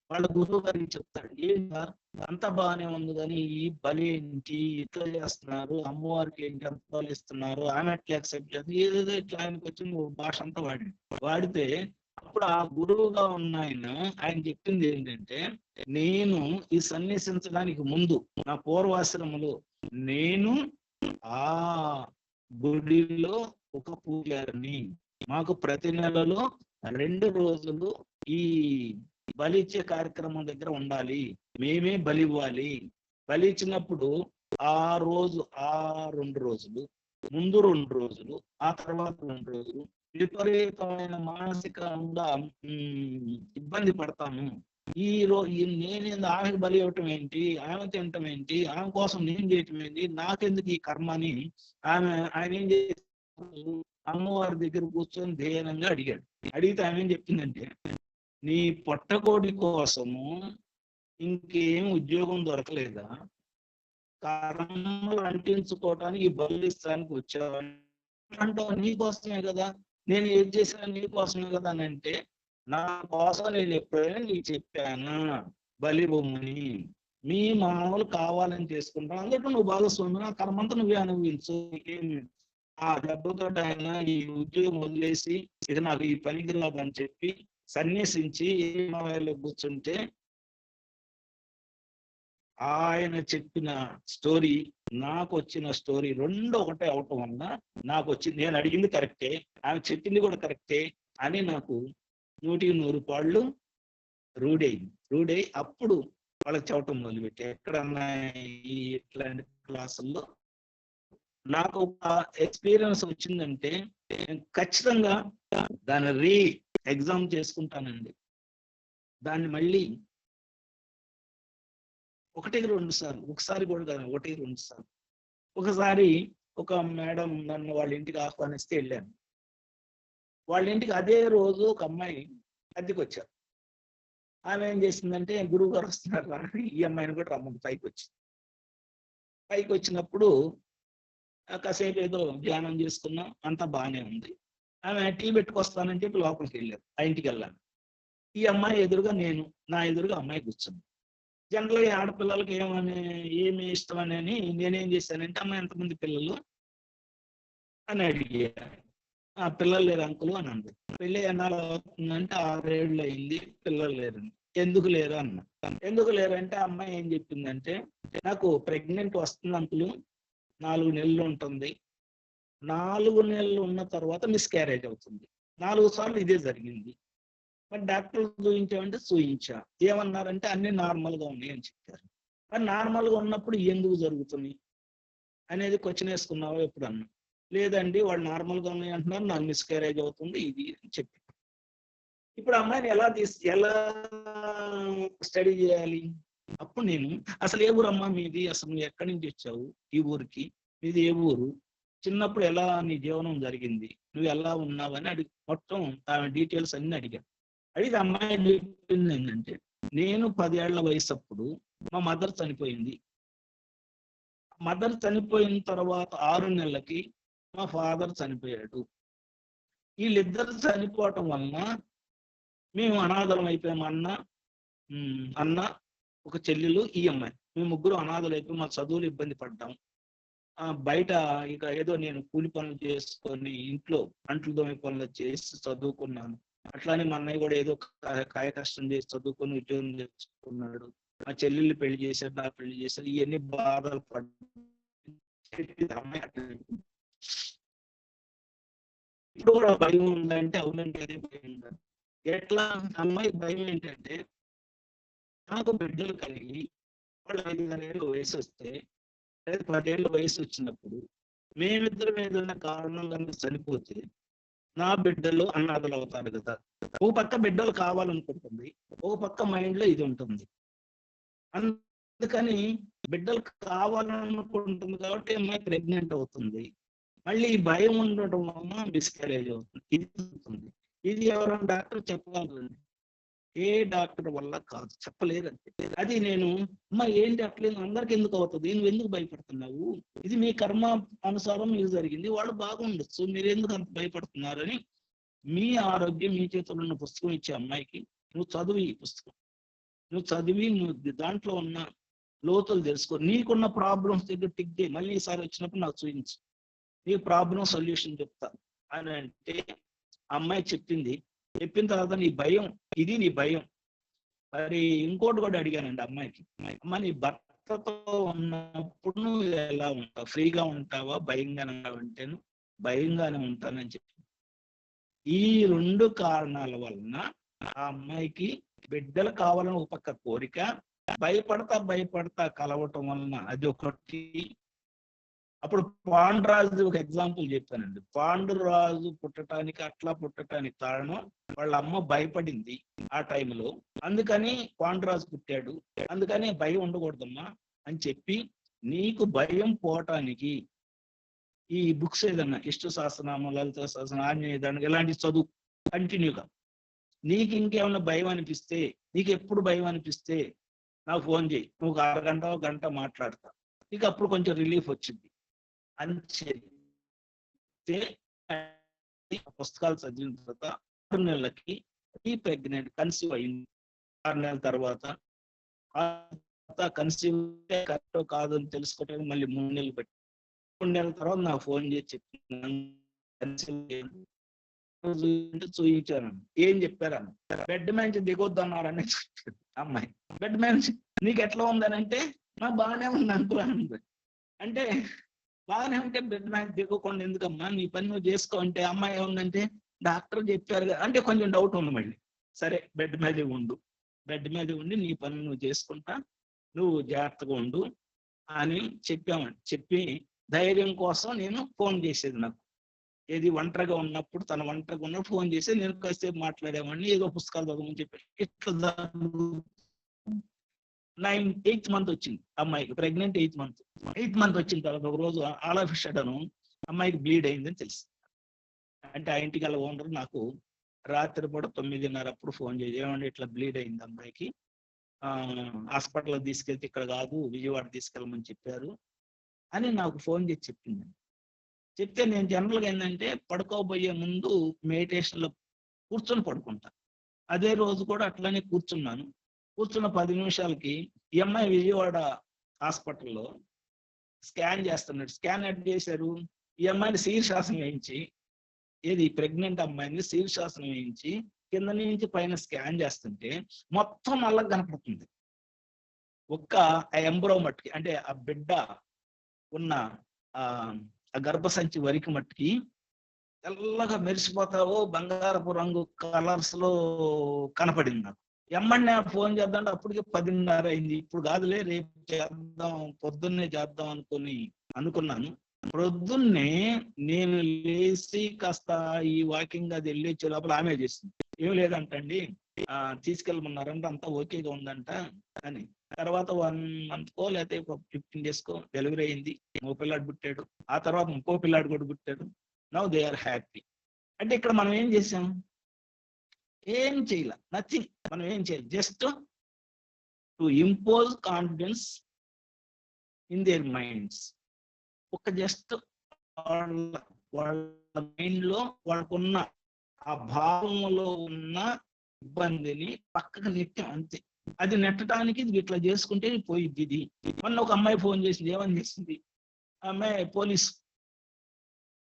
వాళ్ళ గురువు గారికి చెప్తాడు, ఏం సార్ అంత బాగానే ఉంది కానీ ఈ బలి ఏంటి ఇట్లా చేస్తున్నారు, అమ్మవారికి ఏంటి అంత బలి ఇస్తున్నారు, ఆమె ఎట్లా యాక్సెప్ట్ చేస్తుంది, ఏదేదో ఇట్లా ఆయనకు వచ్చిన భాష అంతా వాడితే అప్పుడు ఆ గురువుగా ఉన్న ఆయన చెప్పింది ఏంటంటే, నేను ఈ సన్యసించడానికి ముందు నా పూర్వాశ్రమంలో నేను ఆ గుడిలో ఒక పూజారిని, మాకు ప్రతి నెలలో 2 రోజులు ఈ బలి ఇచ్చే కార్యక్రమం దగ్గర ఉండాలి, మేమే బలి ఇవ్వాలి. బలి ఇచ్చినప్పుడు ఆ 2 రోజులు ముందు 2 రోజులు ఆ తర్వాత 2 రోజులు విపరీతమైన మానసికంగా ఇబ్బంది పడతాను. నేను ఆమెకు బలి ఇవ్వటం ఏంటి, ఆమె తినటం ఏంటి, ఆమె కోసం నేను చేయటం ఏంటి, నాకెందుకు ఈ కర్మ అని ఆయన ఏం చేశారు, అమ్మవారి దగ్గర కూర్చొని ధ్యేనంగా అడిగాడు. అడిగితే ఆమె ఏం చెప్పిందంటే, నీ పొట్టకోడి కోసము ఇంకేం ఉద్యోగం దొరకలేదా, కర్మలు అంటించుకోవటానికి బలిస్తానికి వచ్చావు అంటావు, నీకోసమే కదా, నేను ఏం చేసినా నీకోసమే కదా అని అంటే, నా కోసం నేను ఎప్పుడైనా నీకు చెప్పాను బలి బొమ్మని, మీ మానవులు కావాలని చేసుకుంటాను, అందుకే నువ్వు భాగస్వామి, నా కర్మంతా నువ్వే అనుభవించు. ఆ దెబ్బతో ఆయన ఈ ఉద్యోగం వదిలేసి ఇక నాకు ఈ పనికి రాదని చెప్పి సన్యసించి హిమాలయాల్లో కూర్చుంటే ఆయన చెప్పిన స్టోరీ నాకు వచ్చిన స్టోరీ 2 ఒకటే అవటం వల్ల నాకు వచ్చింది. నేను అడిగింది కరెక్టే, ఆమె చెప్పింది కూడా కరెక్టే అని నాకు 100 పాళ్ళు రూఢై అప్పుడు వాళ్ళకి చెప్పటం మొదలుపెట్టే. ఎక్కడన్నా ఈ ఇట్లాంటి క్లాసుల్లో నాకు ఒక ఎక్స్పీరియన్స్ వచ్చిందంటే నేను ఖచ్చితంగా దాన్ని ఎగ్జామ్ చేసుకుంటానండి. దాన్ని మళ్ళీ 1-2 సార్లు, ఒకసారి కూడా కాదు 1-2 సార్లు. ఒకసారి ఒక మేడం నన్ను వాళ్ళ ఇంటికి ఆహ్వానిస్తే వెళ్ళాను. వాళ్ళ ఇంటికి అదే రోజు ఒక అమ్మాయి అద్దెకి వచ్చారు. ఆమె ఏం చేసిందంటే, గురువు గారు వస్తున్నారు, ఈ అమ్మాయిని కూడా రమ్మంది. పైకి వచ్చినప్పుడు కాసేపు ఏదో ధ్యానం చేసుకున్నాం, అంతా బాగానే ఉంది. ఆమె టీ పెట్టుకొస్తానని చెప్పి లోపలికి వెళ్ళారు. ఆ ఇంటికి వెళ్ళాను. ఈ అమ్మాయి ఎదురుగా నా ఎదురుగా అమ్మాయి కూర్చుంది. జనరల్గా ఆడపిల్లలకి ఏమి ఇష్టం అని నేనేం చేశానంటే, అమ్మాయి ఎంతమంది పిల్లలు అని అడిగాను. ఆ పిల్లలు లేరు అంకులు అని అంది. పెళ్ళి ఎన్నాళ్ళు అవుతుందంటే 6 ఏళ్ళు అయింది, పిల్లలు లేరు. ఎందుకు లేరు అన్న. ఎందుకు లేరు అంటే అమ్మాయి ఏం చెప్పిందంటే, నాకు ప్రెగ్నెంట్ వస్తుంది అంకులు, 4 నెలలు ఉంటుంది, 4 నెలలు ఉన్న తర్వాత మిస్క్యారేజ్ అవుతుంది. 4 సార్లు ఇదే జరిగింది. మరి డాక్టర్ చూయించామంటే చూయించా. ఏమన్నారంటే అన్ని నార్మల్ గా ఉన్నాయి అని చెప్పారు. మరి నార్మల్ గా ఉన్నప్పుడు ఎందుకు జరుగుతుంది అనేది క్వశ్చన్ వేసుకున్నావా ఎప్పుడన్నా? లేదండి, వాళ్ళు నార్మల్ గా ఉన్నాయి అంటున్నారు, నాకు మిస్క్యారేజ్ అవుతుంది ఇది అని చెప్పి. ఇప్పుడు అమ్మాయిని ఎలా స్టడీ చేయాలి? అప్పుడు నేను అసలు ఏ ఊరమ్మా మీది, అసలు నువ్వు ఎక్కడి నుంచి వచ్చావు ఈ ఊరికి, మీది ఏ ఊరు, చిన్నప్పుడు ఎలా నీ జీవనం జరిగింది, నువ్వు ఎలా ఉన్నావు అని అడిగి మొత్తం డీటెయిల్స్ అన్ని అడిగాను. అడిగితే అమ్మాయి చెప్పింది ఏంటంటే, నేను 10 ఏళ్ల వయసు అప్పుడు మా మదర్ చనిపోయింది. మదర్ చనిపోయిన తర్వాత 6 నెలలకి మా ఫాదర్ చనిపోయాడు. వీళ్ళిద్దరు చనిపోవటం వలన మేము అనాథలం అయిపోయాము. అన్న ఒక చెల్లెలు ఈ అమ్మాయి, మేము ముగ్గురు అనాథలు అయిపోయి మా చదువులు ఇబ్బంది పడ్డాం. బయట ఇక ఏదో నేను కూలి పనులు చేసుకొని ఇంట్లో అంట్లు దోమే పనులు చేసి చదువుకున్నాను. అట్లానే మా అన్నయ్య కూడా ఏదో కాయ కష్టం చేసి చదువుకొని ఉద్యోగం తెచ్చుకున్నాడు. మా చెల్లెళ్ళు పెళ్లి చేశారు, నా పెళ్లి చేశారు. ఇవన్నీ బాధలు అమ్మాయి ఇప్పుడు కూడా భయం ఉందంటే అవునండి, అదే భయం ఉండాలి. ఎట్లా అమ్మాయి భయం ఏంటంటే, నాకు బిడ్డలు కలిగి వాళ్ళు 5 ఏళ్ళ వయసు వస్తే, 10 ఏళ్ళ వయసు వచ్చినప్పుడు మేమిద్దరం ఏదైనా కారణం కనుక చనిపోతే నా బిడ్డలు అనాథలు అవుతారు కదా. ఓ పక్క బిడ్డలు కావాలనుకుంటుంది, ఓ పక్క మైండ్ లో ఇది ఉంటుంది. అందుకని బిడ్డలు కావాలనుకుంటుంది కాబట్టి అమ్మాయి ప్రెగ్నెంట్ అవుతుంది. మళ్ళీ భయం ఉండటం వలన మిస్క్యారేజ్ అవుతుంది. ఇది ఎవరైనా డాక్టర్ చెప్పగలరండి, ఏ డాక్టర్ వల్ల కాదు, చెప్పలేరు అంతే. అది నేను అమ్మ ఏంటి అట్లేదు, అందరికి ఎందుకు అవుతుంది, నువ్వు ఎందుకు భయపడుతున్నావు, ఇది మీ కర్మ అనుసారం మీకు జరిగింది, వాళ్ళు బాగుండొచ్చు, మీరు ఎందుకు అంత భయపడుతున్నారని మీ ఆరోగ్యం మీ చేతుల్లో ఉన్న పుస్తకం ఇచ్చే అమ్మాయికి నువ్వు చదువు, ఈ పుస్తకం నువ్వు చదివి నువ్వు దాంట్లో ఉన్న లోతులు తెలుసుకో, నీకున్న ప్రాబ్లమ్స్ దగ్గర టిక్ చేయి, మళ్ళీ ఈసారి వచ్చినప్పుడు నాకు చూపించు, నీ ప్రాబ్లం సొల్యూషన్ చెప్తా అని అంటే అమ్మాయి చెప్పింది. చెప్పిన తర్వాత నీ భయం, ఇది నీ భయం. మరి ఇంకోటి కూడా అడిగానండి అమ్మాయికి, అమ్మ నీ భర్తతో ఉన్నప్పుడు నువ్వు ఎలా ఉంటావు, ఫ్రీగా ఉంటావా భయంగానే ఉంటావంటే భయంగానే ఉంటానని చెప్పి. ఈ 2 కారణాల వలన ఆ అమ్మాయికి బిడ్డలు కావాలని ఒక పక్క కోరిక, భయపడతా కలవటం వలన అది ఒకటి. అప్పుడు పాండురాజు ఒక ఎగ్జాంపుల్ చెప్పానండి. పాండురాజు పుట్టడానికి కారణం వాళ్ళ అమ్మ భయపడింది ఆ టైంలో, అందుకని పాండురాజు పుట్టాడు. అందుకని భయం ఉండకూడదమ్మా అని చెప్పి, నీకు భయం పోవటానికి ఈ బుక్స్ ఏదన్నా విష్ణు సహస్రనామం, లలిత సహస్రనామం, ఆంజనేయ దానికి ఇలాంటి చదువు కంటిన్యూగా. నీకు ఇంకేమన్నా భయం అనిపిస్తే, నీకు ఎప్పుడు భయం అనిపిస్తే నాకు ఫోన్ చేయి, నువ్వు 1 అరగంట 1 గంట మాట్లాడతా, నీకు అప్పుడు కొంచెం రిలీఫ్ వచ్చింది అని చెప్తే, పుస్తకాలు చదివిన తర్వాత 6 నెలలకి ప్రెగ్నెంట్ కన్సీవ్ అయింది. 6 నెలల తర్వాత కన్సీవ్ కరెక్టో కాదు అని తెలుసుకోవడానికి మళ్ళీ 3 నెలలు పెట్టి, 3 నెలల తర్వాత నాకు ఫోన్ చేసి చెప్తున్నాను చూపించాను. ఏం చెప్పారన్న, బెడ్ మ్యాన్స్ దిగొద్దు అన్నారని చెప్పారు అమ్మాయి. బెడ్ మ్యాన్స్ నీకు ఎట్లా ఉందని అంటే, నాకు బాగానే ఉంది అనుకున్నాను. అంటే బాగానే ఉంటే బెడ్ మ్యాన్స్ దిగకుండా ఎందుకమ్మా, నీ పని నువ్వు చేసుకో అంటే, అమ్మాయి ఏముందంటే డాక్టర్ చెప్పారు కదా అంటే కొంచెం డౌట్ ఉంది మళ్ళీ. సరే బెడ్ మీద ఉండి నీ పని నువ్వు చేసుకుంటా, నువ్వు జాగ్రత్తగా ఉండు అని చెప్పామని చెప్పి ధైర్యం కోసం నేను ఫోన్ చేసేది. నాకు ఏది ఒంటరిగా ఉన్నప్పుడు, తన ఒంటరిగా ఉన్నప్పుడు ఫోన్ చేసి నేను కాసేపు మాట్లాడేవాడిని, ఏదో పుస్తకాలు చదవమని చెప్పి. ఇట్లా 8th మంత్ వచ్చింది అమ్మాయికి, ప్రెగ్నెంట్ 8th మంత్ వచ్చిన తర్వాత ఒక రోజు ఆల్ ఆఫ్ సడన్ అమ్మాయికి బ్లీడ్ అయిందని తెలుసు. అంటే ఆ ఇంటికి అలా ఓనర్ నాకు రాత్రి పూట 9:30 అప్పుడు ఫోన్ చేసి, ఏమంటే ఇట్లా బ్లీడ్ అయింది అమ్మాయికి, హాస్పిటల్కి తీసుకెళ్తే ఇక్కడ కాదు విజయవాడ తీసుకెళ్ళమని చెప్పారు అని నాకు ఫోన్ చేసి చెప్పింది. చెప్తే నేను జనరల్గా ఏంటంటే పడుకోబోయే ముందు మెడిటేషన్లో కూర్చొని పడుకుంటా. అదే రోజు కూడా అట్లానే కూర్చున్న 10 నిమిషాలకి ఈ అమ్మాయి విజయవాడ హాస్పిటల్లో స్కాన్ చేస్తున్నాడు. స్కాన్ ఎట్ చేశారు, ఈ అమ్మాయిని శీర్షాసనం వేయించి, ఏది ప్రెగ్నెంట్ అమ్మాయిని శీర్షాసనం వేయించి కింద నుంచి పైన స్కాన్ చేస్తుంటే మొత్తం నల్లగా కనపడుతుంది. ఒక్క ఎంబ్రో మట్టుకి, అంటే ఆ బిడ్డ ఉన్న ఆ గర్భసంచి వరకు మట్టుకి తెల్లగా మెరిసిపోతావో బంగారపు రంగు కలర్స్ లో కనపడింది నాకు. ఎమ్మడిని ఫోన్ చేద్దాం, అప్పటికే 10:30 అయింది. ఇప్పుడు కాదులే రేపు చేద్దాం, పొద్దున్నే చేద్దాం అనుకున్నాను. పొద్దున్నే నేను లేచి కాస్త ఈ వాకింగ్ అది వెళ్ళొచ్చే లోపల ఆమె చేసింది. ఏం లేదంటండి, తీసుకెళ్ళమన్నారంట, అంతా ఓకేగా ఉందంట అని. తర్వాత 1 monthకో లేకపోతే 15 daysకో డెలివరీ అయింది, ఇంకో పిల్లాడు పుట్టాడు. ఆ తర్వాత ఇంకో పిల్లాడు కూడా పుట్టాడు. Now they are happy. అంటే ఇక్కడ మనం ఏం చేసాం? ఏం చేయలే, నథింగ్. మనం ఏం చేయాలి? Just to impose confidence in there minds. ఒక జస్ట్ వాళ్ళ మైండ్ లో వాళ్ళకున్న ఆ భావంలో ఉన్న ఇబ్బందిని పక్కకు నెట్టాం అంతే. అది నెట్టడానికి ఇది ఇట్లా చేసుకుంటే పోయిద్ది. ఇది మొన్న ఒక అమ్మాయి ఫోన్ చేసింది, ఏమని చేసింది? అమ్మాయి పోలీస్.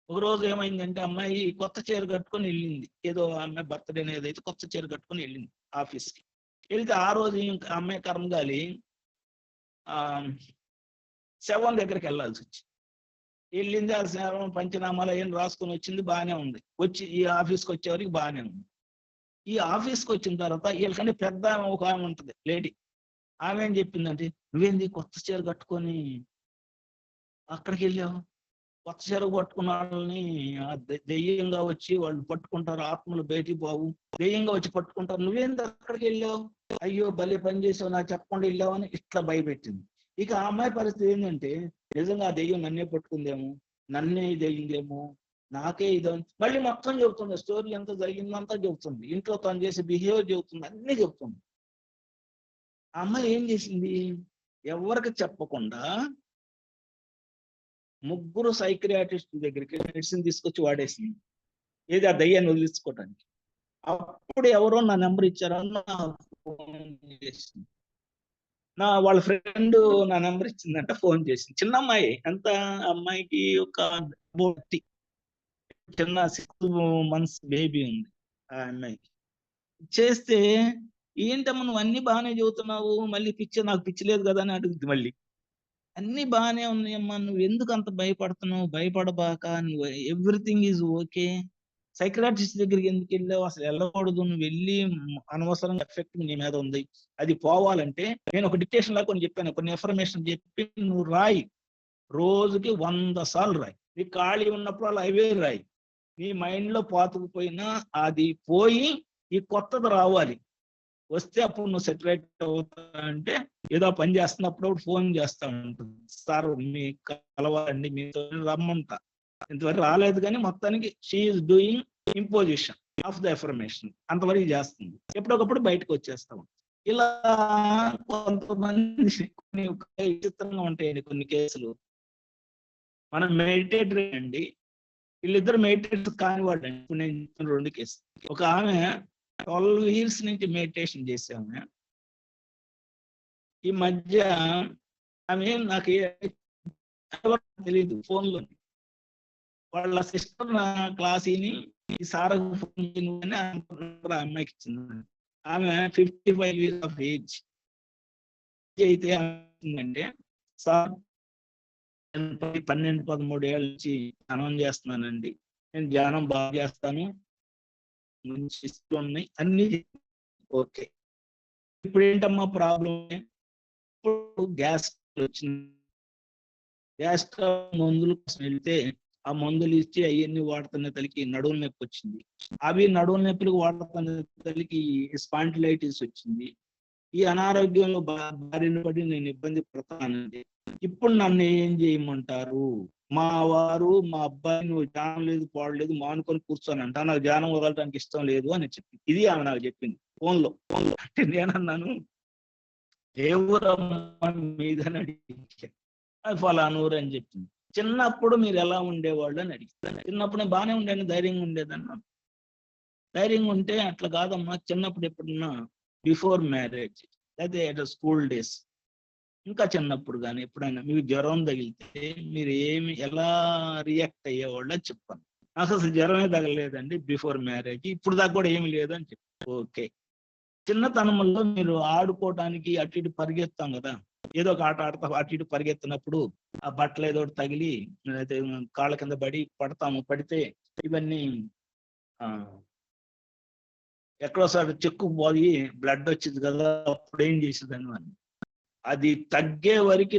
ఒక రోజు ఏమైందంటే అమ్మాయి కొత్త చీర కట్టుకొని వెళ్ళింది, ఏదో అమ్మాయి బర్త్డే ఏదైతే కొత్త చీర కట్టుకొని వెళ్ళింది ఆఫీస్కి. వెళ్తే ఆ రోజు ఇంకా అమ్మాయి కర్మగాలి శవం దగ్గరికి వెళ్ళాల్సి వచ్చింది. వెళ్ళింది, ఆ శవం పంచనామాలు ఏం రాసుకొని వచ్చింది, బాగానే ఉంది. వచ్చి ఈ ఆఫీస్కి వచ్చేవరకు బాగానే ఉంది. ఈ ఆఫీస్కి వచ్చిన తర్వాత వీళ్ళకంటే పెద్ద ఒక ఆమె ఉంటుంది, లేడీ. ఆమె ఏం చెప్పిందంటే, నువ్వేంది కొత్త చీర కట్టుకొని అక్కడికి వెళ్ళావు? కొత్త చీర పట్టుకున్న వాళ్ళని దెయ్యంగా వచ్చి వాళ్ళు పట్టుకుంటారు, ఆత్మలు బయటికి పోవు, దెయ్యంగా వచ్చి పట్టుకుంటారు, నువ్వేంది అక్కడికి వెళ్ళావు? అయ్యో భలే పని చేసావు, నాకు చెప్పకుండా వెళ్ళావు అని ఇట్లా భయపెట్టింది. ఇక ఆ అమ్మాయి పరిస్థితి ఏంటంటే, నిజంగా ఆ దెయ్యం నన్నే పట్టుకుందేమో, నన్నే దెయ్యిందేమో, నాకే ఇదో మళ్ళీ మొత్తం చెబుతుంది. స్టోరీ ఎంత జరిగిందంతా చెబుతుంది, ఇంట్లో తను చేసే బిహేవియర్ చెబుతుంది, అన్నీ చెబుతుంది. ఆ అమ్మాయి ఏం చేసింది? ఎవరికి చెప్పకుండా 3 సైక్రియాటిస్టుల దగ్గరికి మెడిసిన్ తీసుకొచ్చి వాడేసింది, ఏది ఆ దయ్యాన్ని వదిలించుకోవటానికి. అప్పుడు ఎవరో నా నెంబర్ ఇచ్చారో ఫోన్ చేసింది. వాళ్ళ ఫ్రెండ్ నా నెంబర్ ఇచ్చిందంట, ఫోన్ చేసింది. చిన్న అమ్మాయి, అంత అమ్మాయికి ఒక చిన్న 6 months బేబీ ఉంది ఆ అమ్మాయికి. చేస్తే ఏంటమ్మా నువ్వు అన్ని బాగానే చదువుతున్నావు, మళ్ళీ నాకు పిచ్చి లేదు కదా అని అడుగుద్ది. మళ్ళీ అన్ని బాగానే ఉన్నాయమ్మా, నువ్వు ఎందుకు అంత భయపడుతున్నావు? భయపడబాక, నువ్వు ఎవ్రీథింగ్ ఈజ్ ఓకే. సైక్రాటిస్ట్ దగ్గరికి ఎందుకు వెళ్ళావు? అసలు వెళ్ళకూడదు, నువ్వు వెళ్ళి అనవసరంగా ఎఫెక్ట్ నీ మీద ఉంది. అది పోవాలంటే నేను ఒక డిక్టేషన్ లాగా కొన్ని చెప్పాను, కొన్ని ఇన్ఫర్మేషన్ చెప్పి నువ్వు రాయి, రోజుకి 100 సార్లు రాయి. నీ ఖాళీ ఉన్నప్పుడు అలా అవే రాయి. నీ మైండ్ లో పాతుకుపోయినా అది పోయి ఈ కొత్తది రావాలి. వస్తే అప్పుడు నువ్వు సెటిలైట్ అవుతా. అంటే ఏదో పని చేస్తున్నప్పుడు ఫోన్ చేస్తా ఉంటుంది, సార్ మీ కలవాలండి, మీతో రమ్మంటా. ఇంతవరకు రాలేదు కానీ మొత్తానికి she is doing imposition of the affirmation, అంతవరకు చేస్తుంది. ఎప్పుడొకప్పుడు బయటకు వచ్చేస్తాం. ఇలా కొంతమంది కొన్ని విచిత్రంగా ఉంటాయండి కొన్ని కేసులు. మనం మెడిటేటర్ అండి, వీళ్ళిద్దరు మెడిటేటర్ కానివాడు అండి. ఇప్పుడు నేను చెప్పిన 2 కేసులు. ఒక ఆమె 12 years నుంచి మెడిటేషన్ చేసాము. ఈ మధ్య ఆమె నాకు తెలియదు, ఫోన్లో వాళ్ళ సిస్టర్ నా క్లాస్ విని ఈ సార్ ఫోన్ ఆ అమ్మాయికి ఇచ్చింది. ఆమె 55 years of age అయితే అంటే, సార్ 12-13 ఏళ్ళ నుంచి ధ్యానం చేస్తున్నానండి, నేను ధ్యానం బాగా చేస్తాను, మంచి ఇష్టం ఉన్నాయి అన్ని. ఓకే, ఇప్పుడు ఏంటమ్మా ప్రాబ్లం? ఇప్పుడు గ్యాస్ వచ్చింది, గ్యాస్ మందులు కోసం వెళ్తే ఆ మందులు ఇచ్చి అవన్నీ వాడుతున్న తల్లికి నడువుల నొప్పి వచ్చింది. అవి నడువుల నొప్పులకు వాడుతున్న తల్లికి స్పాండిలైటిస్ వచ్చింది. ఈ అనారోగ్యంలో బారిన పడి నేను ఇబ్బంది పడతానండి. ఇప్పుడు నన్ను ఏం చేయమంటారు? మా వారు మా అబ్బాయి నువ్వు ధ్యానం లేదు పాడలేదు మానుకొని కూర్చోనంట, నాకు ధ్యానం వదలటానికి ఇష్టం లేదు అని చెప్పింది. ఇది ఆమె నాకు చెప్పింది ఫోన్లో. అంటే నేనన్నాను, దేవురమ్మ మీదని అడిగి అది ఫలానూరు అని చెప్పింది. చిన్నప్పుడు మీరు ఎలా ఉండేవాళ్ళు అని అడిగిస్తాను. చిన్నప్పుడు నేను బాగానే ఉండేది, ధైర్యంగా ఉండేదన్నా. ధైర్యంగా ఉంటే అట్లా కాదమ్మా, చిన్నప్పుడు ఎప్పుడన్నా బిఫోర్ మ్యారేజ్ అయితే స్కూల్ డేస్, ఇంకా చిన్నప్పుడు కానీ ఎప్పుడైనా మీకు జ్వరం తగిలితే మీరు ఎలా రియాక్ట్ అయ్యేవాళ్ళు అని చెప్పాను. నాకు అసలు జ్వరమే తగలేదండి బిఫోర్ మ్యారేజ్, ఇప్పుడు దాకా కూడా ఏమి లేదు అని చెప్పాను. ఓకే, చిన్నతనంలో మీరు ఆడుకోవడానికి అటు ఇటు పరిగెత్తాం కదా, ఏదో ఒక ఆట ఆడతా అటు ఇటు పరిగెత్తినప్పుడు ఆ బట్టలు ఏదో తగిలి కాళ్ళ కింద పడతాము. పడితే ఇవన్నీ ఎక్కడోసారి చెక్కుపోయి బ్లడ్ వచ్చింది కదా, అప్పుడు ఏం చేసేదాన్ని అని. అది తగ్గే వరకు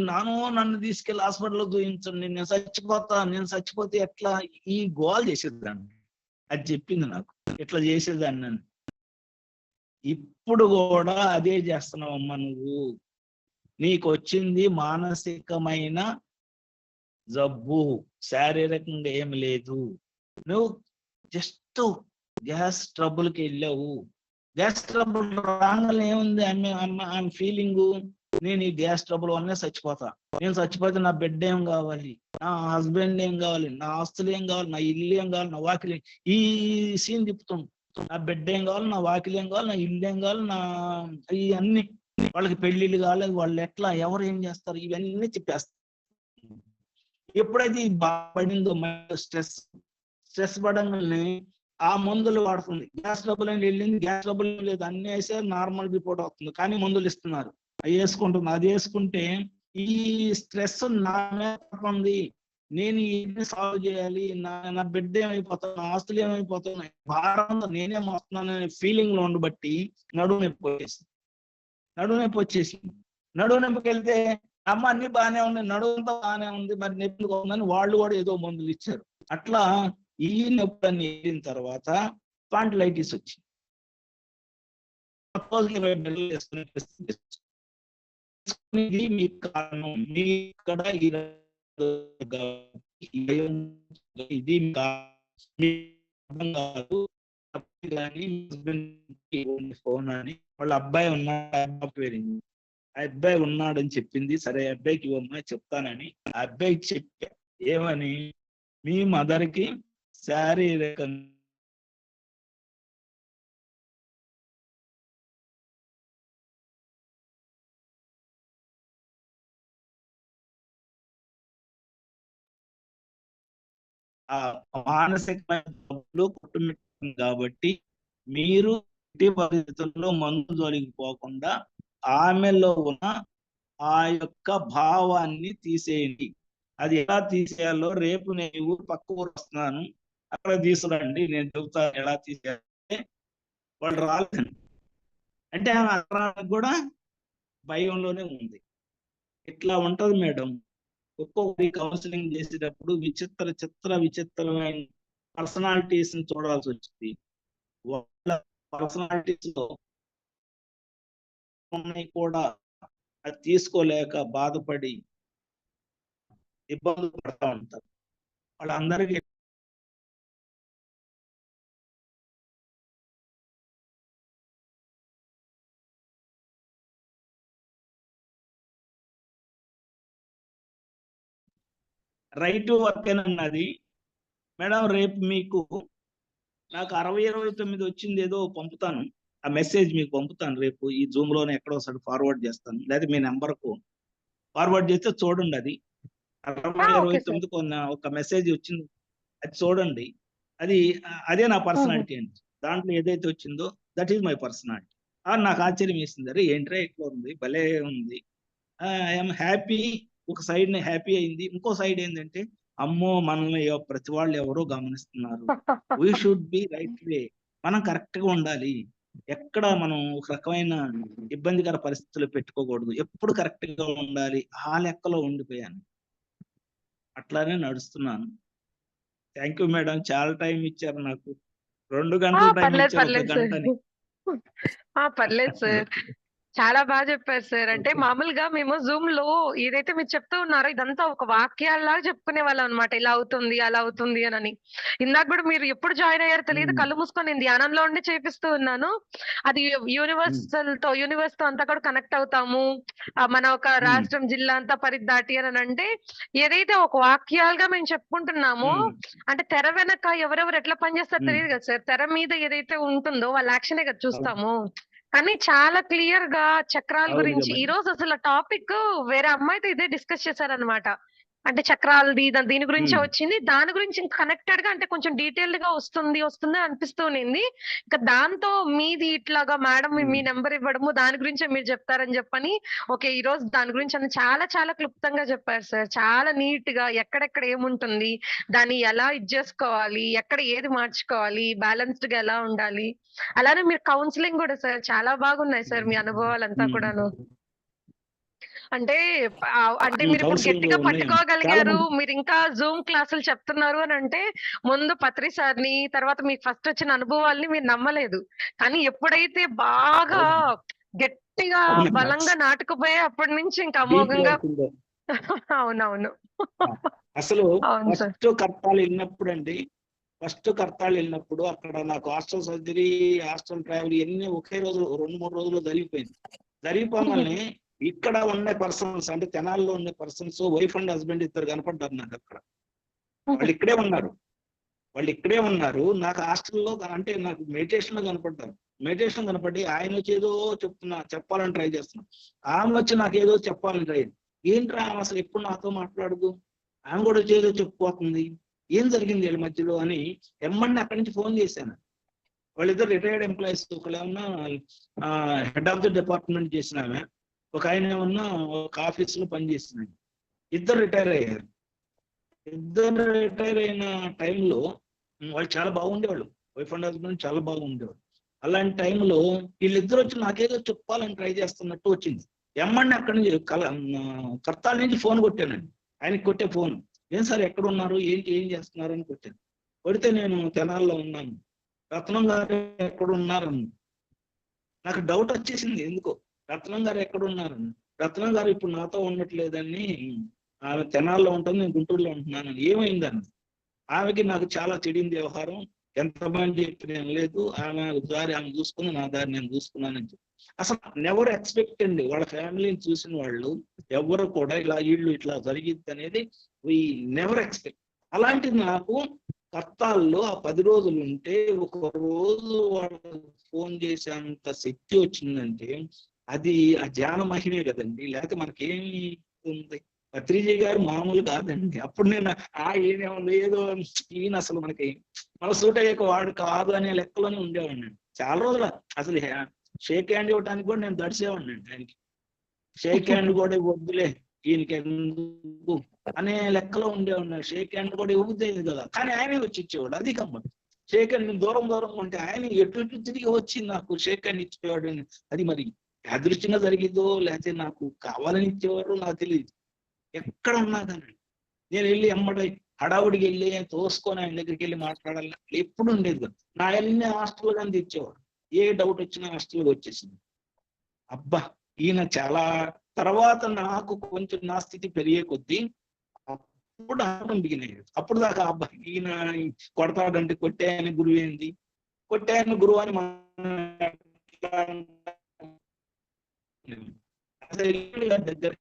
నన్ను తీసుకెళ్లి హాస్పిటల్లో చూపించండి, నేను చచ్చిపోతే ఎట్లా, ఈ గోల్ చేసేదాన్ని. అది చెప్పింది నాకు, ఇట్లా చేసేదాన్ని అని. ఇప్పుడు కూడా అదే చేస్తున్నావమ్మా నువ్వు. నీకు వచ్చింది మానసికమైన జబ్బు, శారీరకంగా ఏమి లేదు. నువ్వు జస్ట్ గ్యాస్ ట్రబుల్కి వెళ్ళావు. గ్యాస్ ట్రబుల్ రాగానే ఏముంది, ఐఎమ్ ఫీలింగ్ నేను ఈ గ్యాస్ ట్రబుల్ వల్లనే చచ్చిపోతా. నేను చచ్చిపోతే నా బిడ్డ ఏం కావాలి, నా హస్బెండ్ ఏం కావాలి, నా ఆస్తులు ఏం కావాలి, నా ఇల్లు ఏం కావాలి, నా వాకిలి, ఈ సీన్ తిప్పుతుంది. నా బిడ్డ ఏం కావాలి, నా వాకిలి ఏం కావాలి, నా ఇల్లు ఏం కావాలి, నా ఈ అన్ని, వాళ్ళకి పెళ్లిళ్ళు కాలేదు, వాళ్ళు ఎట్లా, ఎవరు ఏం చేస్తారు, ఇవన్నీ చెప్పేస్తారు. ఎప్పుడైతే ఈ పడిందో స్ట్రెస్ పడంగానే ఆ మందులు వాడుతుంది. గ్యాస్ ట్రబుల్ అని వెళ్ళింది, గ్యాస్ ట్రబుల్ లేదు, అన్ని వేసే నార్మల్ రిపోర్ట్ అవుతుంది, కానీ మందులు ఇస్తున్నారు, అవి వేసుకుంటుంది. అది వేసుకుంటే ఈ స్ట్రెస్ నా మీద పడుతుంది, నేను ఏమి సాల్వ్ చేయాలి, నా బిడ్డ ఏమైపోతాను, నా ఆస్తులు ఏమైపోతున్నాయి, భారం నేనే మోస్తున్నాను అనే ఫీలింగ్ లో ఉండబట్టి నడుము నొప్పి వచ్చేసింది. నడుము నొప్పికి వెళ్తే అమ్మ అన్ని బాగానే ఉన్నాయి, నడుముంతా బాగానే ఉంది, మరి నొప్పి ఉందని వాళ్ళు కూడా ఏదో మందులు ఇచ్చారు. అట్లా ఈ నొప్పి అన్ని వెళ్ళిన తర్వాత స్పాండిలైటిస్ వచ్చింది. 20 నెలలు ఇది మీకు కారణం, మీ ఇక్కడ ఇది అర్థం కాదు. ఫోన్ అని వాళ్ళ అబ్బాయి ఉన్నాడు, పేరింది, ఆ అబ్బాయి ఉన్నాడని చెప్పింది. సరే అబ్బాయికి ఇవ్వమ్మా చెప్తానని ఆ అబ్బాయికి చెప్పా. ఏమని, మీ మదర్కి శారీరకంగా ఆ మానసికమైన జబ్బులు కుటుంబం కాబట్టి మీరు ఎట్టి పరిస్థితుల్లో మందు జోలికి పోకుండా ఆమెలో ఉన్న ఆ యొక్క భావాన్ని తీసేయండి. అది ఎలా తీసేయాలో రేపు నేను ఊరు పక్క ఊరు వస్తున్నాను, అక్కడ తీసుకురండి, నేను చెబుతాను ఎలా తీసేయాలంటే. వాళ్ళు రాలేదు అంటే ఆమె అక్కడ కూడా భయంలోనే ఉంది. ఇట్లా ఉంటది మేడం. ఒక్కొక్కరి కౌన్సిలింగ్ చేసేటప్పుడు విచిత్రమైన పర్సనాలిటీస్ ని చూడాల్సి వచ్చింది. వాళ్ళ పర్సనాలిటీస్ లో ఉన్నాయి కూడా అది తీసుకోలేక బాధపడి ఇబ్బందులు పడతా ఉంటారు. వాళ్ళందరికీ రైట్ వర్క్ అన్నది మేడం. రేపు మీకు నాకు 6029 వచ్చింది, ఏదో పంపుతాను, ఆ మెసేజ్ మీకు పంపుతాను రేపు ఈ జూమ్ లోనే ఎక్కడో ఒకసారి ఫార్వర్డ్ చేస్తాను, లేదా మీ నెంబర్ కు ఫార్వర్డ్ చేస్తే చూడండి. అది 6029 ఒక మెసేజ్ వచ్చింది, అది చూడండి. అదే నా పర్సనాలిటీ అండి. దాంట్లో ఏదైతే వచ్చిందో దట్ ఈస్ మై పర్సనాలిటీ. నాకు ఆశ్చర్యం వేసింది, అరే ఏంట్రా ఇట్లా ఉంది, భలే ఉంది, ఐఎమ్ హ్యాపీ. ఒక సైడ్ ని హ్యాపీ అయింది, ఇంకో సైడ్ ఏంటంటే అమ్మో మనల్ని ప్రతి వాళ్ళు ఎవరో గమనిస్తున్నారు, we should be right way, మనం కరెక్ట్ గా ఉండాలి, ఎక్కడ మనం ఒక రకమైన ఇబ్బందికర పరిస్థితులు పెట్టుకోకూడదు, ఎప్పుడు కరెక్ట్ గా ఉండాలి, ఆ లెక్కలో ఉండిపోయాను. అట్లానే నడుస్తున్నాను. థ్యాంక్ యూ మేడం, చాలా టైం ఇచ్చారు నాకు. 2 గంటలు టైం ఇచ్చారు, 1 గంటని. పర్లేదు సార్, చాలా బాగా చెప్పారు సార్. అంటే మామూలుగా మేము జూమ్ లో ఏదైతే మీరు చెప్తూ ఉన్నారో ఇదంతా ఒక వాక్యాల్లాగా చెప్పుకునే వాళ్ళం అనమాట, ఇలా అవుతుంది అలా అవుతుంది అని. ఇందాక కూడా మీరు ఎప్పుడు జాయిన్ అయ్యారో తెలియదు, కళ్ళు మూసుకొని నేను ధ్యానంలో ఉండి చేపిస్తూ ఉన్నాను. అది యూనివర్స్ తో అంతా కూడా కనెక్ట్ అవుతాము, మన ఒక రాష్ట్రం జిల్లా అంతా పరిదాటి అని అంటే ఏదైతే ఒక వాక్యాలుగా మేము చెప్పుకుంటున్నామో, అంటే తెర వెనక ఎవరెవరు ఎట్లా పనిచేస్తారో తెలియదు కదా సార్. తెర మీద ఏదైతే ఉంటుందో వాళ్ళ యాక్షనే కదా చూస్తాము. కానీ చాలా క్లియర్ గా చక్రాల గురించి ఈ రోజు అసలు టాపిక్ వేరే అమ్మాయితో ఇదే డిస్కస్ చేశారనమాట. అంటే చక్రాలది దీని గురించి వచ్చింది, దాని గురించి కనెక్టెడ్ గా అంటే కొంచెం డీటెయిల్డ్ గా వస్తుంది అనిపిస్తూ ఉన్నింది. ఇంకా దాంతో మీది ఇట్లాగా మేడం మీ నెంబర్ ఇవ్వడము, దాని గురించి మీరు చెప్తారని చెప్పని ఓకే ఈ రోజు దాని గురించి అని చాలా చాలా క్లుప్తంగా చెప్పారు సార్. చాలా నీట్ గా ఎక్కడెక్కడ ఏముంటుంది, దాన్ని ఎలా చేసుకోవాలి, ఎక్కడ ఏది మార్చుకోవాలి, బ్యాలెన్స్డ్ గా ఎలా ఉండాలి, అలానే మీరు కౌన్సిలింగ్ కూడా సార్ చాలా బాగున్నాయి సార్ మీ అనుభవాలంతా కూడాను. అంటే అంటే మీరు ఇప్పుడు కౌన్సిలింగ్ గట్టిగా ఉన్నాయండి. చాలా పట్టుకోగలిగారు. మంది మీరు ఇంకా జూమ్ క్లాసులు చెప్తున్నారు అని అంటే ముందు పత్రి సార్‌ని, తర్వాత మీకు ఫస్ట్ వచ్చిన అనుభవాల్ని మీరు నమ్మలేదు. కానీ ఎప్పుడైతే బాగా అవునండి. గట్టిగా అవునండి. బలంగా నాటుకుపోయి అప్పటి నుంచి ఇంకా డీప్‌గా అమోఘంగా అవుతుందో. అవునవును. ఆ! అసలు అవును సార్. ఫస్ట్ కర్తాళ్ళు వెళ్ళినప్పుడు అక్కడ నాకు హాస్టల్ సర్జరీ, హాస్టల్ ట్రావెల్ ఇయన్నీ ఒకే రోజు 2, 3 రోజుల్లో జరిగిపోయింది. జరిగిపోగానే ఇక్కడ ఉండే పర్సన్స్ అంటే తెనాలిలో ఉండే పర్సన్స్ వైఫ్ అండ్ హస్బెండ్ ఇద్దరు కనపడ్డారు నాకు అక్కడ. వాళ్ళు ఇక్కడే ఉన్నారు. నాకు హాస్టల్‌లో అంటే నాకు మెడిటేషన్‌లో కనపడ్డారు. మెడిటేషన్‌లో కనపడి ఆయన వచ్చి ఏదో చెప్పాలని ట్రై చేస్తున్నా. ఆమె వచ్చి నాకేదో చెప్పాలని ట్రై ఏంట్రా ఆమె అసలు ఎప్పుడు నాతో మాట్లాడదు. ఆమె కూడా వచ్చి ఏదో చెప్పిపోతుంది. ఏం జరిగింది వీళ్ళ మధ్యలో అని ఎమ్మడిని అక్కడి నుంచి ఫోన్ చేశాను. వాళ్ళిద్దరు రిటైర్డ్ ఎంప్లాయీస్. ఒకళ్ళేమన్నా హెడ్ ఆఫ్ ది డిపార్ట్మెంట్ చేసిన ఆమె. ఒక ఆయన ఏమన్నా ఒక ఆఫీస్‌లో పనిచేస్తున్నాడు. ఇద్దరు రిటైర్ అయ్యారు. ఇద్దరు రిటైర్ అయిన టైంలో వాళ్ళు చాలా బాగుండేవాళ్ళు. వైఫ్ అండ్ హస్బెండ్ చాలా బాగుండేవాళ్ళు. అలాంటి టైంలో వీళ్ళిద్దరు వచ్చి నాకేదో చెప్పాలని ట్రై చేస్తున్నట్టు వచ్చింది. ఎమ్మడిని అక్కడి నుంచి కర్తాల నుంచి ఫోన్ కొట్టానండి. ఆయనకి కొట్టే ఫోన్. ఏం సార్ ఎక్కడ ఉన్నారు? ఏంటి ఏం చేస్తున్నారు అని కొట్టాను. కొడితే నేను తెనాల్లో ఉన్నాను. రత్నం గారు ఎక్కడ ఉన్నారని నాకు డౌట్ వచ్చేసింది ఎందుకో. రత్నం గారు ఎక్కడ ఉన్నారని. రత్నం గారు ఇప్పుడు నాతో ఉండట్లేదని ఆమె తెనాల్లో ఉంటుంది, నేను గుంటూరులో ఉంటున్నానని. ఏమైందని ఆమెకి నాకు చాలా చెడింది వ్యవహారం. ఎంతమంది చెప్పిన లేదు. ఆమె దారి ఆమె చూసుకుంది, నా దారి నేను చూసుకున్నానని చెప్పి. అసలు నెవర్ ఎక్స్పెక్ట్ అండి. వాళ్ళ ఫ్యామిలీని చూసిన వాళ్ళు ఎవరు కూడా వీళ్ళు ఇట్లా జరిగిద్ది అనేది వి నెవర్ ఎక్స్పెక్ట్. అలాంటిది నాకు కర్తాల్లో ఆ 10 రోజులు ఉంటే ఒక రోజు వాళ్ళు ఫోన్ చేసేంత శక్తి వచ్చిందంటే అది ఆ ధ్యాన మహిమే కదండి. లేకపోతే మనకేమి ఉంది. పత్రిజీ గారు మామూలు కాదండి. అప్పుడు నేను ఈయనేమో ఏదో ఈయన అసలు మన సూట్ అయ్యే వాడు కాదు అనే లెక్కలోనే ఉండేవాడిని. చాలా రోజులు అసలు షేక్ హ్యాండ్ ఇవ్వడానికి కూడా నేను దడిసేవాడిని ఆయనకి. షేక్ హ్యాండ్ కూడా వద్దులే ఈయనకి ఎందుకు అనే లెక్కలో ఉండేవాడిని. షేక్ హ్యాండ్ కూడా ఇవ్వద్దేది కదా, కానీ ఆయనే వచ్చి ఇచ్చేవాడు. అది కమ్మడు. షేక్ హ్యాండ్ దూరం ఉంటే ఆయన ఎటు తిరిగి వచ్చి నాకు షేక్ హ్యాండ్ ఇచ్చేవాడు. అది మరి అదృష్టంగా జరిగిద్దో లేకపోతే నాకు కావాలని ఇచ్చేవారు నాకు తెలియదు. ఎక్కడ ఉన్నా కానీ నేను వెళ్ళి ఎమ్మడి హడావుడికి వెళ్ళి తోసుకొని ఆయన దగ్గరికి వెళ్ళి మాట్లాడాలి ఎప్పుడు ఉండేది కదా. నా వెళ్ళిన హాస్టల్ కానీ తెచ్చేవాడు. ఏ డౌట్ వచ్చినా హాస్టల్కి వచ్చేసింది. అబ్బా ఈయన చాలా తర్వాత నాకు కొంచెం నా స్థితి పెరిగే కొద్దీ అప్పుడు ఆడటం బిగినాయి. అప్పుడు దాకా అబ్బా ఈయన కొడతాడంటే కొట్టాయని గురువు ఏంది, కొట్టాయని గురువు అని దగ్గర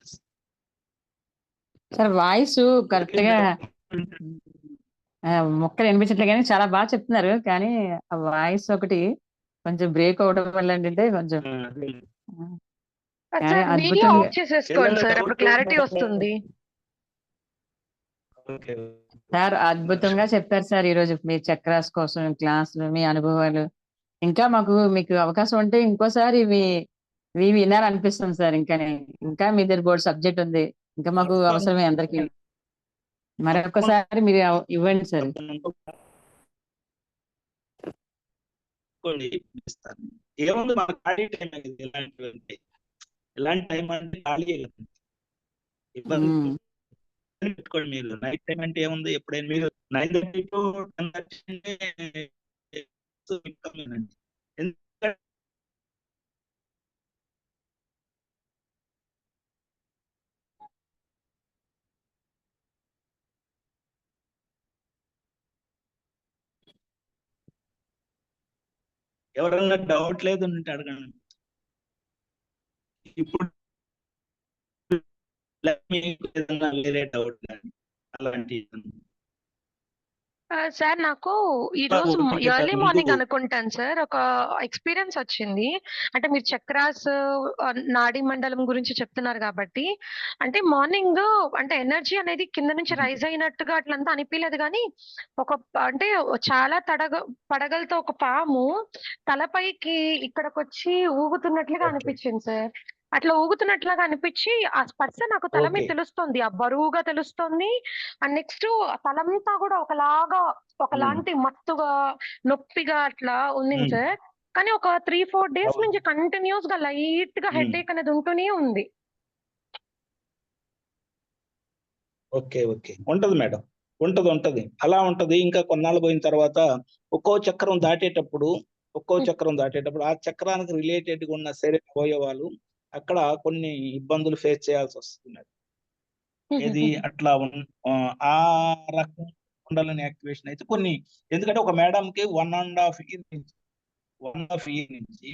సార్ వాయిస్ కరెక్ట్ గా మొక్కలు వినిపించట్లే కానీ చాలా బాగా చెప్తున్నారు. కానీ ఆ వాయిస్ ఒకటి కొంచెం బ్రేక్ అవడం వల్ల ఏంటంటే కొంచెం కానీ సార్ వీడియో అద్భుతంగా ఆఫ్ చేసేసుకోండి సార్, అప్పుడు క్లారిటీ వస్తుంది. సార్ అద్భుతంగా చెప్పారు సార్ ఈరోజు మీ చక్రాస్ కోసం క్లాసులు, మీ అనుభవాలు. ఇంకా మీకు అవకాశం ఉంటే ఇంకోసారి ఇవి వినాలనిపిస్తుంది సార్. ఇంకా మీ దగ్గర బోర్డు సబ్జెక్ట్ ఉంది. ఇంకా మాకు అవసరమే అందరికి. మరొకసారి మీరు ఇవ్వండి సార్. ఏముంది మన ఖాళీ టైం ఇలాంటి టైం అంటే ఖాళీ ఇబ్బంది పెట్టుకోండి. మీరు నైట్ టైం అంటే ఏముంది, ఎప్పుడైనా మీరు 9:30 to 10:30 ఎవరన్నా డౌట్ లేదు అంటే అడగండి. ఇప్పుడు ఏదన్నా వేరే డౌట్ కానీ అలాంటి సార్ నాకు ఈ రోజు ఎర్లీ మార్నింగ్ అనుకుంటాను సార్ ఒక ఎక్స్పీరియన్స్ వచ్చింది. అంటే మీరు చక్రాస్, నాడీ మండలం గురించి చెప్తున్నారు కాబట్టి, అంటే మార్నింగ్ అంటే ఎనర్జీ అనేది కింద నుంచి రైజ్ అయినట్టుగా అట్లంతా అనిపించలేదు. కానీ అంటే చాలా పడగలతో ఒక పాము తలపైకి ఇక్కడికి వచ్చి ఊగుతున్నట్లుగా అనిపించింది సార్. అట్లా ఊగుతున్నట్లుగా అనిపించి ఆ స్పర్శ నాకు తల మీద తెలుస్తుంది, ఆ బరువుగా తెలుస్తుంది. అండ్ నెక్స్ట్ తలంతా కూడా ఒకలాంటి మత్తుగా, నొప్పిగా అట్లా ఉంది సార్. కానీ ఒక 3-4 డేస్ నుంచి కంటిన్యూస్ గా లైట్ గా హెడ్ ఏక్ అనేది ఉంటూనే ఉంది. ఓకే ఓకే, ఉంటది మేడం, ఉంటది అలా ఉంటది. ఇంకా కొన్నాళ్ళు పోయిన తర్వాత ఒక్కో చక్రం దాటేటప్పుడు ఆ చక్రానికి రిలేటెడ్ గా ఉన్న శరీర అవయవాలు అక్కడ కొన్ని ఇబ్బందులు ఫేస్ చేయాల్సి వస్తుంది. ఏది అట్లా ఆ రకం కుండలని యాక్టివేషన్ అయితే కొన్ని, ఎందుకంటే ఒక మేడం కి 1.5 year నుంచి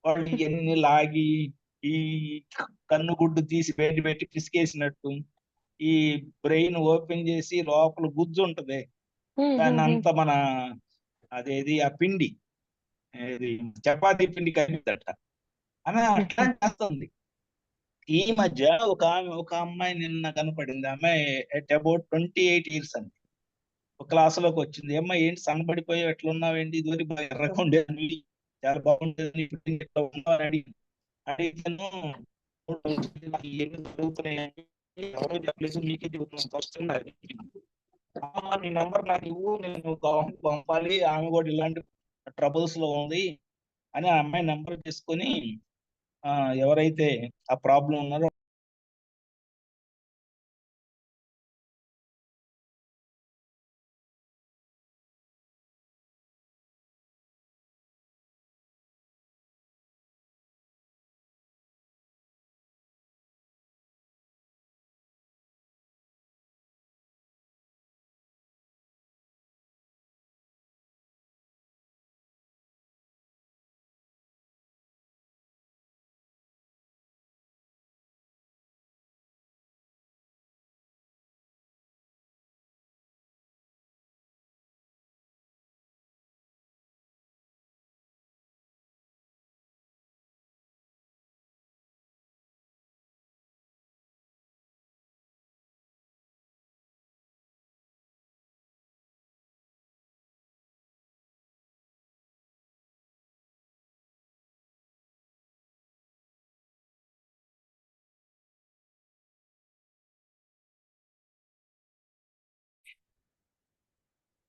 వాళ్ళు ఎన్ని లాగి ఈ కన్ను గుడ్డు తీసి బయట పెట్టి పిసికేసినట్టు ఈ బ్రెయిన్ ఓపెన్ చేసి లోపల గుజ్జు ఉంటది, దాన్ని అంత మన అదేది ఆ పిండి, ఏది చపాతీ పిండి కలిపిదట అని అట్లా చేస్తుంది. ఈ మధ్య ఒక అమ్మాయి నిన్న కనపడింది. అమ్మాయి ఎట్ అబౌట్ 28 years అండి. ఒక క్లాసులోకి వచ్చింది. అమ్మాయి ఏంటి సన్నబడిపోయి ఎట్లున్నావేంటి, ఇదివరకు బాగా ఎర్రగా ఉండేది, చాలా బాగుండేది, ఇప్పుడు ఇట్లా ఉన్నావు అని అడిగాను. నాకు ఏమి జరుగుతున్నాయండి, ఎవరో చెప్పలేదు, మీకే చెబుతున్నాను ఫస్ట్ ఉన్నది. నీ నెంబర్ నాకు ఇవ్వు, నేను పంపాలి, ఆమె కూడా ఇలాంటి ట్రబుల్స్ లో ఉంది అని ఆ అమ్మాయి నెంబర్ తీసుకొని ఎవరైతే ఆ ప్రాబ్లం ఉన్నారో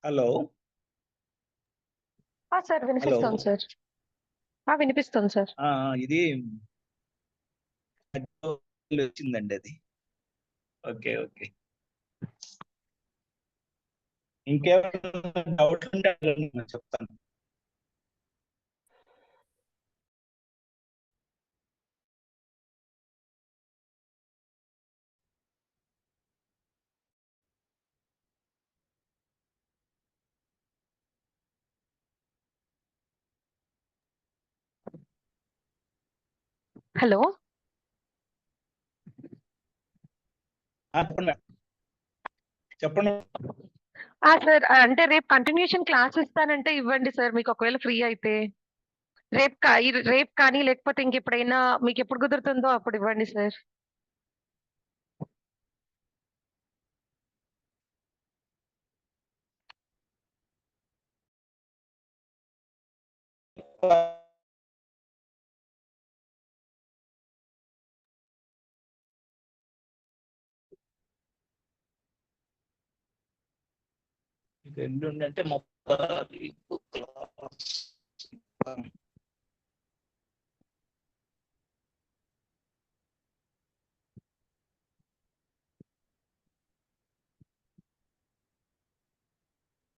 హలో సార్ వినిపిస్తుంది సార్. వినిపిస్తుంది సార్. ఇది వచ్చిందండి అది. ఓకే ఓకే, ఇంకేమైనా డౌట్ ఉంటే అడగండి, నేను చెప్తాను. హలో చెప్పండి చెప్పండి. సార్, అంటే రేపు కంటిన్యూషన్ క్లాస్ ఇస్తానంటే ఇవ్వండి సార్, మీకు ఒకవేళ ఫ్రీ అయితే. రేపు కానీ లేకపోతే ఇంకెప్పుడైనా మీకు ఎప్పుడు కుదురుతుందో అప్పుడు ఇవ్వండి సార్. రెండు అంటే మొత్తం